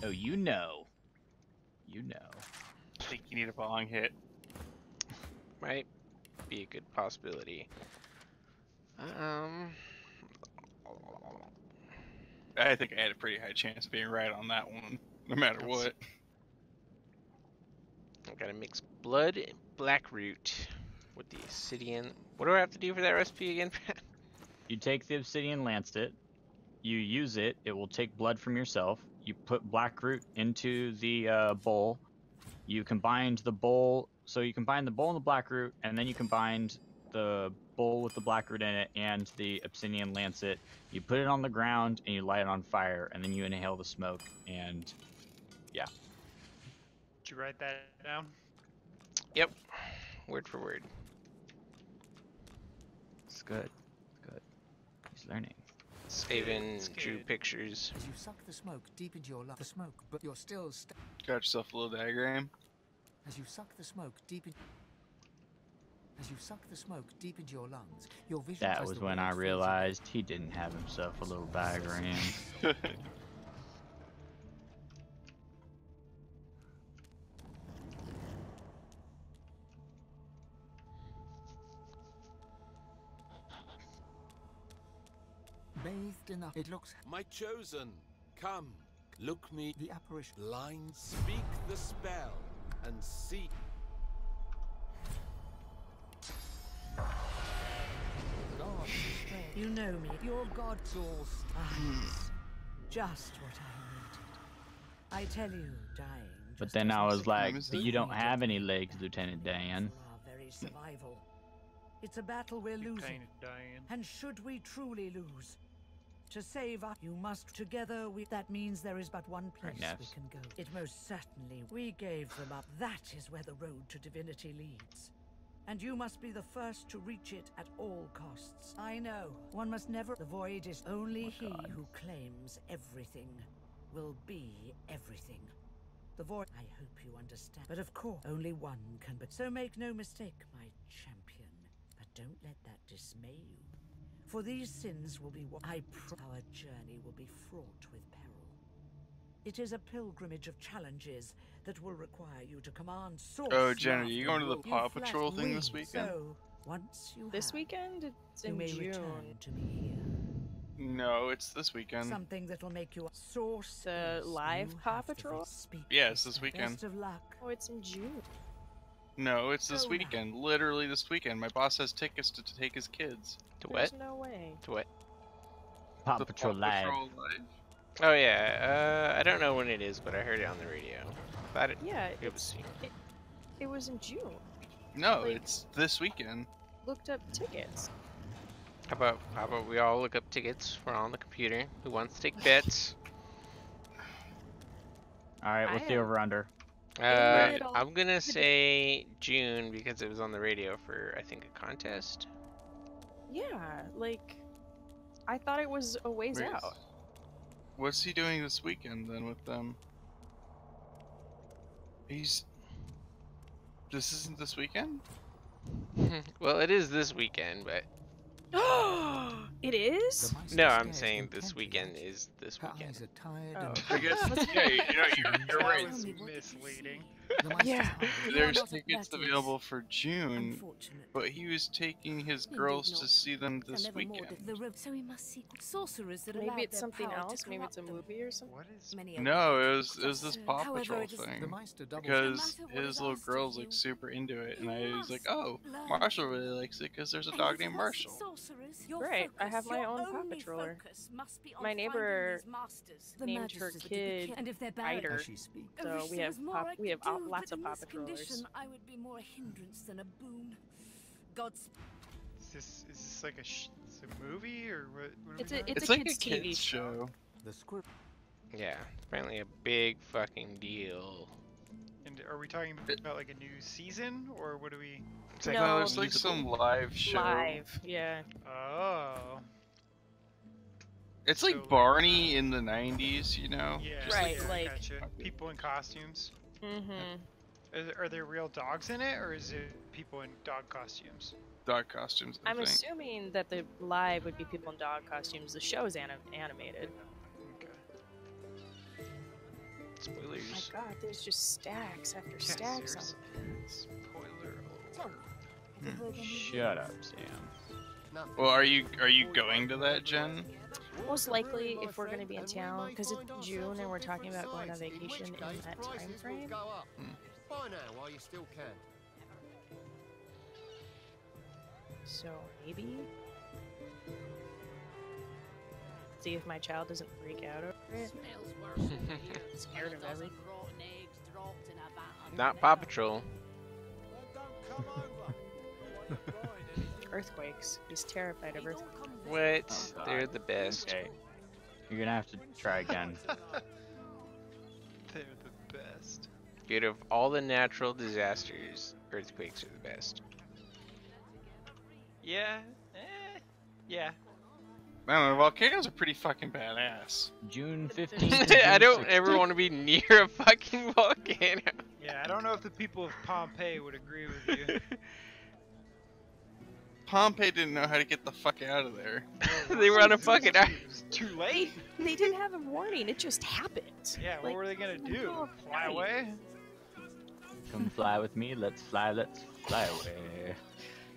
Oh, you know. You know. I think you need a bong hit. Might be a good possibility. I think I had a pretty high chance of being right on that one, no matter what. I gotta mix blood and black root with the obsidian. What do I have to do for that recipe again? You take the obsidian lancet, you use it, it will take blood from yourself. You put black root into the bowl. You combine the bowl, so you combine the bowl and the black root, and then you combine the bowl with the black root in it and the obsidian lancet. You put it on the ground and you light it on fire, and then you inhale the smoke, and yeah. Did you write that down? Yep, word for word. It's good. It's good. He's learning. Saving drew pictures. As you suck the smoke deep into your lungs, the smoke, but you're still Got yourself a little diagram. As you suck the smoke deep into your lungs, your vision. That was when I realized he didn't have himself a little diagram. Bathed in the. It looks. My chosen, come, look me. The apparition. Blind, speak the spell, and see. God, you know me. Your God's all stars. Just what I needed. I tell you, dying. But then I was like, you don't have any legs, Lieutenant Dan. Our very survival. It's a battle we're losing. And should we truly lose, to save us, you must together. That means there is but one place we can go. It most certainly. We gave them up. That is where the road to divinity leads. And you must be the first to reach it at all costs. I know. One must never. The void is only he who claims everything will be everything. The void. I hope you understand. But of course, only one can. But so make no mistake, my champion. But don't let that dismay you. For these sins will be what our journey will be fraught with peril. It is a pilgrimage of challenges that will require you to command source. Oh, Jenna, are you going to the Paw Patrol thing this weekend? So, once you this weekend? It's in may June. return to me here. No, it's this weekend. Something that will make you a source. The live Paw Patrol? Yeah, it's this weekend. Best of luck. Oh, it's in June. No, it's this weekend. Literally this weekend. My boss has tickets to take his kids. To There's what? no way. To what? Paw The Patrol Paw Live. Patrol Live. Oh yeah. I don't know when it is, but I heard it on the radio. Thought it. Yeah, It was soon. it was in June. No, Like- it's this weekend. Looked up tickets. How about we all look up tickets? We're all on the computer. Who wants to take bets? All right, what's I the am- over under? I'm gonna say June because it was on the radio for I think a contest. Yeah, like I thought it was a ways Wait, out. What's he doing this weekend then with them? This isn't this weekend? Well, it is this weekend, but It is? no, I'm saying this weekend is this weekend. I guess, yeah, you're right. That was misleading. Yeah. There's tickets available for June, but he was taking his girls to see them this weekend. So we must seek sorcerers that Maybe allow it's their something power to else. Maybe it's a corrupt them. movie or something. What is? Many are No, wicked, it was this Paw however, Patrol it is- thing. Meister doubles Because No matter what his is little asked of girl's you, like super into it, and you I was like, must oh, learn. Marshall really likes it because there's a And dog if you named must seek Marshall. sorcerers, your Great, I focus, have my your own Paw only Patroller. focus must be on My finding neighbor these masters. The named magic her is to be kid killed. And if they're bad, Iter. As she speaks. I So wish we there have was more I we have could do, lots but of in Paw this Patrollers. condition, I would be more a hindrance than a boon. God's Is this like it's a movie or what? What are It's we a doing? it's It's a like a kids TV kids show. The script. Yeah, apparently a big fucking deal. And are we talking about like a new season or what do we? It's like, No, no, it's like some live show. live. Yeah. Oh. So, It's like like- Barney in the 90s, you know? Yeah. Right, yeah, like- gotcha. People in costumes. Mm-hmm. Are there real dogs in it or is it people in dog costumes? Dog costumes, I I'm think. assuming that the live would be people in dog costumes. The show's animated. Okay. Oh my Spoilers. god, there's just stacks after Yeah, stacks on seriously. Spoiler alert. Shut up, Sam. Well, are you going to that, Jen? Most likely, if we're going to be in town, because it's June and we're talking about going on vacation in that time frame. Buy now while you still can. So maybe see if my child doesn't freak out over it. Scared of everything. Not Paw Patrol. Earthquakes. He's terrified of earthquakes. What? Oh, They're God. the best. Okay. You're gonna have to try again. They're the best. Out of all the natural disasters, earthquakes are the best. Yeah. Yeah. I don't know, volcanoes are pretty fucking badass. June 15th. I don't ever want to be near a fucking volcano. Yeah, I don't know if the people of Pompeii would agree with you. Pompeii didn't know how to get the fuck out of there. They were on a fucking It was too late. They didn't have a warning. It just happened. Yeah, what Like, were they gonna do? oh, Fly right. away? Come fly with me. Let's fly away.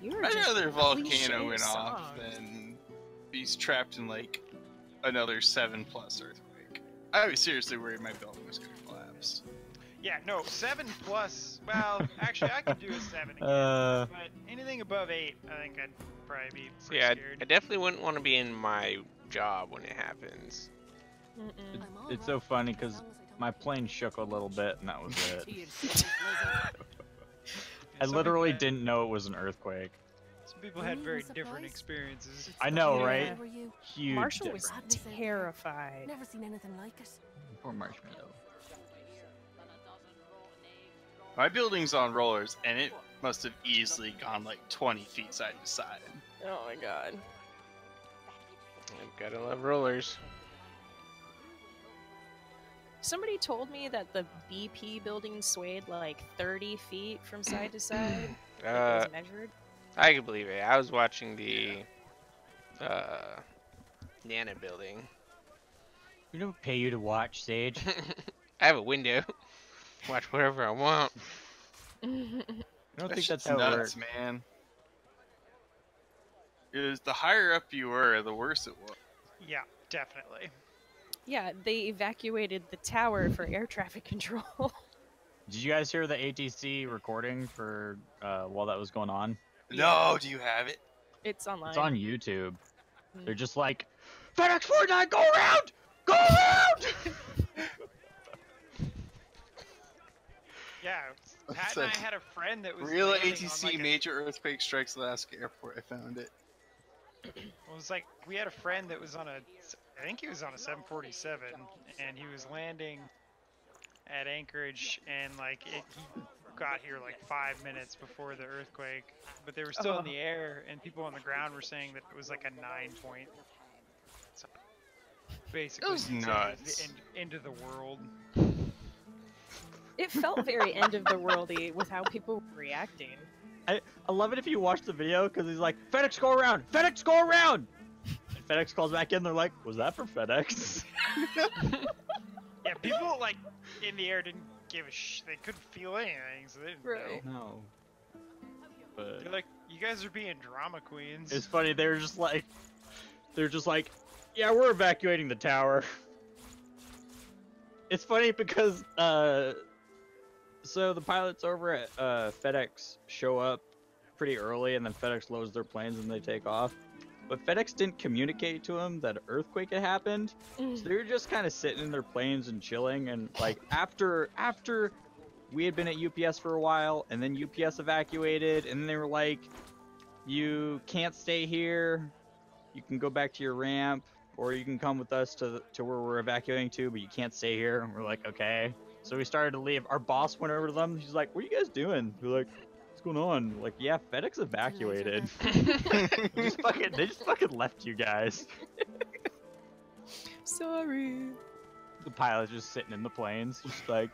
You're I'd just rather a cliche volcano went song. off than be trapped in like another 7+ earthquake. I was seriously worried my building was gonna collapse. Yeah, no, 7+. Well, actually, I could do a 7 again. But anything above 8, I think I'd probably be pretty Yeah, scared. I definitely wouldn't want to be in my job when it happens. It's so funny because my plane shook a little bit and that was it. I literally didn't know it was an earthquake. Some people had very different experiences. I know, Yeah. right? Huge Marshall was difference. terrified. Never seen anything like it. Poor Marshmallow. My building's on rollers, and it must have easily gone like 20 feet side to side. Oh my god. I've gotta love rollers. Somebody told me that the BP building swayed like 30 feet from side to side. Like it was measured. I can believe it. I was watching the Nana building. We don't pay you to watch, Sage. I have a window. Watch whatever I want. I don't think shit's that's how it nuts, works. man. It was the higher up you were, the worse it was. Yeah, definitely. Yeah, they evacuated the tower for air traffic control. Did you guys hear the ATC recording for while that was going on? No, do you have it? It's online. It's on YouTube. Hmm. They're just like, FedEx 49, go around! Go around! Yeah, Pat and I had a friend that was Real landing ATC on like major earthquake strikes Alaska airport. I found it. It was like we had a friend that was on I think he was on a 747, and he was landing at Anchorage, and like he got here like 5 minutes before the earthquake, but they were still in the air, and people on the ground were saying that it was like a 9-point. So basically, It was nuts. End of the world. It felt very end of the worldy with how people were reacting. I love it if you watch the video because he's like, FedEx go around! FedEx go around! And FedEx calls back in, they're like, was that for FedEx? Yeah, people like in the air didn't give a they couldn't feel anything, so they didn't know. No. But They're like, you guys are being drama queens. it's funny, they're just like, yeah, we're evacuating the tower. It's funny because, so the pilots over at FedEx show up pretty early, and then FedEx loads their planes and they take off. But FedEx didn't communicate to them that an earthquake had happened, so they were just kind of sitting in their planes and chilling. And like after we had been at UPS for a while, and then UPS evacuated, and then they were like, "You can't stay here. You can go back to your ramp, or you can come with us to where we're evacuating to, but you can't stay here." And we're like, "Okay." So we started to leave. Our boss went over to them. She's like, "What are you guys doing?" We're like, "What's going on?" We're like, "Yeah, FedEx evacuated." They just fucking left you guys. Sorry. The pilot's just sitting in the planes, just like,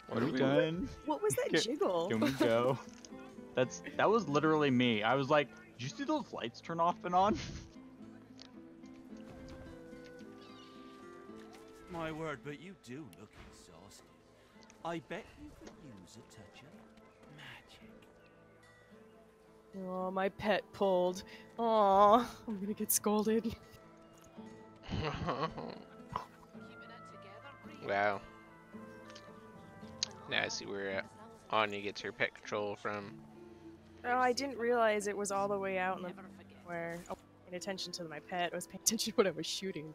"What are we done? What was that jiggle? Can we go?" That was literally me. I was like, "Did you see those lights turn off and on?" My word, but you do look exhausted. I bet you could use a touch of magic. Oh, my pet pulled. Aw, I'm gonna get scolded. Wow. Now I see where Anya gets her pet control from. Oh, I didn't realize it was all the way out in the where I wasn't paying attention to my pet. I was paying attention to what I was shooting.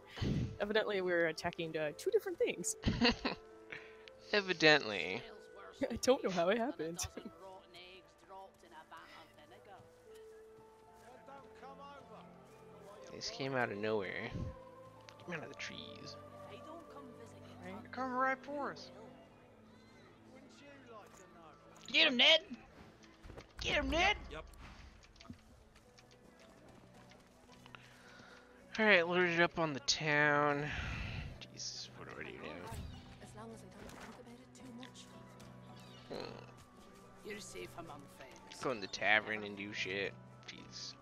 Evidently, we were attacking two different things. Evidently. I don't know how it happened. This came out of nowhere. Came out of the trees. They're coming right for us. Get him, Ned! Get him, Ned! Yep. Alright, loaded up on the town. Jesus, what do I do now? As long as I don't think about it too much. You're safe among friends. Go in the tavern and do shit. Jeez.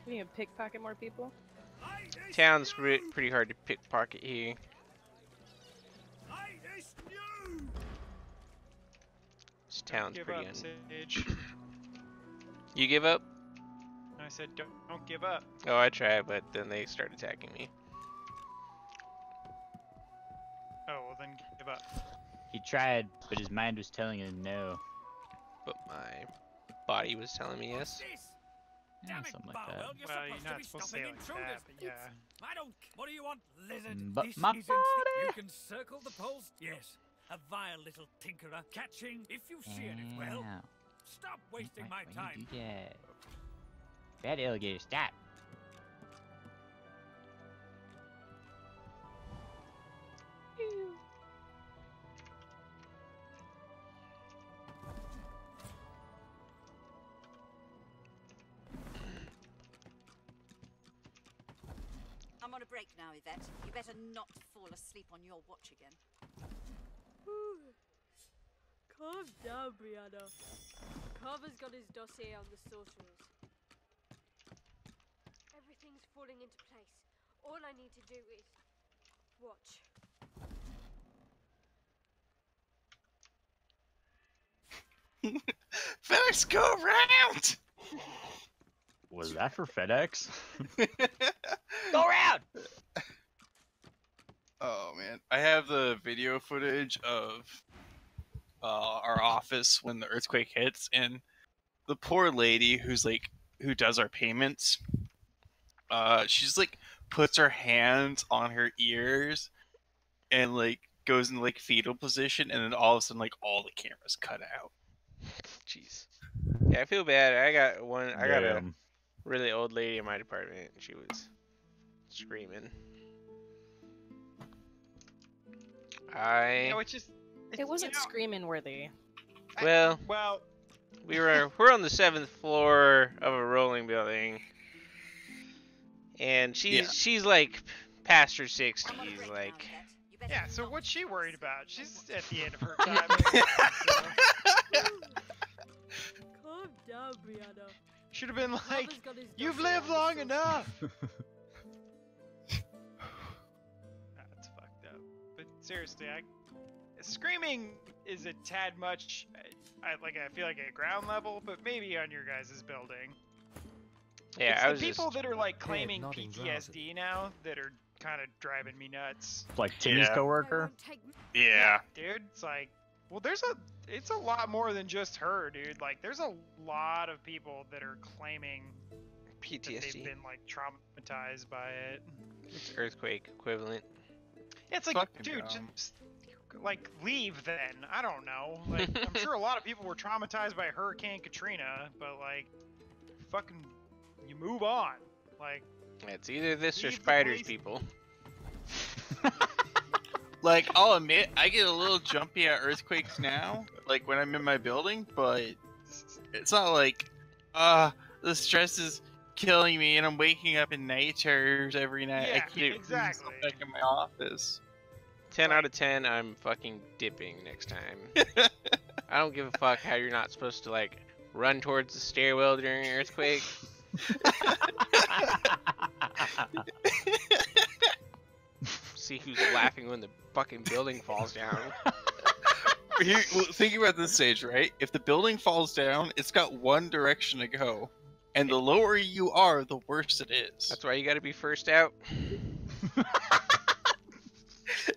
We need to pickpocket more people. Town's pretty hard to pickpocket here. This town's Give pretty up, Sage. You give up? I said, don't give up. Oh, I tried, but then they start attacking me. Oh, well then give up. He tried, but his mind was telling him no. But my body was telling me yes. Yeah, something like that. Well, you're not supposed to say it like that, but yeah. I don't. What do you want, lizard? But this my isn't. You can circle the post. Yes. A vile little tinkerer. Catching if you sheared it well. Ow. Stop wasting my Why time. you do that? Bad alligator, stop. I'm on a break now, Yvette. You better not fall asleep on your watch again. Calm down, Brianna. Carver's got his dossier on the sorcerers. Everything's falling into place. All I need to do is watch. FedEx go around! Was that for FedEx? Go around! Oh man, I have the video footage of our office when the earthquake hits, and the poor lady who does our payments, she's like puts her hands on her ears and like goes in like fetal position, and then all of a sudden like all the cameras cut out. Jeez. Yeah, I feel bad. I got a Damn. really old lady in my department, and she was screaming. It wasn't screaming worthy. Well, well, we're on the 7th floor of a rolling building, and she's like past her 60s, like. Yeah, so what's she worried about? She's at the end of her time. Calm down, Brianna. Should have been like, you've lived long enough. That's fucked up. But seriously, screaming is a tad much. I feel like at ground level, but maybe on your guys' building. Yeah, it's the people that are like claiming PTSD now that are kind of driving me nuts. Like Timmy's coworker. Yeah. Dude, it's like, well, it's a lot more than just her, dude. Like, there's a lot of people that are claiming PTSD. That they've been like traumatized by it. It's earthquake equivalent. It's like, dude, just like leave then. I don't know. Like, I'm sure a lot of people were traumatized by Hurricane Katrina, but like, fucking, you move on. Like, it's either this or spiders, people. Like, I'll admit, I get a little jumpy at earthquakes now, like when I'm in my building, but it's not like, the stress is killing me and I'm waking up in night terrors every night. Yeah, I can't exactly. back in my office. 10 out of 10, I'm fucking dipping next time. I don't give a fuck how you're not supposed to, like, run towards the stairwell during an earthquake. See who's laughing when the fucking building falls down. Here, well, think about this stage, right? If the building falls down, it's got one direction to go. And the lower you are, the worse it is. That's why you gotta be first out.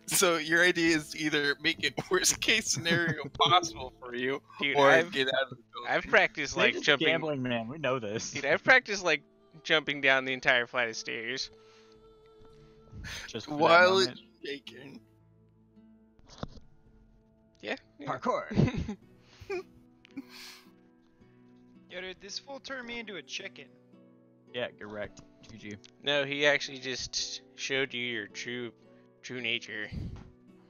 So your idea is either make it worst case scenario possible for you, Dude, or get out of the building. I've practiced like He's a jumping. gambling man, we know this. Dude, I've practiced like jumping down the entire flight of stairs. Just while it's shaking. Yeah. Parkour. Yo, dude, this fool turned me into a chicken. Yeah, get wrecked. GG. No, he actually just showed you your true nature.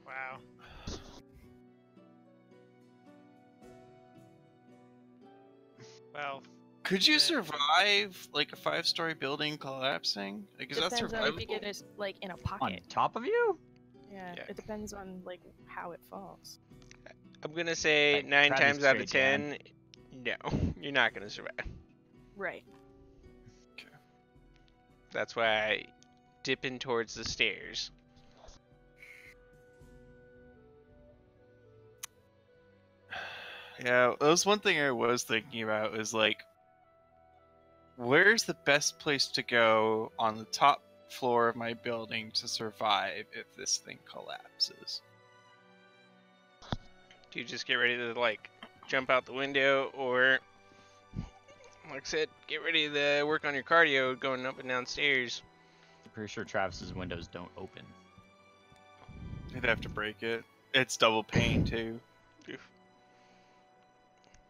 Wow. Well. Could you survive like a 5-story building collapsing? Like, is that Depends on if you survivable? get it like in a pocket. On top of you? Yeah, Yeah. it depends on like how it falls. I'm gonna say Like, 9 Travis times out of straight down. 10, no, you're not gonna survive. Right. That's why I dip in towards the stairs. Yeah, that was one thing I was thinking about, is like, where's the best place to go on the top floor of my building to survive if this thing collapses? Do you just get ready to like jump out the window, or like I said, get ready to work on your cardio going up and down stairs? I'm pretty sure Travis's windows don't open. I'd have to break it. It's double pane too.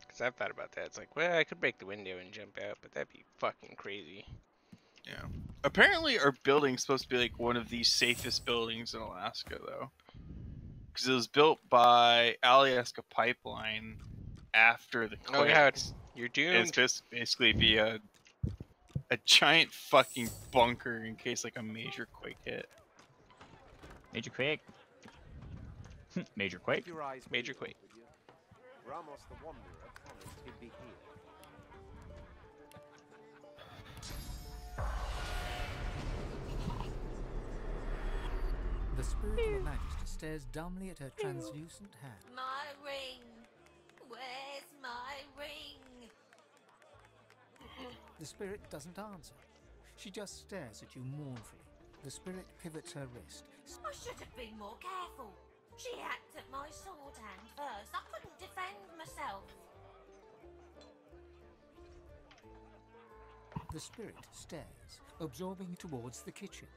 Because I've thought about that. It's like, well, I could break the window and jump out, but that'd be fucking crazy. Yeah. Apparently our building's supposed to be like one of the safest buildings in Alaska, though. Because it was built by Alaska Pipeline after the quake. Oh god, you're doomed. And it's supposed to basically be a giant fucking bunker in case like a major quake hit. Major quake. Major quake. Major quake. Ramos the Wanderer promised he'd be here. The spirit of the Magister stares dumbly at her translucent hand. My ring! Where's my ring? The spirit doesn't answer. She just stares at you mournfully. The spirit pivots her wrist. I should have been more careful. She hacked at my sword hand first. I couldn't defend myself. The spirit stares, absorbing towards the kitchen.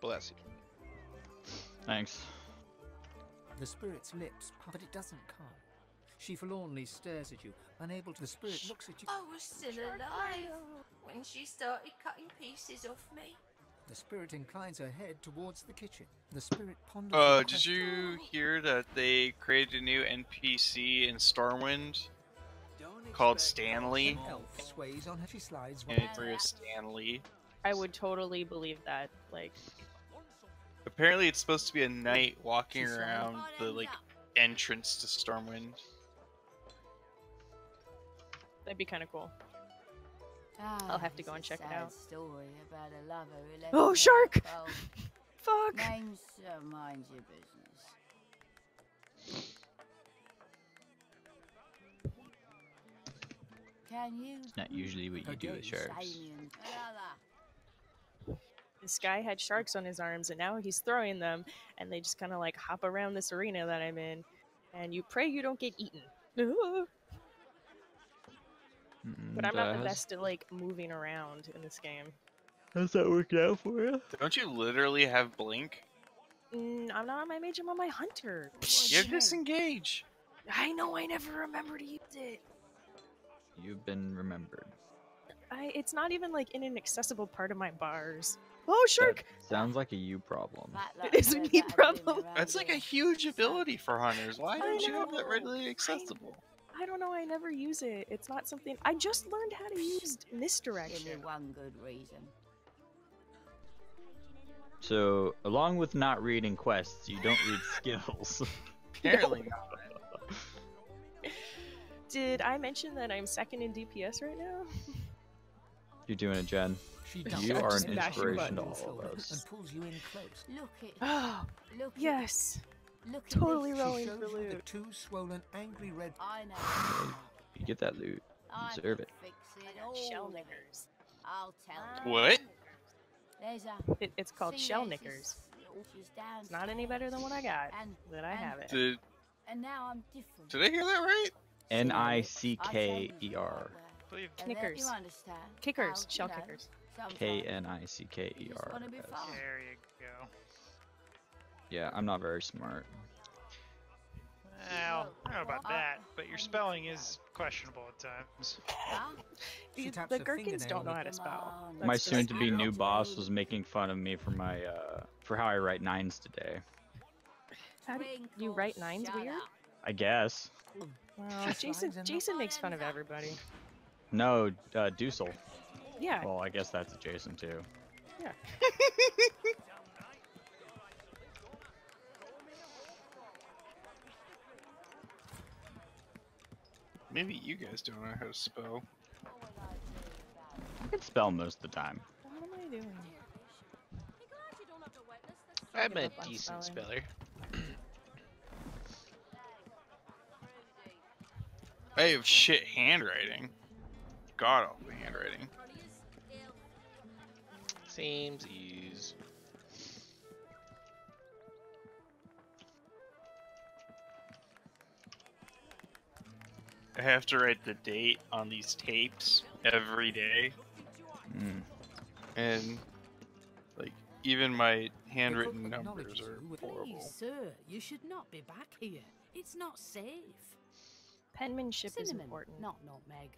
Bless you. Thanks. The spirit's lips, but it doesn't come. She forlornly stares at you, unable to. The spirit looks at you. I was still alive when she started cutting pieces off me. The spirit inclines her head towards the kitchen. The spirit ponders. The Did you hear that they created a new NPC in Stormwind called Stanley? An elf sways on her. She slides. And it's like a Stanley. I would totally believe that. Like, apparently, it's supposed to be a knight walking around the entrance to Stormwind. that'd be kind of cool. I'll have to go and check it out. Story about a lover who left Oh, her shark! cold. Fuck! Name's mind your business. Can you? It's not usually what you do with sharks. This guy had sharks on his arms, and now he's throwing them, and they just kind of like hop around this arena that I'm in, and you pray you don't get eaten. But I'm not the best at like moving around in this game. How's that working out for you? Don't you literally have Blink? I'm not on my mage, I'm on my hunter. You have Disengage. I know, I never remember to use it. You've been remembered. It's not even like in an accessible part of my bars. Oh, shark! That sounds like a you problem. It is a me problem. That's like a huge ability for hunters. Why don't you have that readily accessible? I don't know, I never use it. It's not something... I just learned how to use misdirection. Give me one good reason. So, along with not reading quests, you don't read skills. Apparently not. Did I mention that I'm second in DPS right now? You're doing it, Jen. You are an inspiration to all of us. And pulls you in close. Look at. Oh, Look yes. Look Totally at rolling She for shows you the loot. two swollen, angry red. I know. You get that loot. You deserve it. Fix it all. Shell knickers. I'll tell you. What? There's a. It's called See, shell there's knickers. this- She's down. It's not any better than what I got, but I have it. Did And now I'm different. I hear that right? N-I-C-K-E-R. Knickers. You understand? Kickers. How, Shell you know, kickers. sometimes K-N-I-C-K-E-R. wanna be fun. There you go. Yeah, I'm not very smart. Well, I don't know about that, but your spelling is questionable at times. She taps The her Gherkins don't know fingernail how to spell. My That's just- soon-to-be new boss was making fun of me for my for how I write nines today. How do you write nines weird? I guess. Wow, Jason makes fun of everybody. No, Dusel. Yeah. Well, I guess that's adjacent too. Yeah. Maybe you guys don't know how to spell. I can spell most of the time. What am I doing? I'm a Give up on decent spelling. speller. I have shit handwriting. God awful handwriting. Seems ease. I have to write the date on these tapes every day. And like even my handwritten numbers are horrible. Please, sir, you should not be back here. It's not safe. Penmanship is Cinnamon, important. not nutmeg.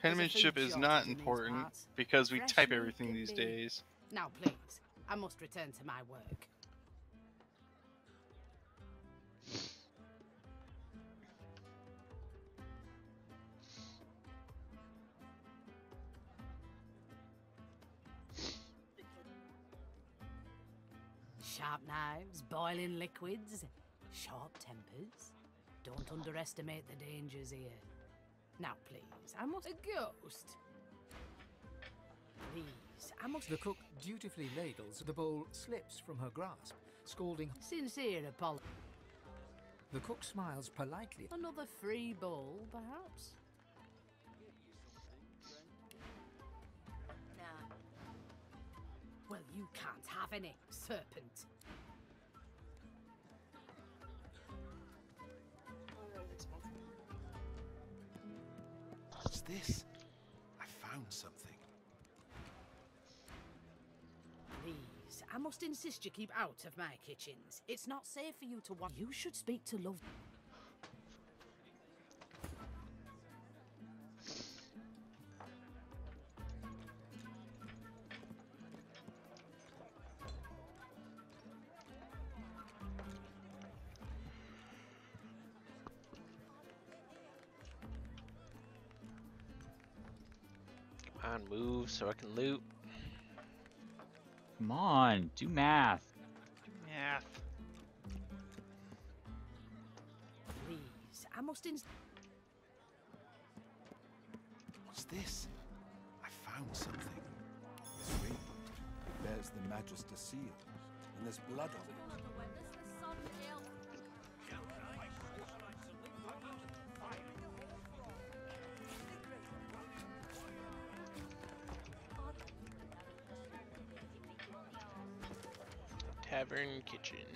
Penmanship is not important because we Fresh type meat everything can these be- days. Now, please, I must return to my work. Sharp knives, boiling liquids, short tempers. Don't underestimate the dangers here. Now, please, I must... A ghost? Please, I must... The cook dutifully ladles. The bowl slips from her grasp, scalding. Sincere apology. The cook smiles politely. Another free bowl, perhaps? Well, you can't have any serpent. What's this? I found something. Please, I must insist you keep out of my kitchens. It's not safe for you to watch. You should speak to Love. Come on, move so I can loot. Come on, do math. Math. Please, I must What's this? I found something. This ring. It bears the Magister seal, and there's blood on it. Tavern kitchen.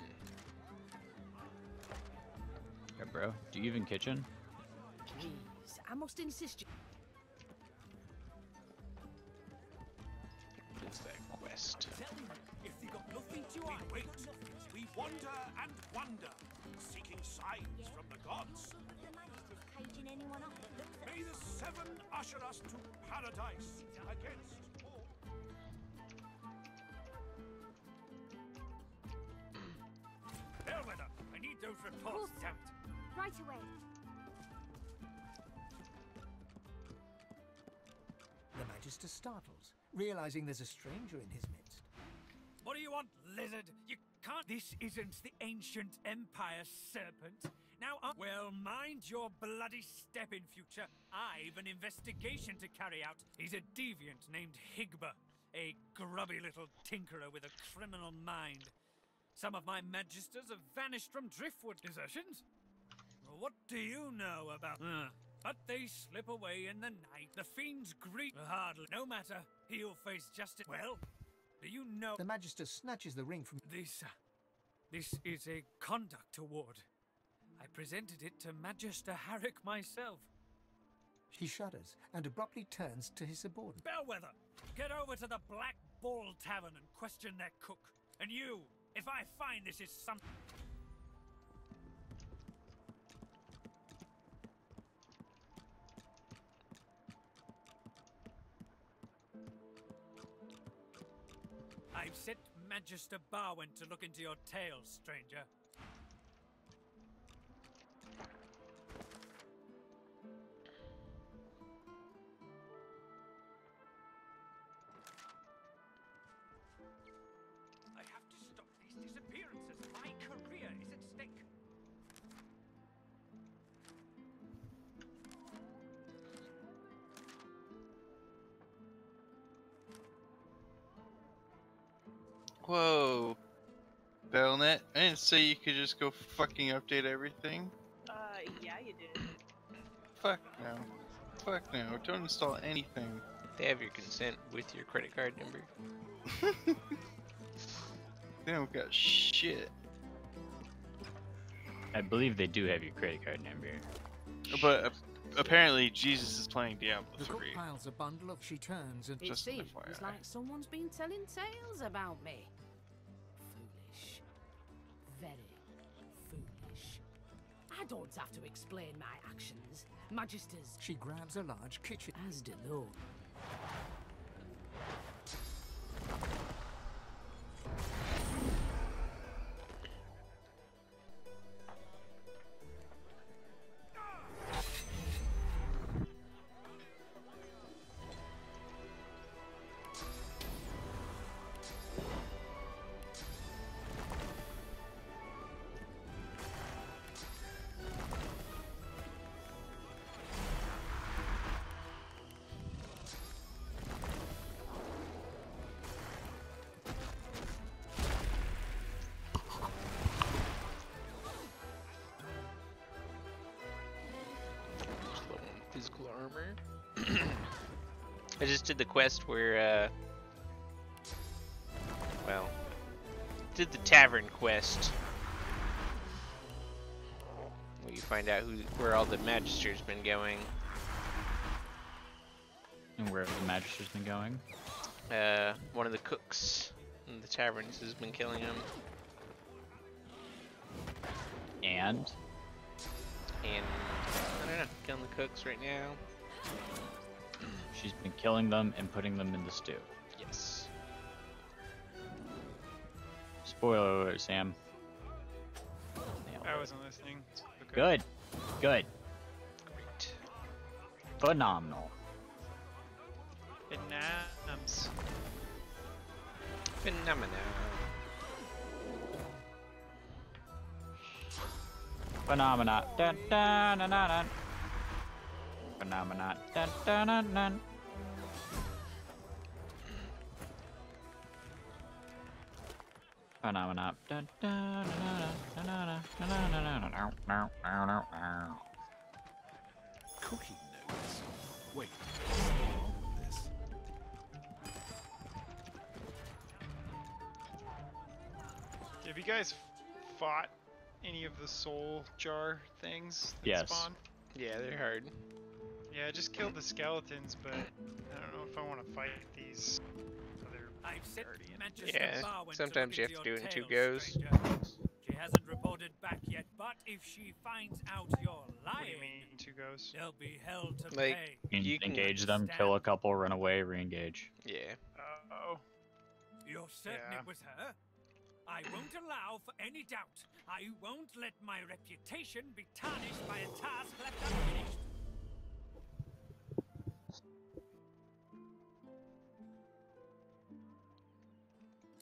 Yeah, bro. Do you even kitchen? Please, I must insist you. What's that quest? If they got nothing to hide, we wait. We wander and wander, seeking signs from the gods. The Magister's caging anyone up that looks at May the seven usher us to paradise against all. Bellwether, I need those reports, damn it. right away. The Magister startles, realizing there's a stranger in his midst. What do you want, lizard? You can't. This isn't the ancient empire, serpent. Now, well, mind your bloody step in future. I've an investigation to carry out. He's a deviant named Higba, a grubby little tinkerer with a criminal mind. Some of my magisters have vanished from driftwood desertions. Well, what do you know about? But they slip away in the night. The fiends greet hardly. No matter, he'll face justice. Well, do you know? The Magister snatches the ring from... This is a conduct award. I presented it to Magister Harrick myself. She shudders and abruptly turns to his subordinate. Bellwether, get over to the Black Bull Tavern and question their cook. And you, if I find this is some... I've sent Magister Barwin to look into your tales, stranger. I have to stop these disappearances. My career is at stake. Whoa. Belnet, I didn't say you could just go fucking update everything. Yeah, you did. Fuck no. Fuck no. Don't install anything. They have your consent with your credit card number. They don't got shit. I believe they do have your credit card number. But apparently Jesus is playing Diablo The 3. cook piles a bundle of... She turns and... It seems like someone's been telling tales about me. Foolish. Very foolish. I don't have to explain my actions. Magisters. She grabs a large kitchen... As do those. Physical armor. I just did the quest where well, did the tavern quest. Where you find out where all the Magister's been going. And where have the Magister's been going? One of the cooks in the taverns has been killing him. And I don't know, killing the cooks right now. she's been killing them and putting them in the stew. Yes. Spoiler alert, Sam. I wasn't listening. Okay. Good. Good. Great. Phenomenal. Bananas. Phenomenal. Phenomena. Dun, dun, dun, dun, dun. Phenomena. Dun, dun, dun, dun. Phenomena. Dun, dun, dun, dun, dun, dun, dun, dun, dun, dun, dun, dun, dun. Cooking notes. Wait, what's wrong with this? Have you guys fought any of the soul jar things that Yes. spawn? Yeah, they're hard. Yeah, I just killed the skeletons, but I don't know if I want to fight these other guardians. Yeah, sometimes you have to do it in 2 goes. She hasn't reported back yet, but if she finds out you're lying, What do you mean, 2 goes? they'll be held to Like, pay. you can Engage them, kill a couple, run away, re-engage. Yeah. Oh. You're certain Yeah. it was her? I won't allow for any doubt. I won't let my reputation be tarnished by a task left unfinished.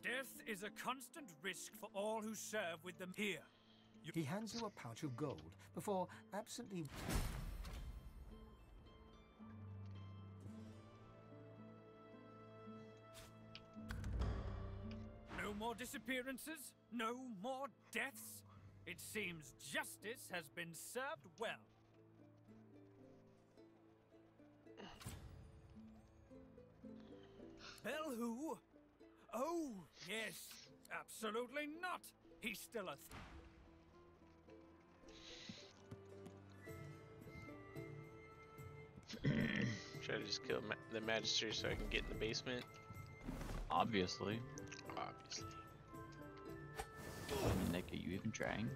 Death is a constant risk for all who serve with them here. He hands you a pouch of gold before absently... No more disappearances, no more deaths. It seems justice has been served well. Bell who? Oh, yes, absolutely not. He's still a... Try to just kill the Magister so I can get in the basement. Obviously. Obviously. I mean, like, are you even trying?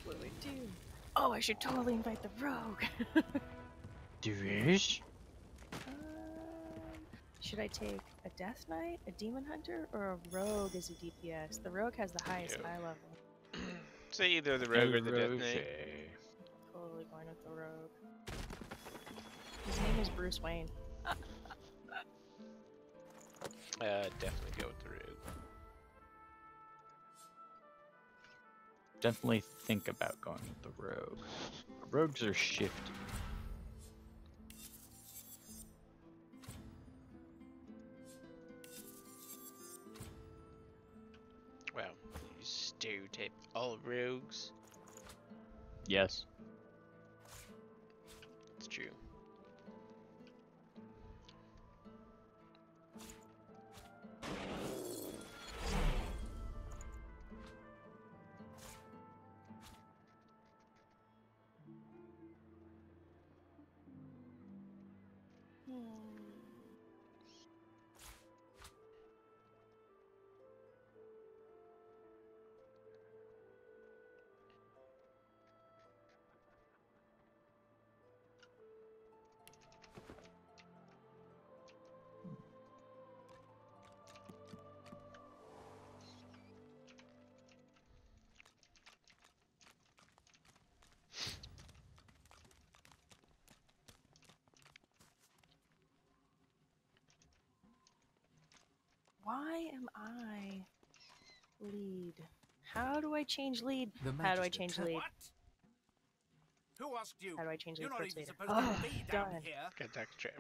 What do we do? Oh, I should totally invite the rogue. Divish? Should I take a Death Knight, a Demon Hunter, or a Rogue as a DPS? The Rogue has the highest eye level. Say either the Rogue or the Death Knight. Totally going with the Rogue. His name is Bruce Wayne. Definitely go with the Rogue. Definitely think about going with the rogue. Rogues are shifty. Wow, you stereotype all rogues. Yes. It's true. I lead? How do I change lead? The How do I Magister change turns. lead? What? Who asked you? How do I change You're lead not towards even leader? supposed Oh, to be down done. here. Get that trap.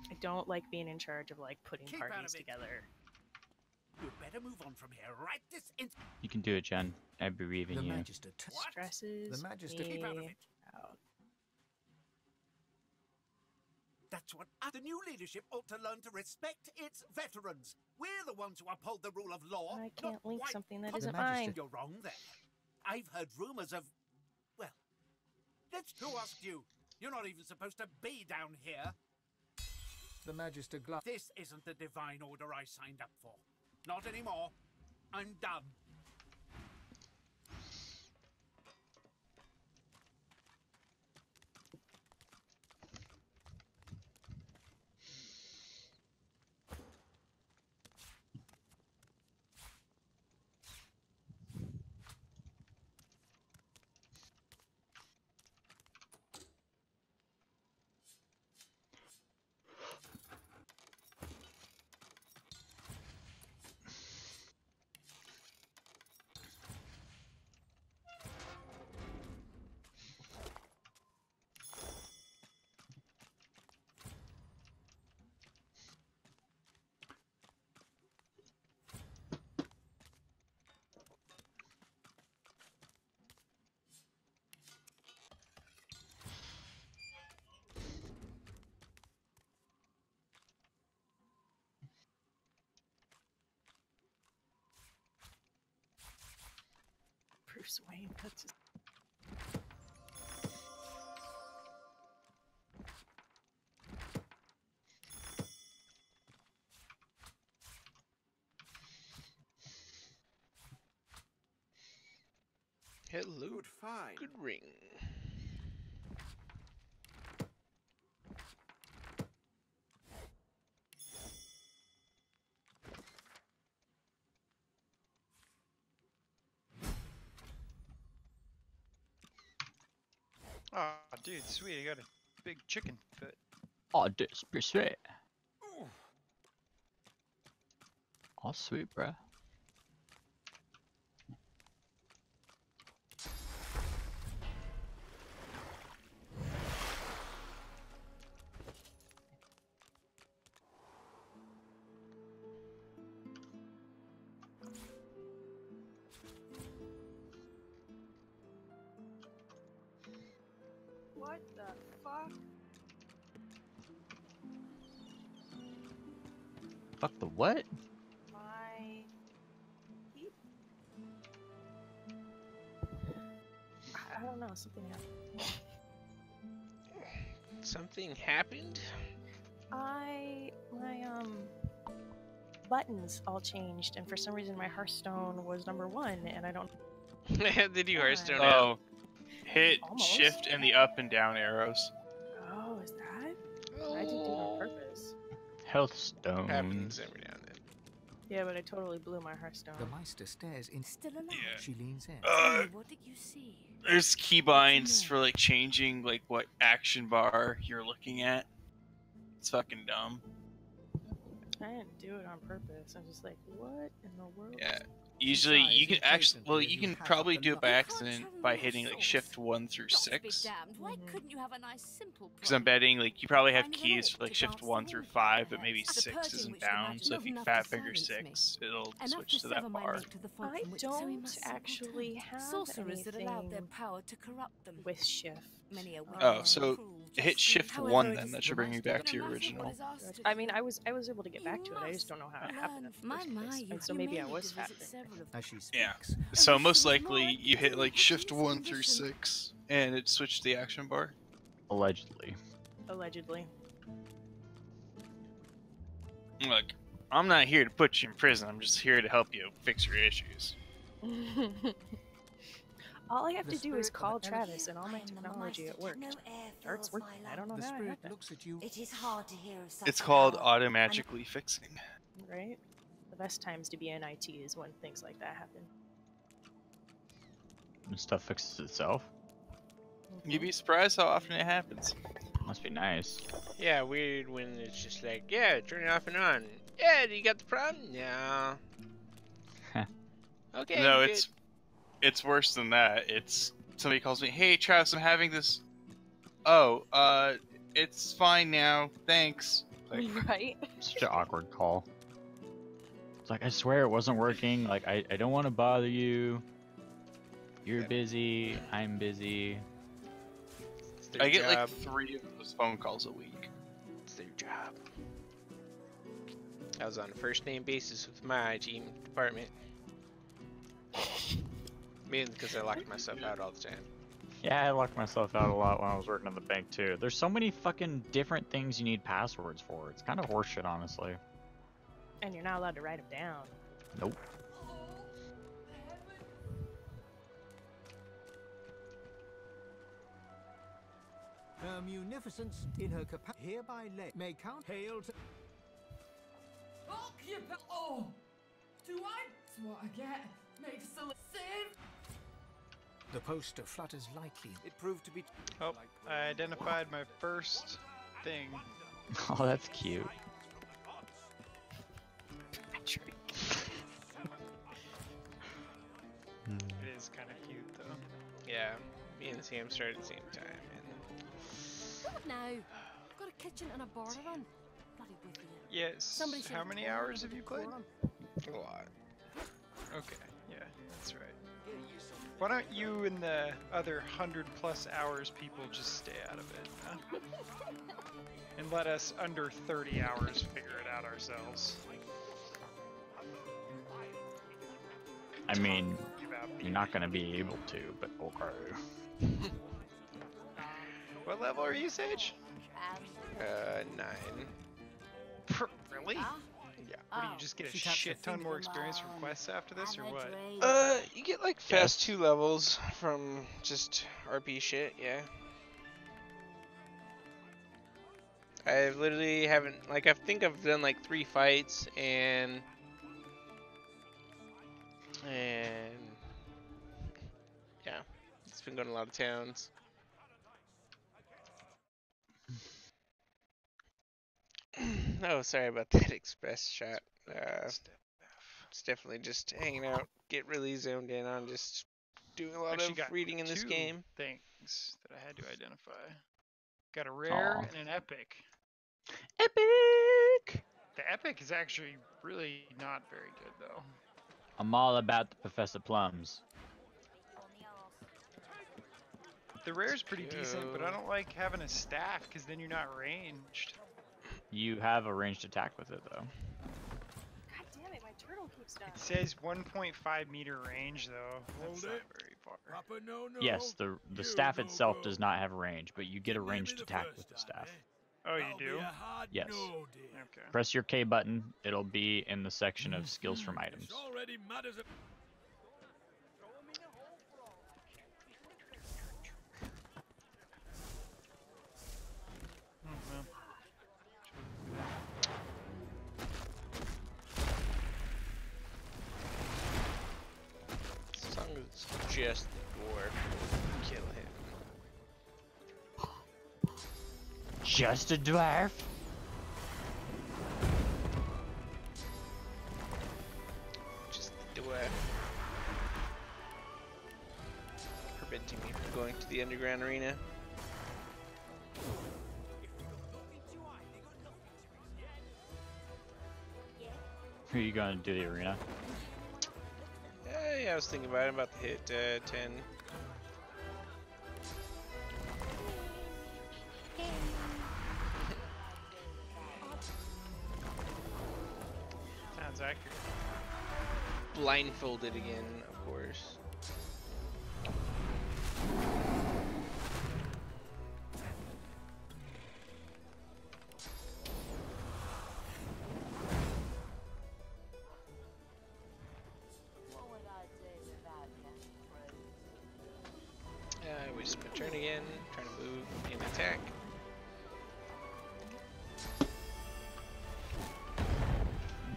I don't like being in charge of like putting Keep out parties of it. together. You'd better move on from here right this instant. You can do it, Jen. I believe in The you. Magister turns. Stresses The Magister. Keep out of me it. out. That's what the new leadership ought to learn to respect its veterans. We're the ones who uphold the rule of law. I can't not link white something that cop- isn't mine. You're wrong there. I've heard rumors of, well, who asked you? You're not even supposed to be down here. The Magister glass. This isn't the divine order I signed up for. Not anymore. I'm done. Bruce Wayne cuts his. Hello. Good find. Good ring. Oh, dude, sweet. I got a big chicken foot. Oh, this pretty sweet. Oh, sweet, bruh. What the fuck? Fuck the what? My. I don't know. Something happened. Something happened? My buttons all changed, and for some reason my Hearthstone was #1, and I don't. Did you Hearthstone out? Oh, hit Almost. shift and the up and down arrows. Oh, is that? I didn't do it on purpose. Health stones. Happens every now and then. Yeah, but I totally blew my Hearthstone. The Meister stares in. Still alive. Yeah. She leans in. Tell me, what did you see? There's keybinds for like changing like what action bar you're looking at. It's fucking dumb. I didn't do it on purpose. I'm just like, what in the world? Yeah. Usually you can actually, well, you can probably do it by accident by hitting like shift 1 through Gosh be 6. damned, why couldn't you have a nice simple Because I'm problem? betting like you probably have Find an keys orc for like to shift dance 1 the through wind 5, perhaps. but maybe The 6 purging isn't which the bound. magic So if love you enough fat to finger silence me. 6, it'll Enough switch to sever that my bar. link to the I function which so we don't must actually have have sorcerers that allow their anything power to corrupt them. with shift. Many a Oh, wicked so cruel hit justice. shift However, 1 it then. is That should bring you no back to your matter what original. is asked of I mean, you. I was able to get back to it. I just don't know how it happened. In the My, first my, place. you, And so you maybe may I need was to fat visit finger. several of As she Yeah. speaks. So wish most there was more likely you hit like shift 1 through condition. 6 and it switched the action bar. Allegedly. Allegedly. Look, I'm not here to put you in prison. I'm just here to help you fix your issues. All I have The to do is spirit of call the Travis, and all my I am the technology Meister at work no air starts fills working. my I don't know The how it spirit happened. looks at you. It is hard to hear of such It's called power, automatically fixing. Right? The best times to be in IT is when things like that happen. And stuff fixes itself. You'd be surprised how often it happens. Must be nice. Yeah, weird when it's just like, yeah, turn it off and on. Yeah, do you got the problem? No. Okay. No, good. it's worse than that. It's somebody calls me, hey Travis, I'm having this. Oh, it's fine now. Thanks. Like, Right? Such an awkward call. It's like, I swear it wasn't working. Like, I don't want to bother you. You're busy. I'm busy. I get like 3 of those phone calls a week. It's their job. I was on a first name basis with my team department. Mainly because I locked myself out all the time. Yeah, I locked myself out a lot when I was working in the bank too. There's so many fucking different things you need passwords for. It's kind of horseshit, honestly. And you're not allowed to write them down. Nope. Her munificence in her capacity hereby may count hail to... Oh! Do I? What I get makes a save. The poster flutters lightly. It proved to be... Oh, I identified my first thing. Oh, that's cute. It is kind of cute, though. Yeah, me and Sam started at the same time. God, no. I've got a kitchen and a bar to run. Bloody with you. Yes. How many hours have you played? A lot. Okay, yeah, that's right. Why don't you and the other 100+ hours people just stay out of it, huh? And let us under 30 hours figure it out ourselves. I mean, you're not gonna be able to, but okay. What level are you, Sage? 9. Really? Yeah. What do you just get a shit ton more experience from quests after this, or what? You get like fast 2 levels from just RP shit, yeah. I literally haven't, like, I think I've done like 3 fights and yeah, it's been going to a lot of towns. Oh, sorry about that express shot. It's definitely just hanging out, get really zoned in on just doing a lot of reading in this game. Things that I had to identify. Got a rare and an epic. Epic! The epic is actually really not very good, though. I'm all about the Professor Plums. The rare's pretty decent, but I don't like having a staff, because then you're not ranged. You have a ranged attack with it, though. God damn it, my turtle keeps dying. It says 1.5 meter range, though. That's not very far. Yes, the staff itself does not have range, but you get a ranged attack with the staff. Oh, you do? Yes. Okay. Press your K button. It'll be in the section of skills from items. As long as it's just the dwarf, kill him. Just a dwarf? Just the dwarf. Preventing me from going to the underground arena. Who are you going to do the arena? Yeah, I was thinking about it. I'm about to hit 10. Sounds accurate. Blindfolded again, of course. We just turn again, trying to move and attack.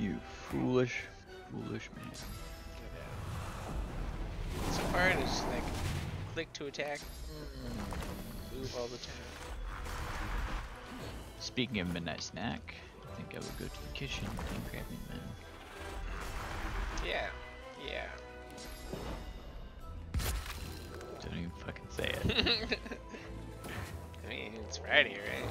You foolish man. So far, it's like click to attack. Move all the time. Speaking of midnight snack, I think I will go to the kitchen and grab me man. Yeah, yeah. Don't even fucking say it. I mean, it's Friday, right?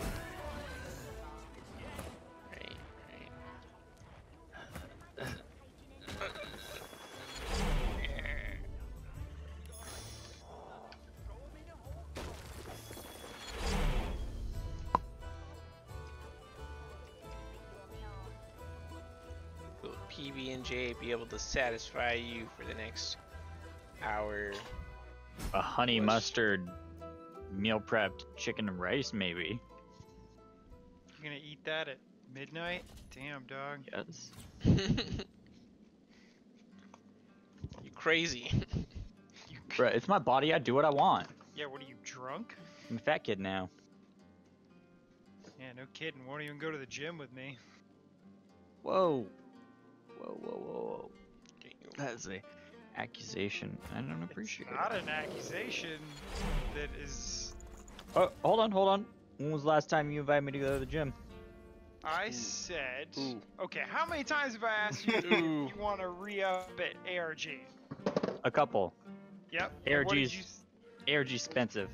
Will PB&J be able to satisfy you for the next hour? A honey mustard meal prepped chicken and rice, maybe. You're gonna eat that at midnight? Damn, dog. Yes. You crazy. Bro, it's my body. I do what I want. Yeah, what are you, drunk? I'm a fat kid now. Yeah, no kidding. Won't even go to the gym with me. Whoa. Whoa, whoa, whoa, whoa. That's an accusation. I don't appreciate Not it. an accusation that is... Oh, hold on, hold on. When was the last time you invited me to go to the gym? I said... Okay, how many times have I asked you if you want to re-up at ARG? A couple. Yep. ARG's expensive.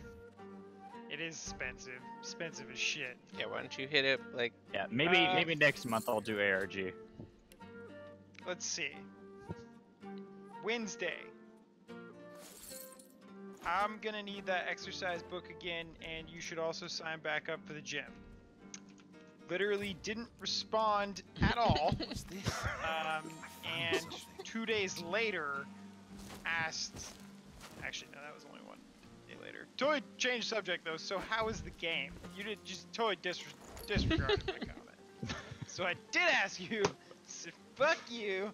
It is expensive. Expensive as shit. Yeah, why don't you hit it like... Yeah, maybe next month I'll do ARG. Let's see. Wednesday. I'm gonna need that exercise book again, and you should also sign back up for the gym. Literally didn't respond at all. And 2 days later, asked. Actually, no, that was only 1 day later. Totally changed subject though. So how is the game? You did just totally disregarded my comment. So I did ask you. So fuck you.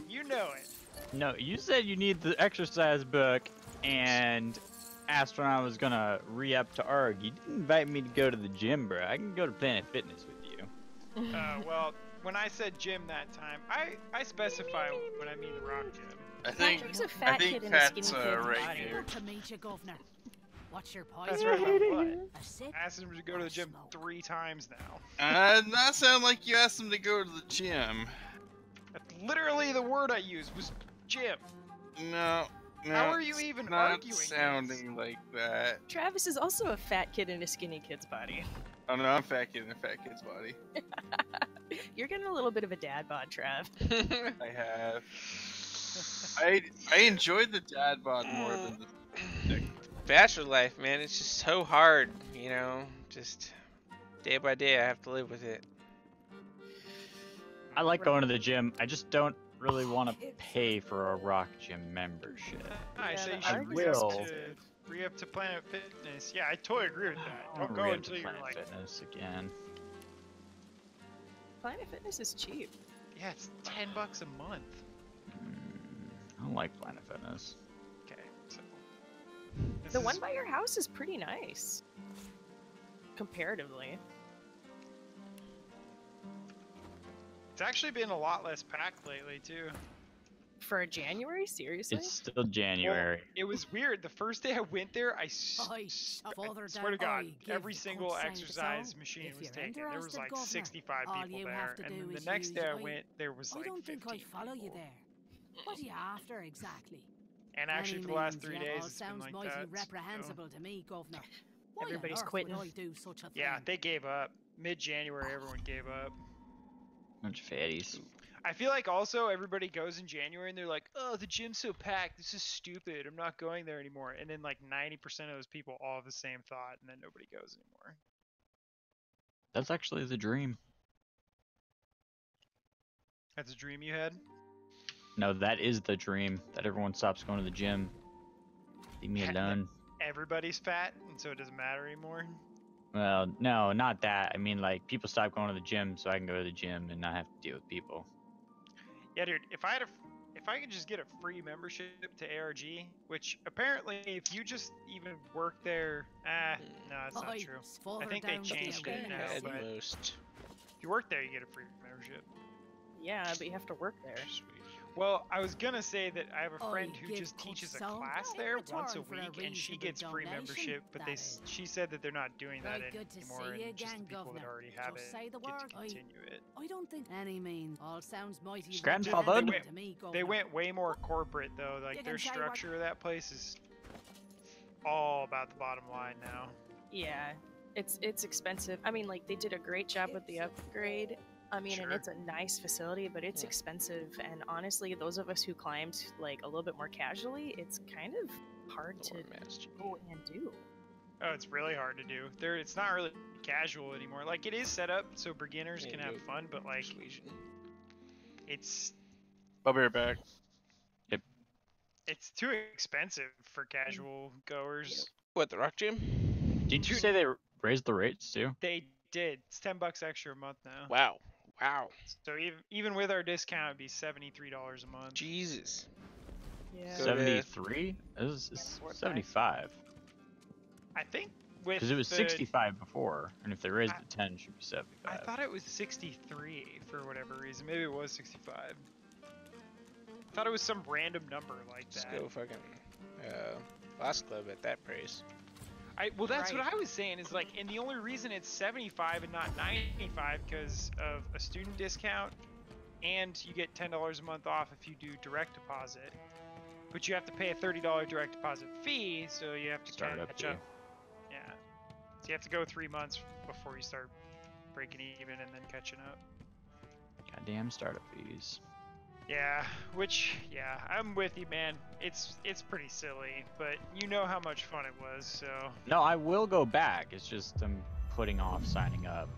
You know it. No, you said you need the exercise book and asked when I was gonna re-up to ARG. You didn't invite me to go to the gym, bro. I can go to Planet Fitness with you. Well, when I said gym that time, I specify when I mean the rock gym. I think Pat's right here. To meet you, Governor. What's your point? That's right about what? I asked him to go to the gym 3 times now. Not sound like you asked him to go to the gym. That's literally the word I used was gym. No. How are you even not arguing sounding like that. Travis is also a fat kid in a skinny kid's body. Oh no, I'm a fat kid in a fat kid's body. You're getting a little bit of a dad bod, Trav. I have. I enjoyed the dad bod more than the Bachelor life, man, it's just so hard, you know, just day by day I have to live with it. I like going to the gym. I just don't really want to pay for a rock gym membership. I say you I should will. re-up to Planet Fitness. Yeah, I totally agree with that. Don't go Re-up until to you're Planet like... Fitness again. Planet Fitness is cheap. Yeah, it's $10 a month. I don't like Planet Fitness. Okay, so... The one by your house is pretty nice. Comparatively. It's actually been a lot less packed lately, too. For January? Seriously? It's still January. Well, it was weird. The first day I went there, I swear to God, every single exercise machine was taken. There was like 65 people there. And then the next day I went, there was like 15 think I'd follow people. you there. What are you after exactly? And actually, for the last 3 days, it's been like mighty that. reprehensible to me, Governor. Why Everybody's on earth quitting. would I do such a thing? Yeah, they gave up. Mid-January, everyone gave up. Bunch of fatties. I feel like also everybody goes in January and they're like, oh, the gym's so packed. This is stupid. I'm not going there anymore. And then like 90% of those people all have the same thought, and then nobody goes anymore. That's actually the dream. That's a dream you had? No, that is the dream. That everyone stops going to the gym. Leave me alone. Everybody's fat, and so it doesn't matter anymore? Well, no, not that. I mean, like, people stop going to the gym so I can go to the gym and not have to deal with people. Yeah, dude, if I could just get a free membership to ARG, which apparently if you just even work there, no, that's not true. I think they changed it now, but if you work there, you get a free membership. Yeah, but you have to work there. Well, I was gonna say that I have a friend who give just teaches a Coach class Sol there in once a return for a week, and she reasonable gets free donation, membership. But that is. she said that they're not doing that Very good to anymore, see you and just the again, people that Governor. already have Just it say the get to word. continue it. I don't think any mean. All sounds mighty Grandfathered? regimented to me, Governor. They went way more corporate though. Like You their can say what- structure of that place is all about the bottom line now. Yeah, it's expensive. I mean, like they did a great job with the upgrade. I mean, and Sure. it's a nice facility, but it's Yeah. expensive. And honestly, those of us who climbed like a little bit more casually, it's kind of hard to go and do. Oh, it's really hard to do. It's not really casual anymore. Like it is set up so beginners can have fun, but like it's I'll be right back. Yep. it's too expensive for casual goers. What, the Rock Gym? Didn't you say they raised the rates too? They did. It's $10 extra a month now. Wow. Wow. So even with our discount, it'd be $73 a month. Jesus. Yeah. 73? This is 75. I think with Because it was the- 65 before, and if they raised it to 10, it should be 75. I thought it was 63 for whatever reason. Maybe it was 65. I thought it was some random number like Just that. go fucking Lost Club at that price. Well, that's Right. what I was saying is like, and the only reason it's 75 and not 95 because of a student discount, and you get $10 a month off if you do direct deposit. But you have to pay a $30 direct deposit fee, so you have to Startup catch fee. up. Yeah. So you have to go 3 months before you start breaking even and then catching up. Goddamn startup fees. Yeah, yeah, I'm with you, man. It's pretty silly, but you know how much fun it was, so. No, I will go back. It's just I'm putting off signing up.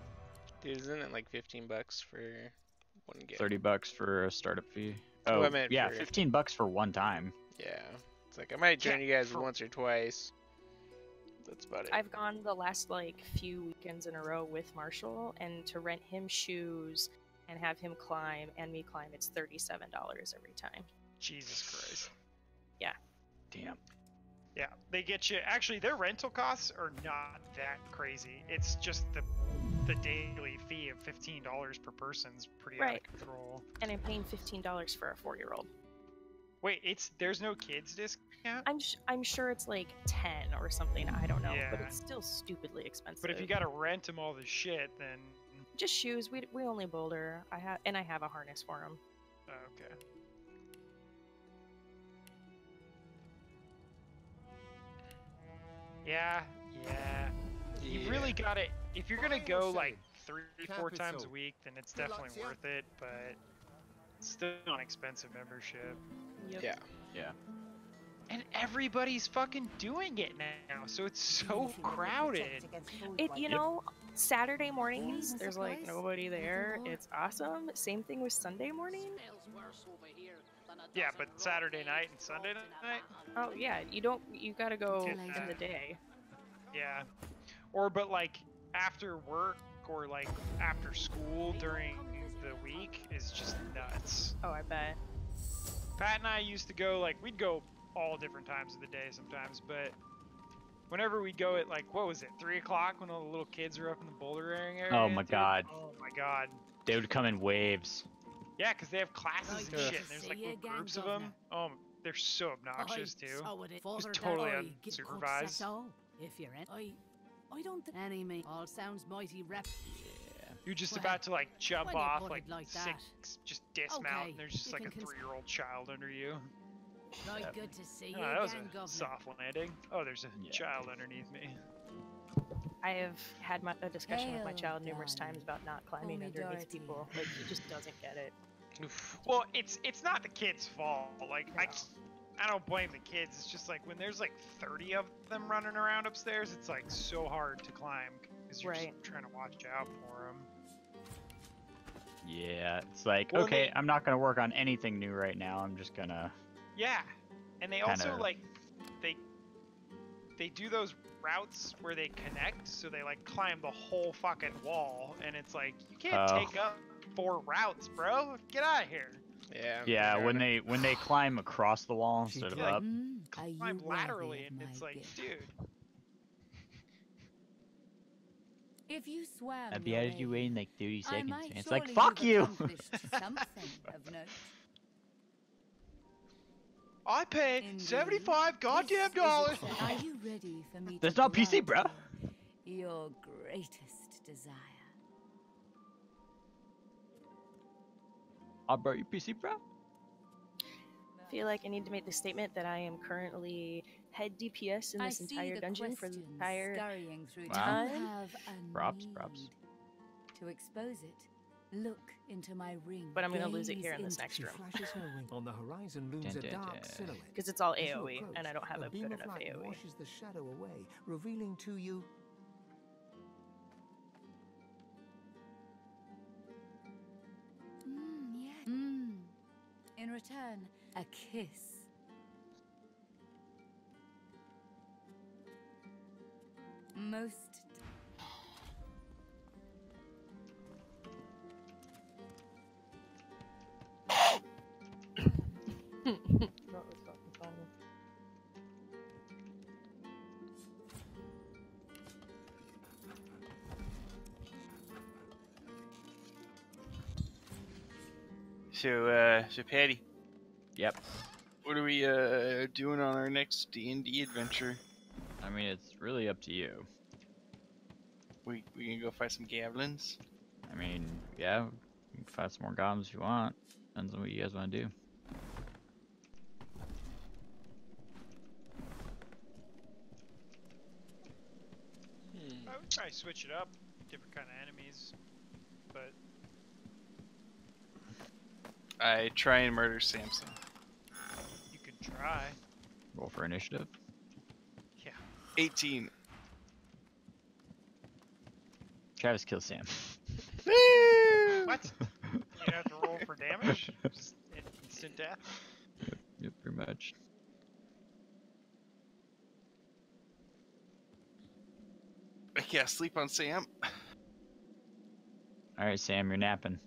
Dude, isn't it like $15 for one game? $30 for a startup fee. Well, Oh, I meant yeah, for- $15 for one time. Yeah. It's like I might join you guys once or twice. That's about it. I've gone the last like few weekends in a row with Marshall, and to rent him shoes and have him climb and me climb, it's $37 every time. Jesus Christ. Yeah. Damn. Yeah, they get you. Actually, their rental costs are not that crazy. It's just the daily fee of $15 per person's pretty out Right. of control. And I'm paying $15 for a 4-year-old. Wait, there's no kids discount? I'm sure it's like 10 or something. I don't know, but Yeah. it's still stupidly expensive. But if you gotta rent them all the shit, then just shoes, we only boulder. I have a harness for him. oh, okay. Yeah. You really gotta. If you're gonna go like 3-4 times a week, then it's definitely worth it. But it's still an expensive membership. Yeah. Yeah. And everybody's fucking doing it now, so it's so crowded. Saturday mornings, there's like nobody there. It's awesome. Same thing with Sunday morning. Yeah, but Saturday night and Sunday night? Oh yeah, you gotta go in the day. Yeah. But like after work or like after school during the week is just nuts. Oh, I bet. Pat and I used to go, like, we'd go all different times of the day sometimes, but whenever we'd go at, like, what was it, 3 o'clock when all the little kids are up in the bouldering area? Oh my dude? god. Oh my god. They would come in waves. Yeah, because they have classes and Right. shit, and there's, like, See you little again, groups of them. Oh, they're so obnoxious, too. Just totally unsupervised. If you're in, I don't think any me. All sounds mighty rep. You're just Well, about to, like, jump when you off, put like, it like six, just dismount, Okay, and there's just, you like, a can 3-year-old child under you. Right, good to see you That was again, a Governor. soft landing. Oh, there's a child underneath me. I have had a discussion with my Hail, child numerous darling. times about not climbing Only underneath Dorothy. people. Like he just doesn't get it. Well, it's not the kids' fault. Like I don't blame the kids. It's just like when there's like 30 of them running around upstairs, it's like so hard to climb because you're just trying to watch out for them. Yeah, it's like, Well, okay, I'm not gonna work on anything new right now. I'm just gonna. Yeah, and they also Kinda- like they do those routes where they connect, so they like climb the whole fucking wall, and it's like you can't Oh. take up 4 routes, bro. Get out of here. Yeah. Yeah, when they climb across the wall instead of like, up. Climb laterally, and it's like, dude. If you swam, I'd be your out of your way in like 30 I seconds. might And it's like, surely fuck have you! accomplished something of note. I pay $75 goddamn dollars. Are you ready for me That's to not PC, grant bro. you your greatest desire? I'll borrow your PC, bro. I feel like I need to make the statement that I am currently head DPS in this entire dungeon for the entire scurrying through time. You have a Props. need. To expose it, look into my ring. But I'm gonna lose it here in this next room. Flashes her ring. On the horizon looms a dark silhouette. Because it's all As you AoE, approach, and I don't have a beam good of enough light AoE. washes the shadow away, revealing to you Yeah. In return, a kiss. Most. That was fucking funny. So Patty. Yep. What are we doing on our next D&D adventure? I mean, it's really up to you. We can go fight some goblins. I mean, yeah, you can fight some more goblins if you want. Depends on what you guys want to do. I would try to switch it up, different kind of enemies, but I try and murder Samson. you could try. Roll for initiative. Yeah. 18. Travis kills Sam. What? You have to roll for damage? Just instant death? Yep, pretty much. I can't sleep on Sam. Alright, Sam, you're napping.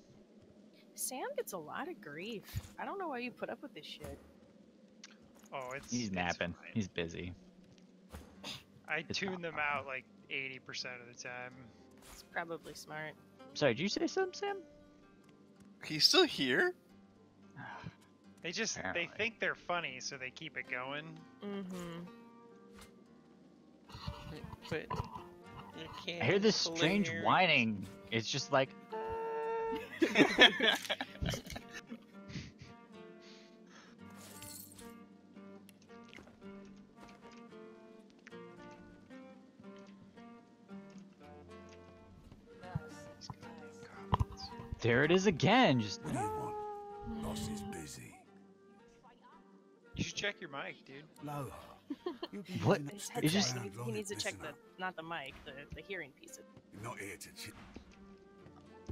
Sam gets a lot of grief. I don't know why you put up with this shit. Oh, it's He's napping. fine. He's busy. I tune them out like 80% of the time. It's probably smart. Sorry, did you say something, Sam? He's still here? They just, Apparently. they think they're funny, so they keep it going. Mm-hmm. But you can't I hear this strange clear- whining. It's just like... There it is again. Just What do you want? Boss is busy. You should check your mic, dude. Lower. what? His It's just headset, he needs to check the, not the mic, the hearing piece. You're not here to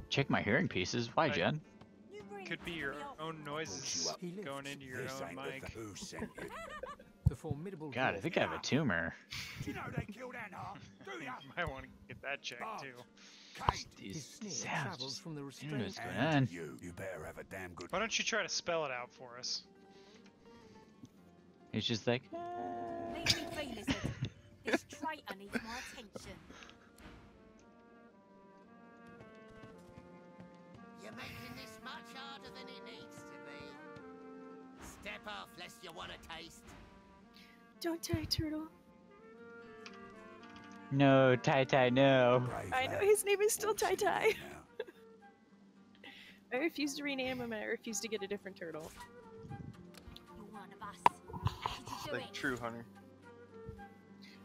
check my hearing pieces. Why, Jen? Could be your own noises going into your own mic. Who sent you? the formidable. God, I think I have a tumor. Do you know they killed Anna? Do ya? Might want to get that checked too. These His sneer sounds travels just... from the I don't know restrained what's going on. You better have a damn good. Why don't you try to spell it out for us? It's just like... Make me famous. This traitor needs my attention. You're making this much harder than it needs to be. Step off lest you want a taste. Don't die, turtle. No, Tai, no. I know his name is still Tai Tai. I refuse to rename him and I refuse to get a different turtle. You're one of us. It's like true hunter.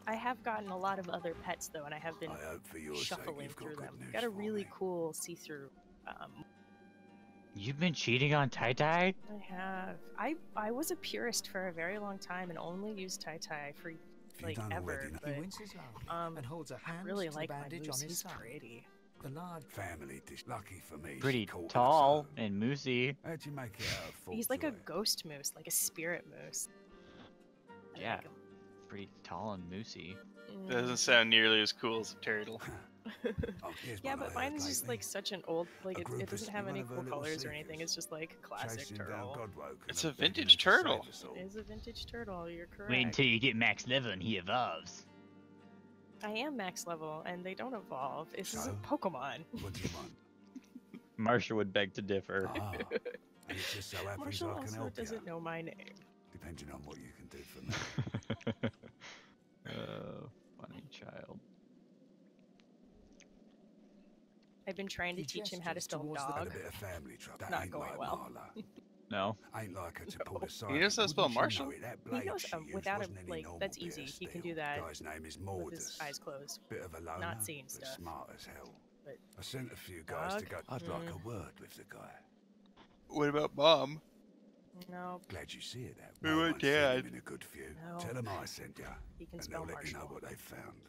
I have gotten a lot of other pets though, and I have been I hope for your sake shuffling you've got through good them. news Got a for really me. cool see-through. You've been cheating on Tai? I have. I was a purist for a very long time and only used Tai for like done ever. already, But, He winces loudly and holds a I hand really to the like my bandage moose. on his He's side. pretty. The large family dish. Lucky for me. Pretty she caught us tall home. and moosey. How'd you make it out of Fort He's like a Joy? ghost moose, like a spirit moose. I Yeah, like him. pretty tall and moosey. Doesn't sound nearly as cool as a turtle. Yeah, but mine is just like such an old, like A it group doesn't of have any one of her cool little colors or anything. seekers It's just like classic chasing down turtle. Godwoke It's and a vintage begging him to turtle. save us all. It is a vintage turtle. You're correct. Wait until you get max level and he evolves. I am max level, and they don't evolve. This is a So? Pokemon. What do you want? Marsha would beg to differ. Ah, and it just so happens Marshall I can also help you. doesn't know my name. The depending on what you can do for me. Funny child. I've been trying to teach him how to spell dog. A bit of family trouble. That Not ain't going like well. Marla. No. Ain't like her to pull aside. He knows how to spell Marshall? He knows without him, like, that's easy. He can do that Guy's name is with his Mordus. eyes closed. Bit of a loner, Not seeing but stuff. smart as hell. But I sent a few guys to go. I'd like a word with the guy. What about Mom? No. Glad you see it that We way. were Once sent Dad. him in a good few. No. Tell him I sent ya, He can and spell they'll let you know Marshall. what they found.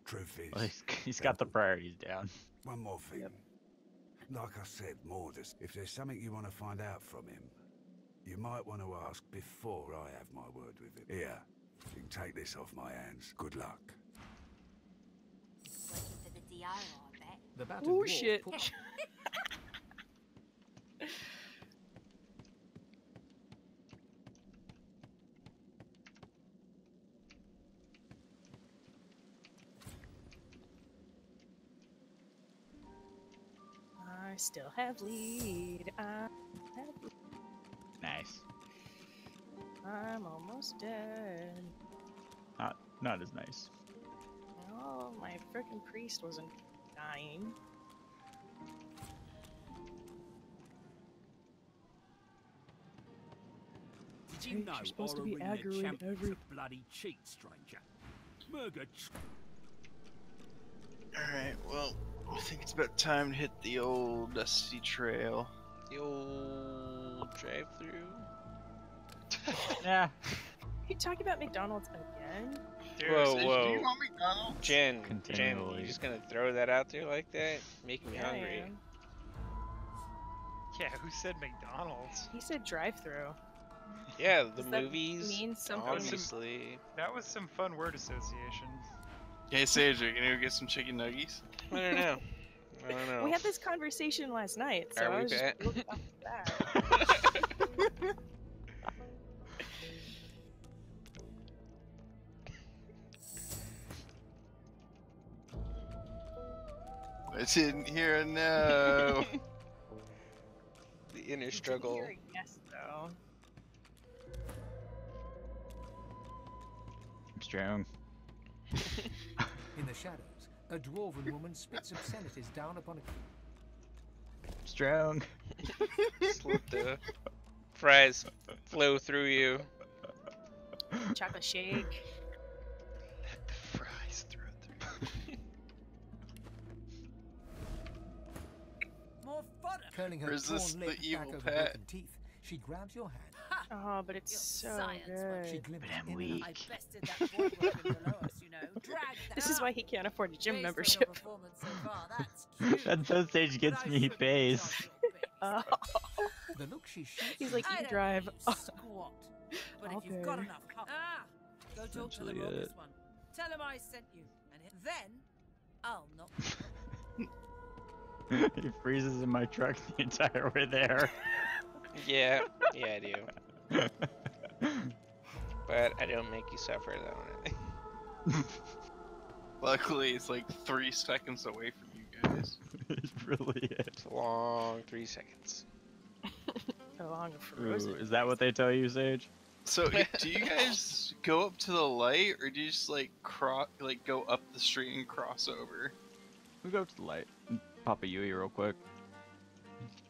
Truth is, Well, he's got the priorities down. one more thing. Like I said, Mordus, if there's something you want to find out from him, you might want to ask before I have my word with him. Here, you can take this off my hands. Good luck. Working for the DO, I bet. The battered Oh dwarf shit. put- I still have lead. Nice. I'm almost dead. Not as nice. Oh, my frickin' priest wasn't dying. Did you know You're supposed to be Aura aggroing champion every- a bloody cheat, stranger? Murga Alright, well, I think it's about time to hit the old dusty trail. The old drive-through. Yeah. You talking about McDonald's again? Whoa, Do you whoa. want McDonald's? Jen, Continually. you just gonna throw that out there like that? Making me Yeah, I hungry. am. Yeah, who said McDonald's? He said drive-through. Yeah, the Does that movies. mean something? Obviously. That was some fun word association. Hey, Sage, are you gonna go get some chicken nuggets? I don't know. I don't know. We had this conversation last night, so Are I we was just back? looking up that. I didn't hear a no. The inner struggle. You're a yes, though. I'm strong. In the shadows, a dwarven woman spits obscenities down upon a... Strong. Just let the fries flow through you. Chocolate shake. Let the fries through. More fodder. Curling her Resist torn the lip evil back over pet. broken teeth, she grabs your hand. Oh, but it's so She good. glimpses But I'm in weak. I bested that boy working below us, you know. Dragged that This is out. why he can't afford a gym Based on your membership. performance so far, that's cute. That those stage gets But I me shouldn't face. judge your base. Oh. The look she shoots. He's like, I you don't drive. know you squat. But if you've got Okay. enough go talk to the Essentially Morgus it. one. Tell him I sent you. And then, I'll knock He freezes in my truck the entire way there. Yeah, I do. But I don't make you suffer though. Luckily, it's like 3 seconds away from you guys. It really is. It's a long 3 seconds. Along a Ooh, frozen. is that what they tell you, Sage? So, do you guys go up to the light, or do you just like go up the street and cross over? We go up to the light. Pop a Yui real quick.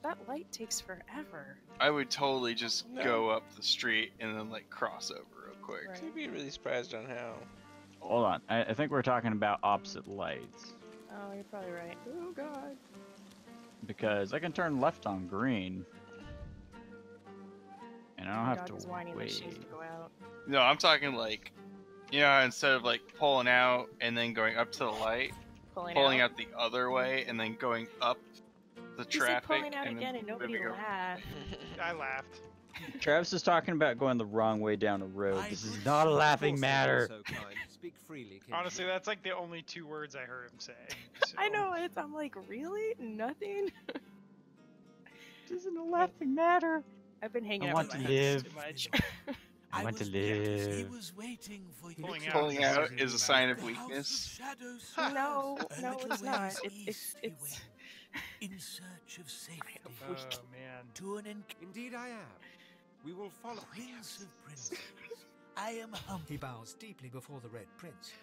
That light takes forever. I would totally just No. go up the street and then like cross over real quick. Right. You'd be really surprised on how. Hold on. I think we're talking about opposite lights. Oh, you're probably right. Oh god. Because I can turn left on green. And I don't My have dog to is whining that she wait. needs to go out. No, I'm talking like, you know, instead of like pulling out and then going up to the light, pulling out the other way and then going up the He said traffic. pulling out and again then and nobody moving over. laughed. I laughed. Travis is talking about going the wrong way down a road. This is not a laughing matter. So kind. Speak freely, kid. Honestly, that's like the only 2 words I heard him say. I know, I'm like, really? Nothing? This isn't a laughing matter. I've been hanging I out want with to my live. too much. I want to He live. was waiting for you. Pulling out is a sign of weakness. No, no, little it's not. ways It's east we it's in search of safety. Oh man. To an Indeed I am. We will follow. Prince of Princes. I am humble. He bows deeply before the Red Prince.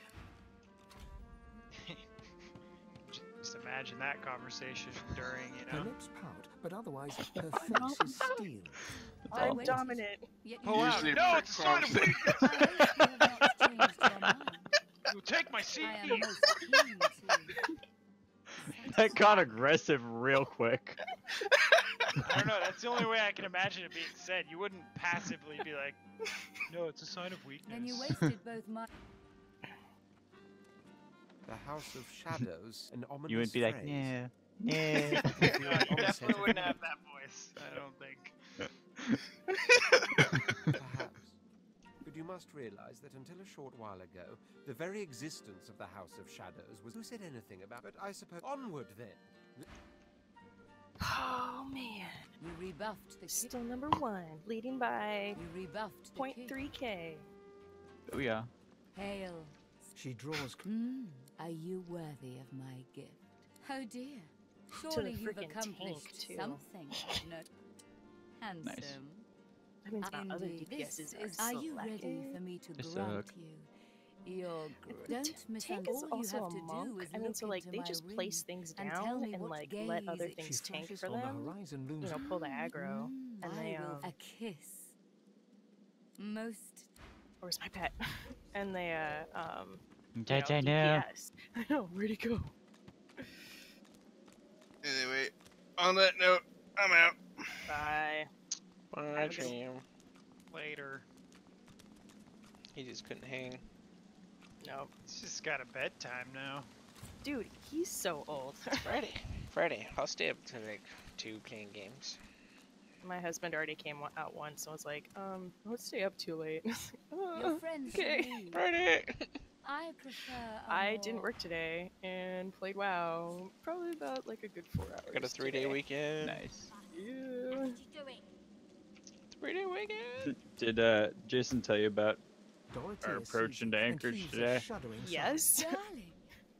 Just imagine that conversation during, you Her know. lips pout, but otherwise her face is steel. I'm dominant. Oh wow! Usually No, it's a sign of weakness. You take my seat. I am most keen to. That got aggressive real quick. I don't know. That's the only way I can imagine it being said. You wouldn't passively be like, "No, it's a sign of weakness." Then you wasted both my. The House of Shadows, an ominous You wouldn't be like, phrase. yeah, No, yeah. you definitely wouldn't have that voice. I don't think. Perhaps. But you must realize that until a short while ago, the very existence of the House of Shadows was... Who said anything about... But I suppose... Onward, then! Oh man. You rebuffed the Still number 1, leading by You rebuffed 0.3k. Oh yeah. Hail. She draws. Are you worthy of my gift? Oh dear. To Surely the you've frickin' accomplished tank, too. something. No. Handsome. That means my other Indeed. DPSs This are are you ready selected. for me to They grant suck. you your Tank don't miss is all you also have a to monk. do is I mean, look so like into they my just ring place things and tell down me and what like let other gaze it- things tank flashes for on the them. horizon looms. You know, pull the aggro, and they I will a kiss. Most. Where's my pet? And they you Da, know, da, da. DPS. I know, where'd he go? Anyway, on that note, I'm out. Bye. Bye, Jam. Later. He just couldn't hang. No. It's just got a bedtime now. Dude, he's so old. Friday. Friday. I'll stay up to like 2 playing games. My husband already came out once, so I was like, let's stay up too late. Your friends okay. leave. Friday. I prefer. I didn't work today and played WoW. Probably about like a good 4 hours. Got a 3-day today. weekend. Nice. Yeah. 3-day weekend. Did Jason tell you about Dorothea our approach sees into it and Anchorage heaves a today? shuddering sigh. Yes. Darling.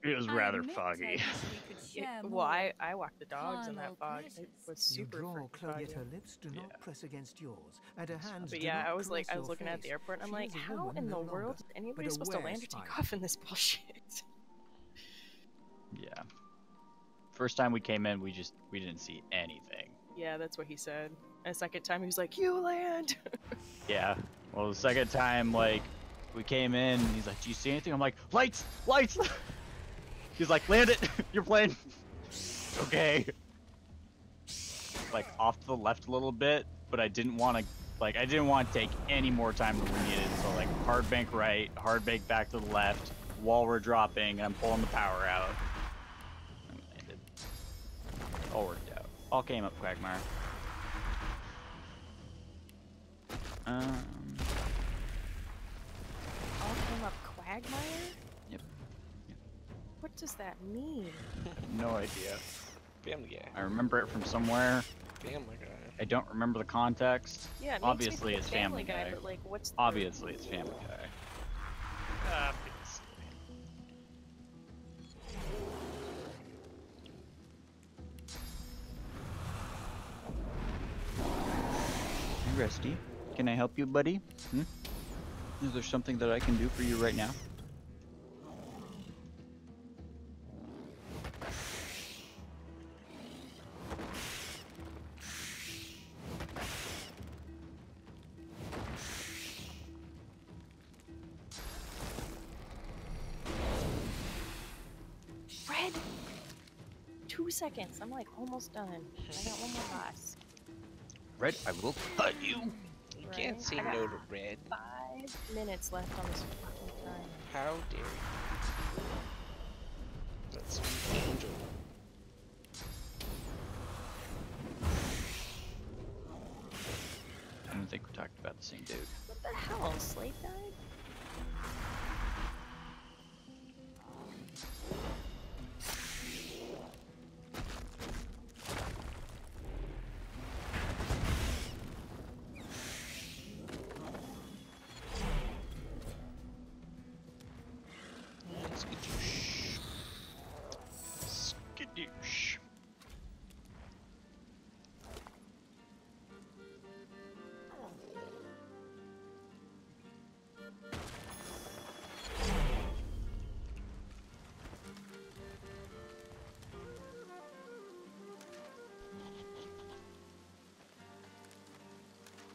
It was I rather admit foggy. I wish we could share Well, more I walked the dogs in that carnal fog. It pleasures. was You super draw freaking close, yet foggy. her lips do not press against yours, and her hands But do yeah, not I was like, caress I was your looking at the face. airport and I'm She like, is a how woman in no the world longer, is anybody but supposed to aware land or spy. take off in this bullshit? Yeah. First time we came in, we didn't see anything. Yeah, that's what he said. And the second time he was like, you land! Yeah. Well, the second time, like, we came in, and he's like, "Do you see anything?" I'm like, "Lights, lights." He's like, "Land it, your plane." Okay. Like off to the left a little bit, but I didn't want to take any more time than we needed. So like hard bank right, hard bank back to the left, while we're dropping, and I'm pulling the power out. And landed. All worked out. All came up Quagmire. All came up Quagmire? Yep. What does that mean? No idea. Family Guy. I remember it from somewhere. Family Guy. I don't remember the context. Yeah, it makes Obviously, me think it's Family Family Guy, Guy. but like, what's the... Obviously, it's Family Guy. Obviously. Hey, Rusty. Can I help you, buddy? Is there something that I can do for you right now? Fred! 2 seconds. I'm like almost done. I got one more boss. Red, I will cut you. You can't say I got no to Red. 5 minutes left on this fucking time. How dare you? That sweet angel. I don't think we talked about the same dude. What the hell? Slave died? Skadoosh. Skadoosh.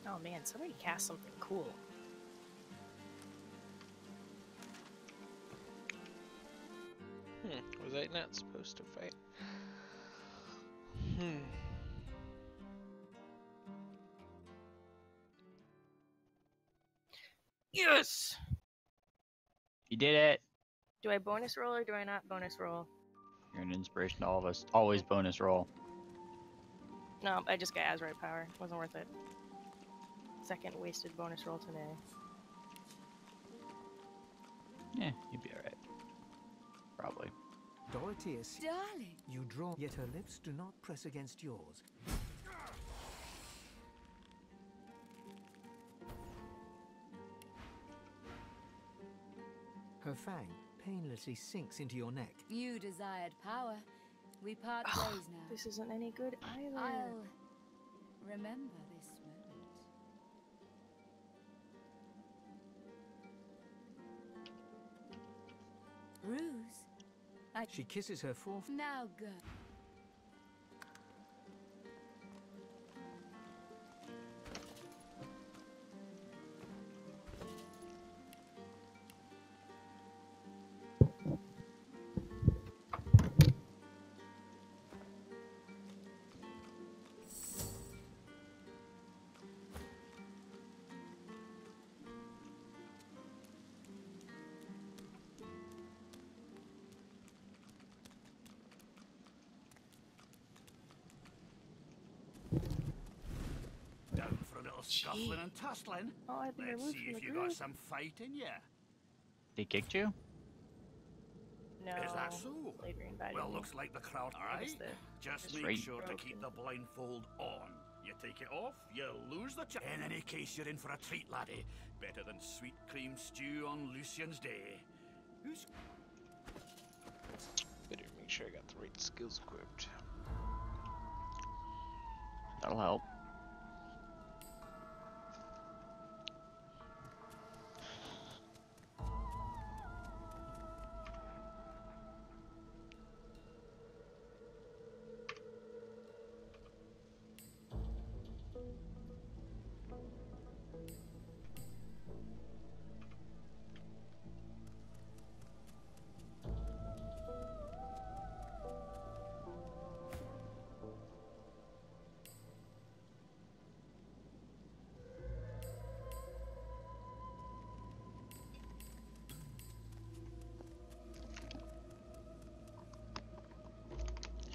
Oh man, somebody cast something cool. Was I not supposed to fight? Yes! You did it! Do I bonus roll or do I not bonus roll? You're an inspiration to all of us. Always bonus roll. No, I just got Azurite power. Wasn't worth it. Second wasted bonus roll today. Yeah, you'd be alright. Probably. Dorotheus, darling, you draw, yet her lips do not press against yours. Her fang painlessly sinks into your neck. You desired power. We part ways now. This isn't any good either. I'll remember this moment. Ruse. She kisses her forefinger. Now go. Down for a little scuffling and tussling. Oh, I think I Let's moved see from if the you group. got some fight in you. They kicked you? No. Is that so? Flagreen invited Well, me. looks like the crowd. I Alright. guess the- Just it's make right. sure to keep the blindfold on. You take it off, you lose the chance. In any case, you're in for a treat, laddie. Better than sweet cream stew on Lucian's Day. Who's... Better make sure I got the right skills equipped. That'll help.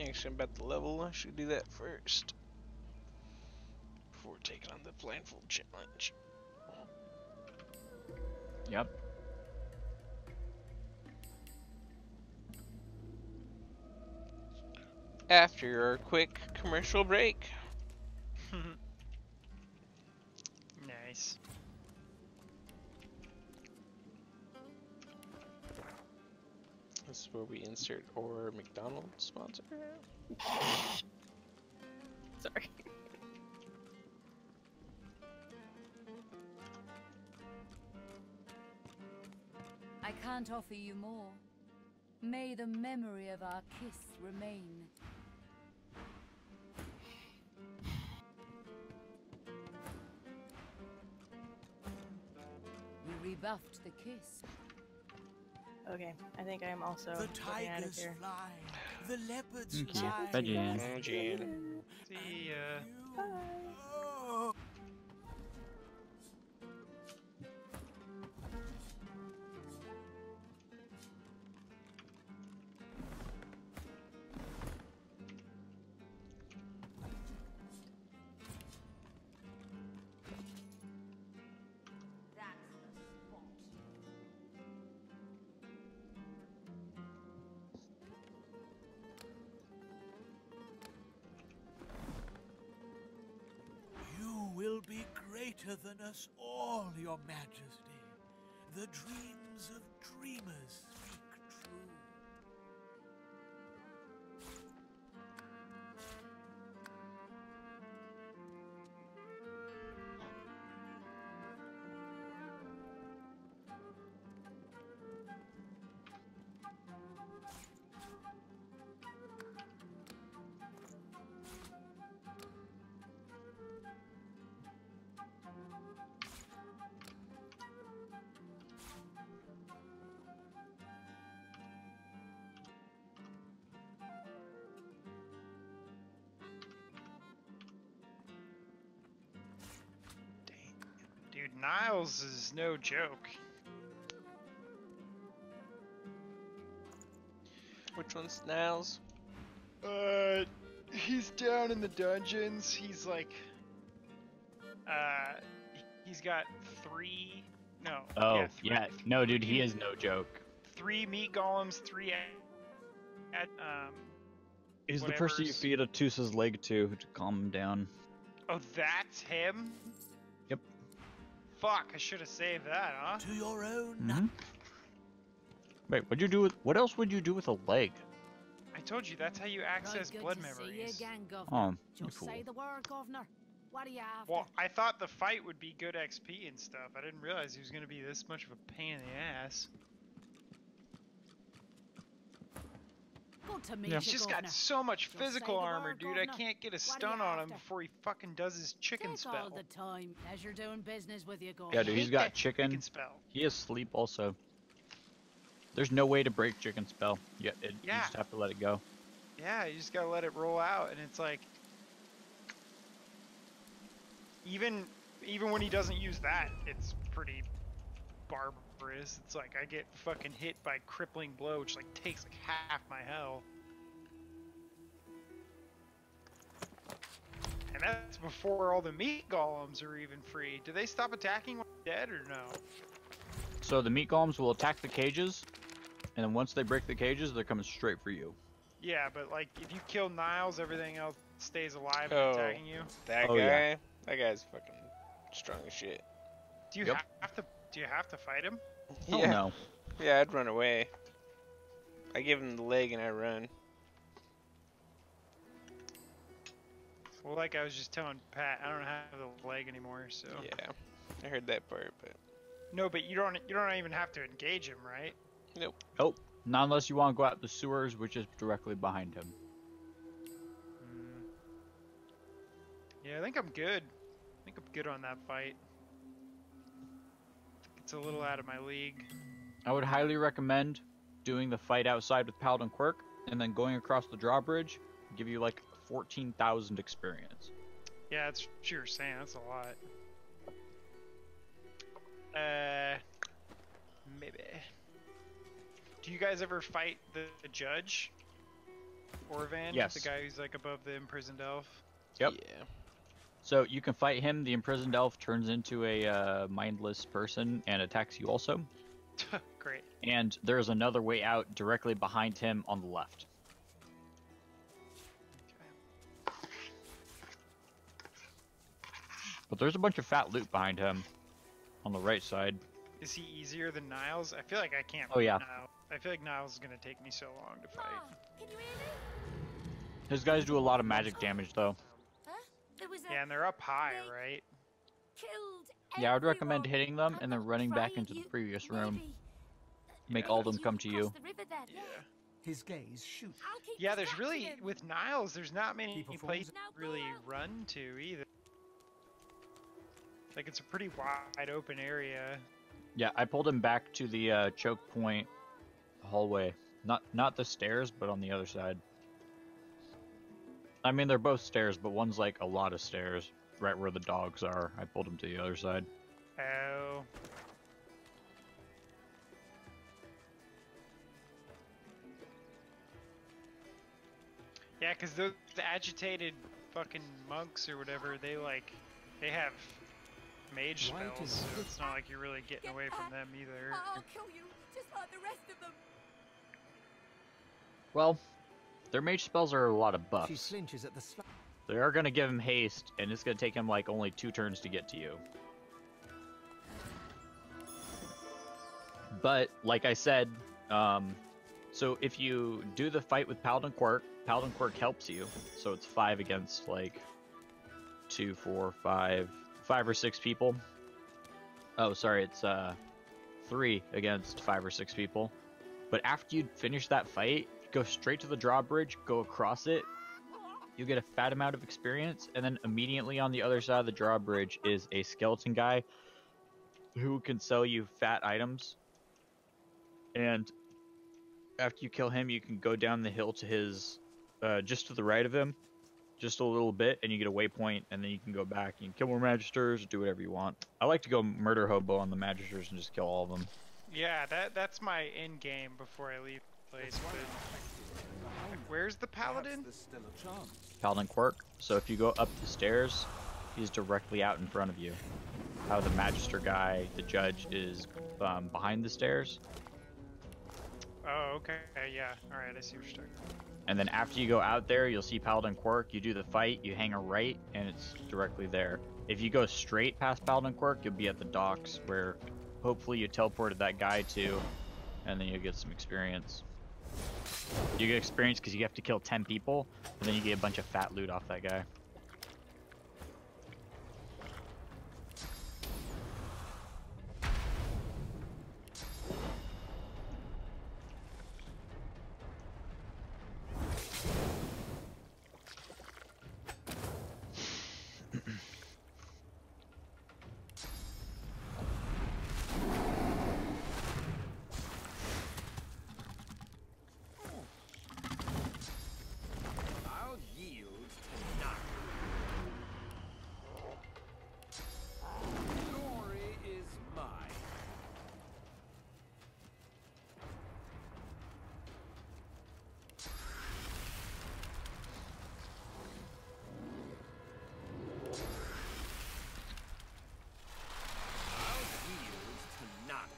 Actually, I'm about to level. I should do that first. Before taking on the blindfold challenge. Yep. After our quick commercial break. Nice. This is where we insert or McDonald's sponsor. Sorry. I can't offer you more. May the memory of our kiss remain. We rebuffed the kiss. Okay, I think I am also The getting out of tigers here. fly, the leopards Okay. fly. Bye, Jan. Oh, Jan. See ya. Oh. That's the spot. You will be greater than us all, your majesty. The dreams of dreamers speak true. Niles is no joke. Which one's Niles? He's down in the dungeons. He's like, he's got 3. No. Oh, yeah, 3, yeah. No, dude, he is no joke. 3 meat golems, 3 He's the person you feed a Tusa's leg to calm him down. Oh, that's him? Yep. Fuck, I should have saved that, huh? To your own. Mm-hmm. Wait, what'd you do with? What else would you do with a leg? I told you that's how you access blood memories. Oh, you Just fool. say the word, Governor. What are you after? Well, I thought the fight would be good XP and stuff. I didn't realize he was going to be this much of a pain in the ass. Good to meet Yeah. you, He's just Governor. got so much Just physical say the armor, word, dude. I Governor. can't get a What are stun you on him after? before he fucking does his chicken Take spell. all the time. Pleasure doing business with you, Governor. Yeah, dude, he's got chicken. Spell. He has sleep also. There's no way to break chicken spell. You just have to let it go. Yeah, you just gotta let it roll out, and it's like, even when he doesn't use that, it's pretty barbarous. It's like I get fucking hit by crippling blow, which like takes like half my health, and that's before all the meat golems are even free. Do they stop attacking when I'm dead or no? So the meat golems will attack the cages, and then once they break the cages, they're coming straight for you. Yeah, but like if you kill Niles, everything else stays alive Oh, and attacking you. That Oh, guy? yeah. That guy's fucking strong as shit. Do you Yep. have to? Do you have to fight him? Oh, yeah. no. Yeah, I'd run away. I give him the leg and I run. Well, like I was just telling Pat, I don't have the leg anymore, so. Yeah, I heard that part, but No, but you don't even have to engage him, right? nope. Nope. Not unless you want to go out the sewers, which is directly behind him. Yeah, I think I'm good. I think I'm good on that fight. It's a little out of my league. I would highly recommend doing the fight outside with Paladin Quirk, and then going across the drawbridge, give you like 14,000 experience. Yeah, that's what you're saying. That's a lot. Maybe. Do you guys ever fight the judge? Orvan? Yes. The guy who's like above the imprisoned elf? Yep. Yeah. So you can fight him. The imprisoned elf turns into a mindless person and attacks you also. Great. And there's another way out directly behind him on the left. But there's a bunch of fat loot behind him on the right side. Is he easier than Niles? I feel like I can't Oh, yeah. beat Niles. I feel like Niles is gonna take me so long to fight. His guys do a lot of magic damage though. Yeah, and they're up high, right? Yeah, I would recommend hitting them and then running back into the previous room. Make all of them come to you. His gaze shoots. Yeah, there's really, with Niles, there's not many places to really run to either. Like, it's a pretty wide open area. Yeah, I pulled him back to the choke point hallway. Not the stairs, but on the other side. I mean, they're both stairs, but one's like a lot of stairs, right where the dogs are. I pulled him to the other side. Oh. Yeah, because those agitated fucking monks or whatever, they have mage spells, so it's not like you're really getting away from them either. I'll kill you, just like the rest of them. Well, their mage spells are a lot of buffs. She flinches at the slap. They are going to give him haste, and it's going to take him like only 2 turns to get to you. But, like I said, so if you do the fight with Paladin Quirk helps you. So it's 5 against like 2, 4, 5 or 6 people. Oh, sorry, it's 3 against 5 or 6 people. But after you finish that fight, go straight to the drawbridge, go across it. You get a fat amount of experience, and then immediately on the other side of the drawbridge is a skeleton guy who can sell you fat items. And after you kill him, you can go down the hill to his, just to the right of him, just a little bit, and you get a waypoint, and then you can go back and kill more Magisters, do whatever you want. I like to go murder hobo on the Magisters and just kill all of them. Yeah, that's my end game before I leave the place. But like, where's the Paladin? Paladin Quirk. So if you go up the stairs, he's directly out in front of you. How the Magister guy, the judge, is behind the stairs. Oh, okay. Yeah. All right. I see what you're talking about. And then after you go out there, you'll see Paladin Quirk. You do the fight, you hang a right, and it's directly there. If you go straight past Paladin Quirk, you'll be at the docks where hopefully you teleported that guy to, and then you'll get some experience. You get experience because you have to kill 10 people, and then you get a bunch of fat loot off that guy. I'll yield to none. Glory is mine. I'll yield to none.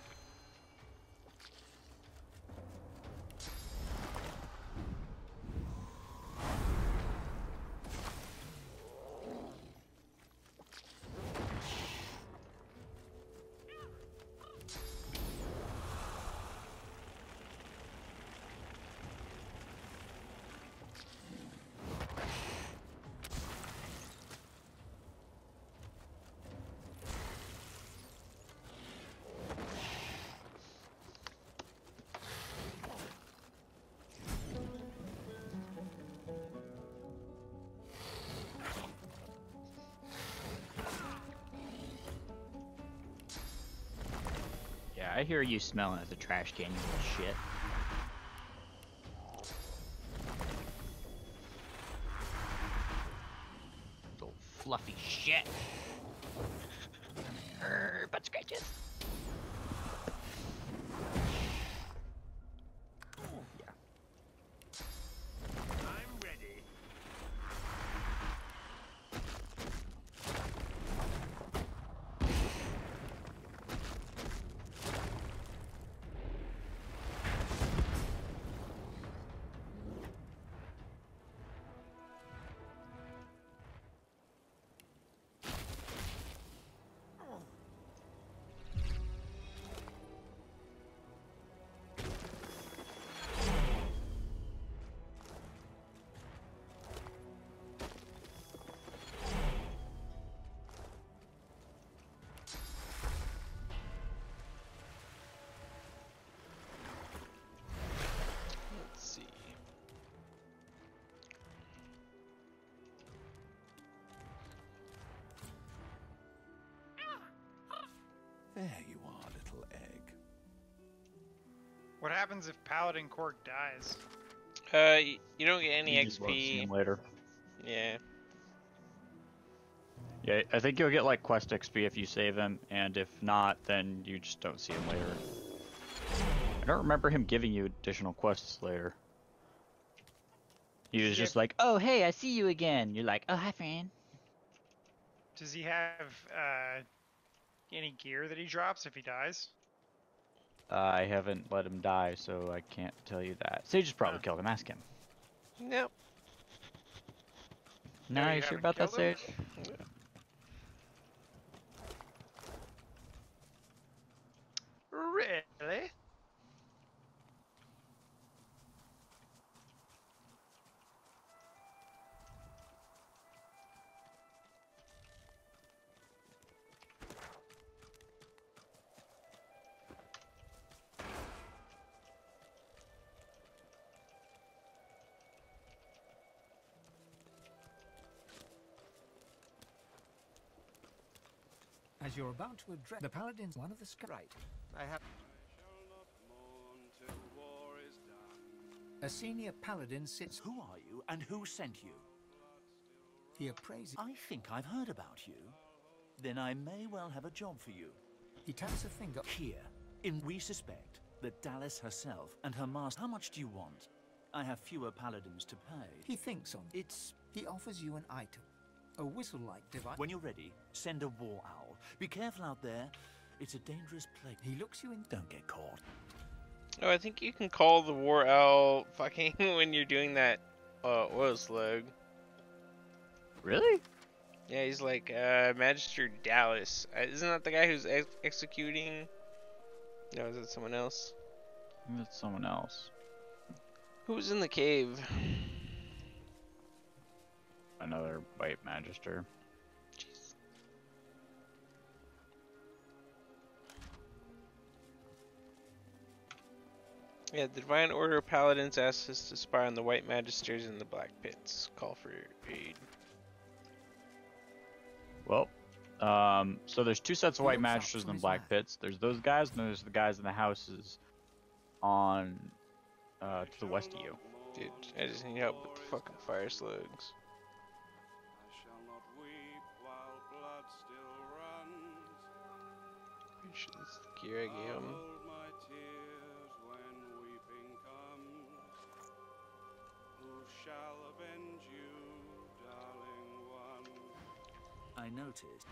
Yeah, I hear you smelling at the trash can, you little shit. Little fluffy shit. Butt scratches. Yeah. I'm ready. Let's see. There you are, little egg. What happens if Paladin Quirk dies? You don't get any You just won't see XP. him later. Yeah. Yeah, I think you'll get like quest XP if you save him, and if not, then you just don't see him later. I don't remember him giving you additional quests later. He was just like, "Oh, hey, I see you again." You're like, "Oh, hi, friend." Does he have any gear that he drops if he dies? I haven't let him die, so I can't tell you that. Sage has probably killed him. Ask him. Nope. No, you sure about that, Sage? Really? As you're about to address the paladins, one of the right. I have. A senior paladin sits. Who are you and who sent you? He appraises. I think I've heard about you. Then I may well have a job for you. He taps a finger. Here, we suspect that Dallas herself and her master. How much do you want? I have fewer paladins to pay. He thinks on. He offers you an item. A whistle-like device. When you're ready, send a war owl. Be careful out there. It's a dangerous place. He looks you in. Don't get caught. Oh, I think you can call the War Owl fucking when you're doing that oil slug. Really? Yeah, he's like Magister Dallas. Isn't that the guy who's executing? No, is that someone else? I think that's someone else. Who's in the cave? Another white magister. Jeez. Yeah, the Divine Order of Paladins asks us to spy on the white magisters in the Black Pits. Call for aid. Well, so there's two sets of white magisters in the Black Pits. There's those guys, and there's the guys in the houses on to the west of you. Dude, I just need help with the fucking fire slugs. Pretty sure this is the gear I gave him. I noticed.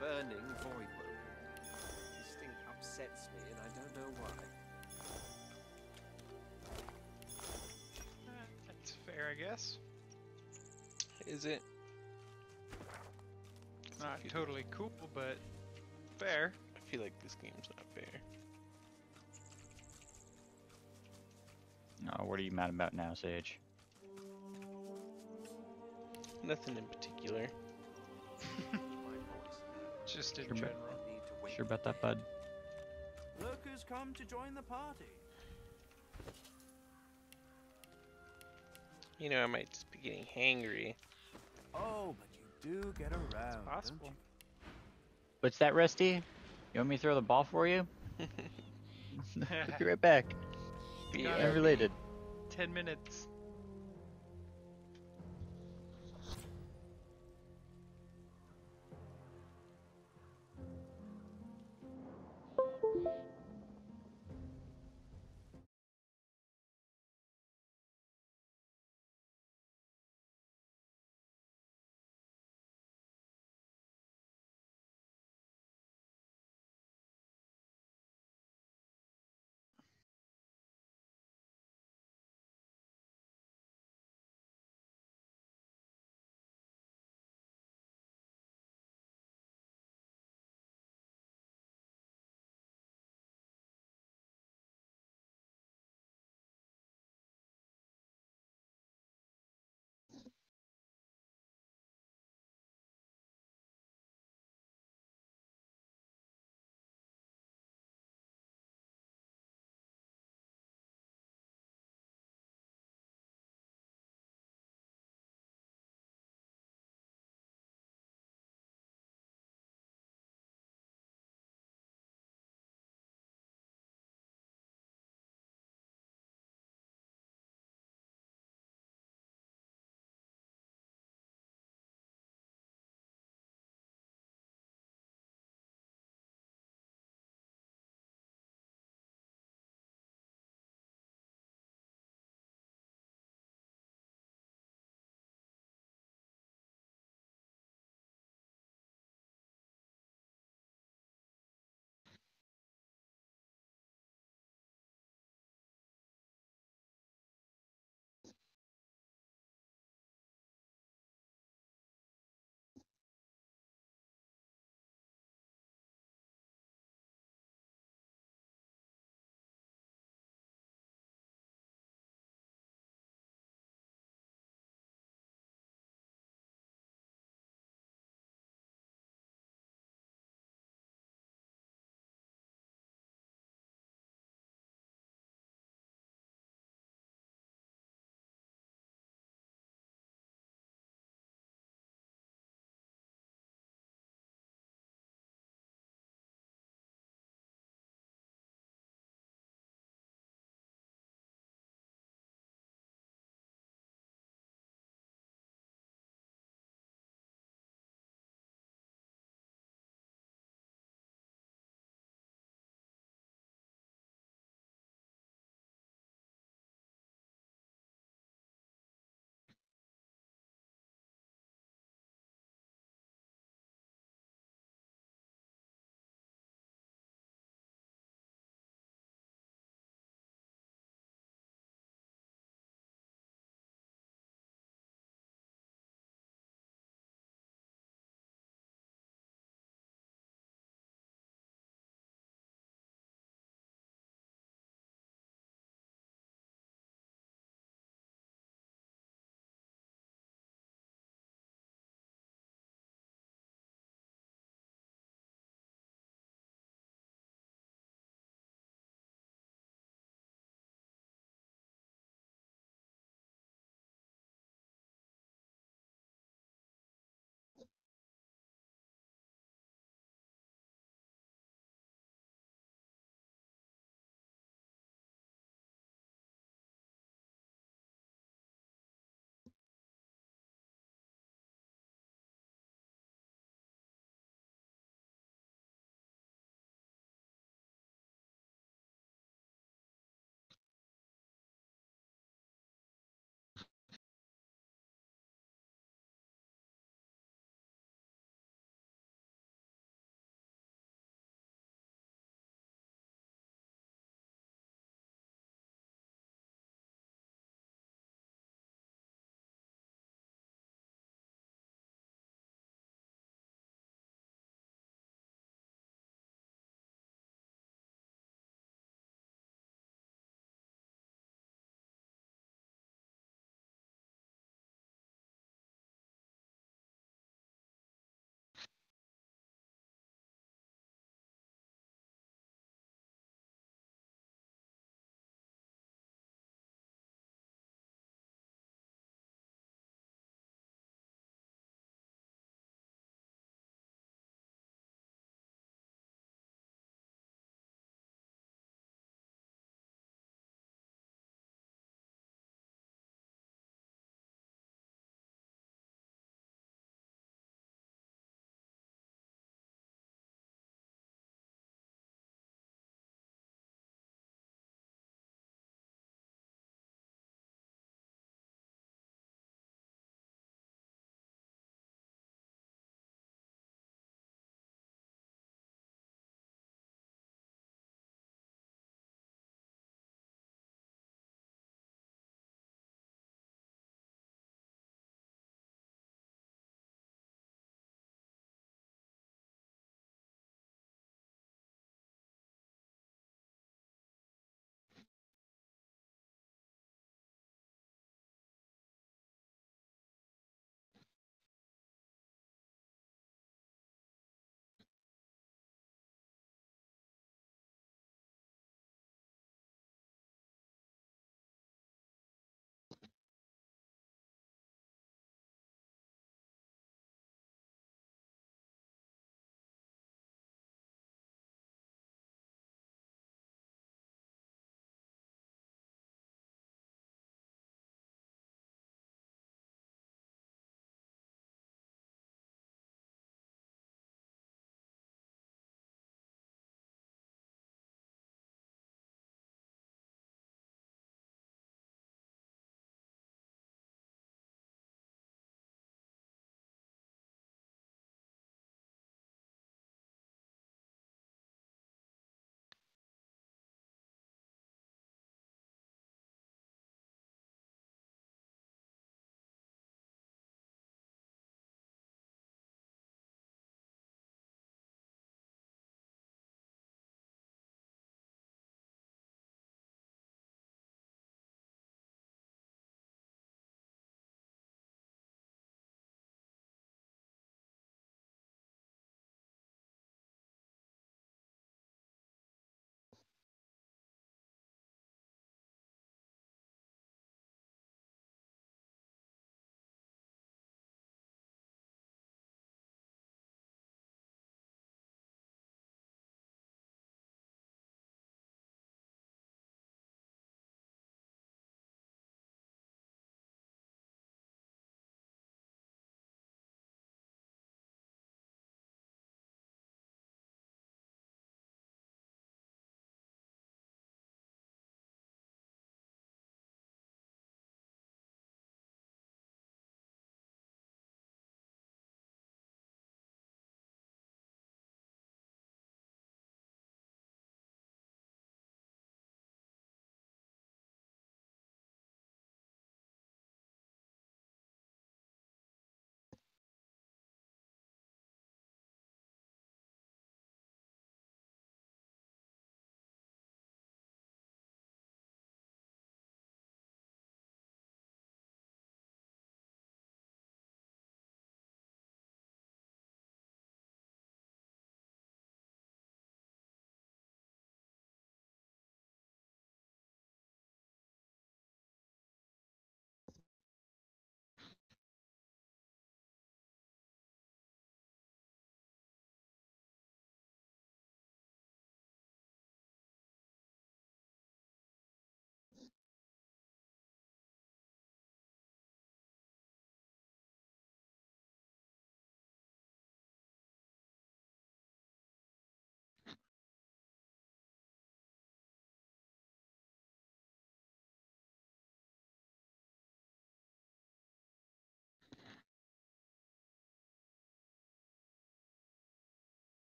Burning void wound. This thing upsets me, and I don't know why. That's fair, I guess. Is it? Not totally cool, but fair. I feel like this game's not fair. What are you mad about now, Sage? Nothing in particular. Just in Sure general. Sure about that, bud? Lurkers come to join the party. You know, I might just be getting hangry. Oh, but you do get around. Possible. What's that, Rusty? You want me to throw the ball for you? I'll be right back. Be Unrelated. 10 minutes.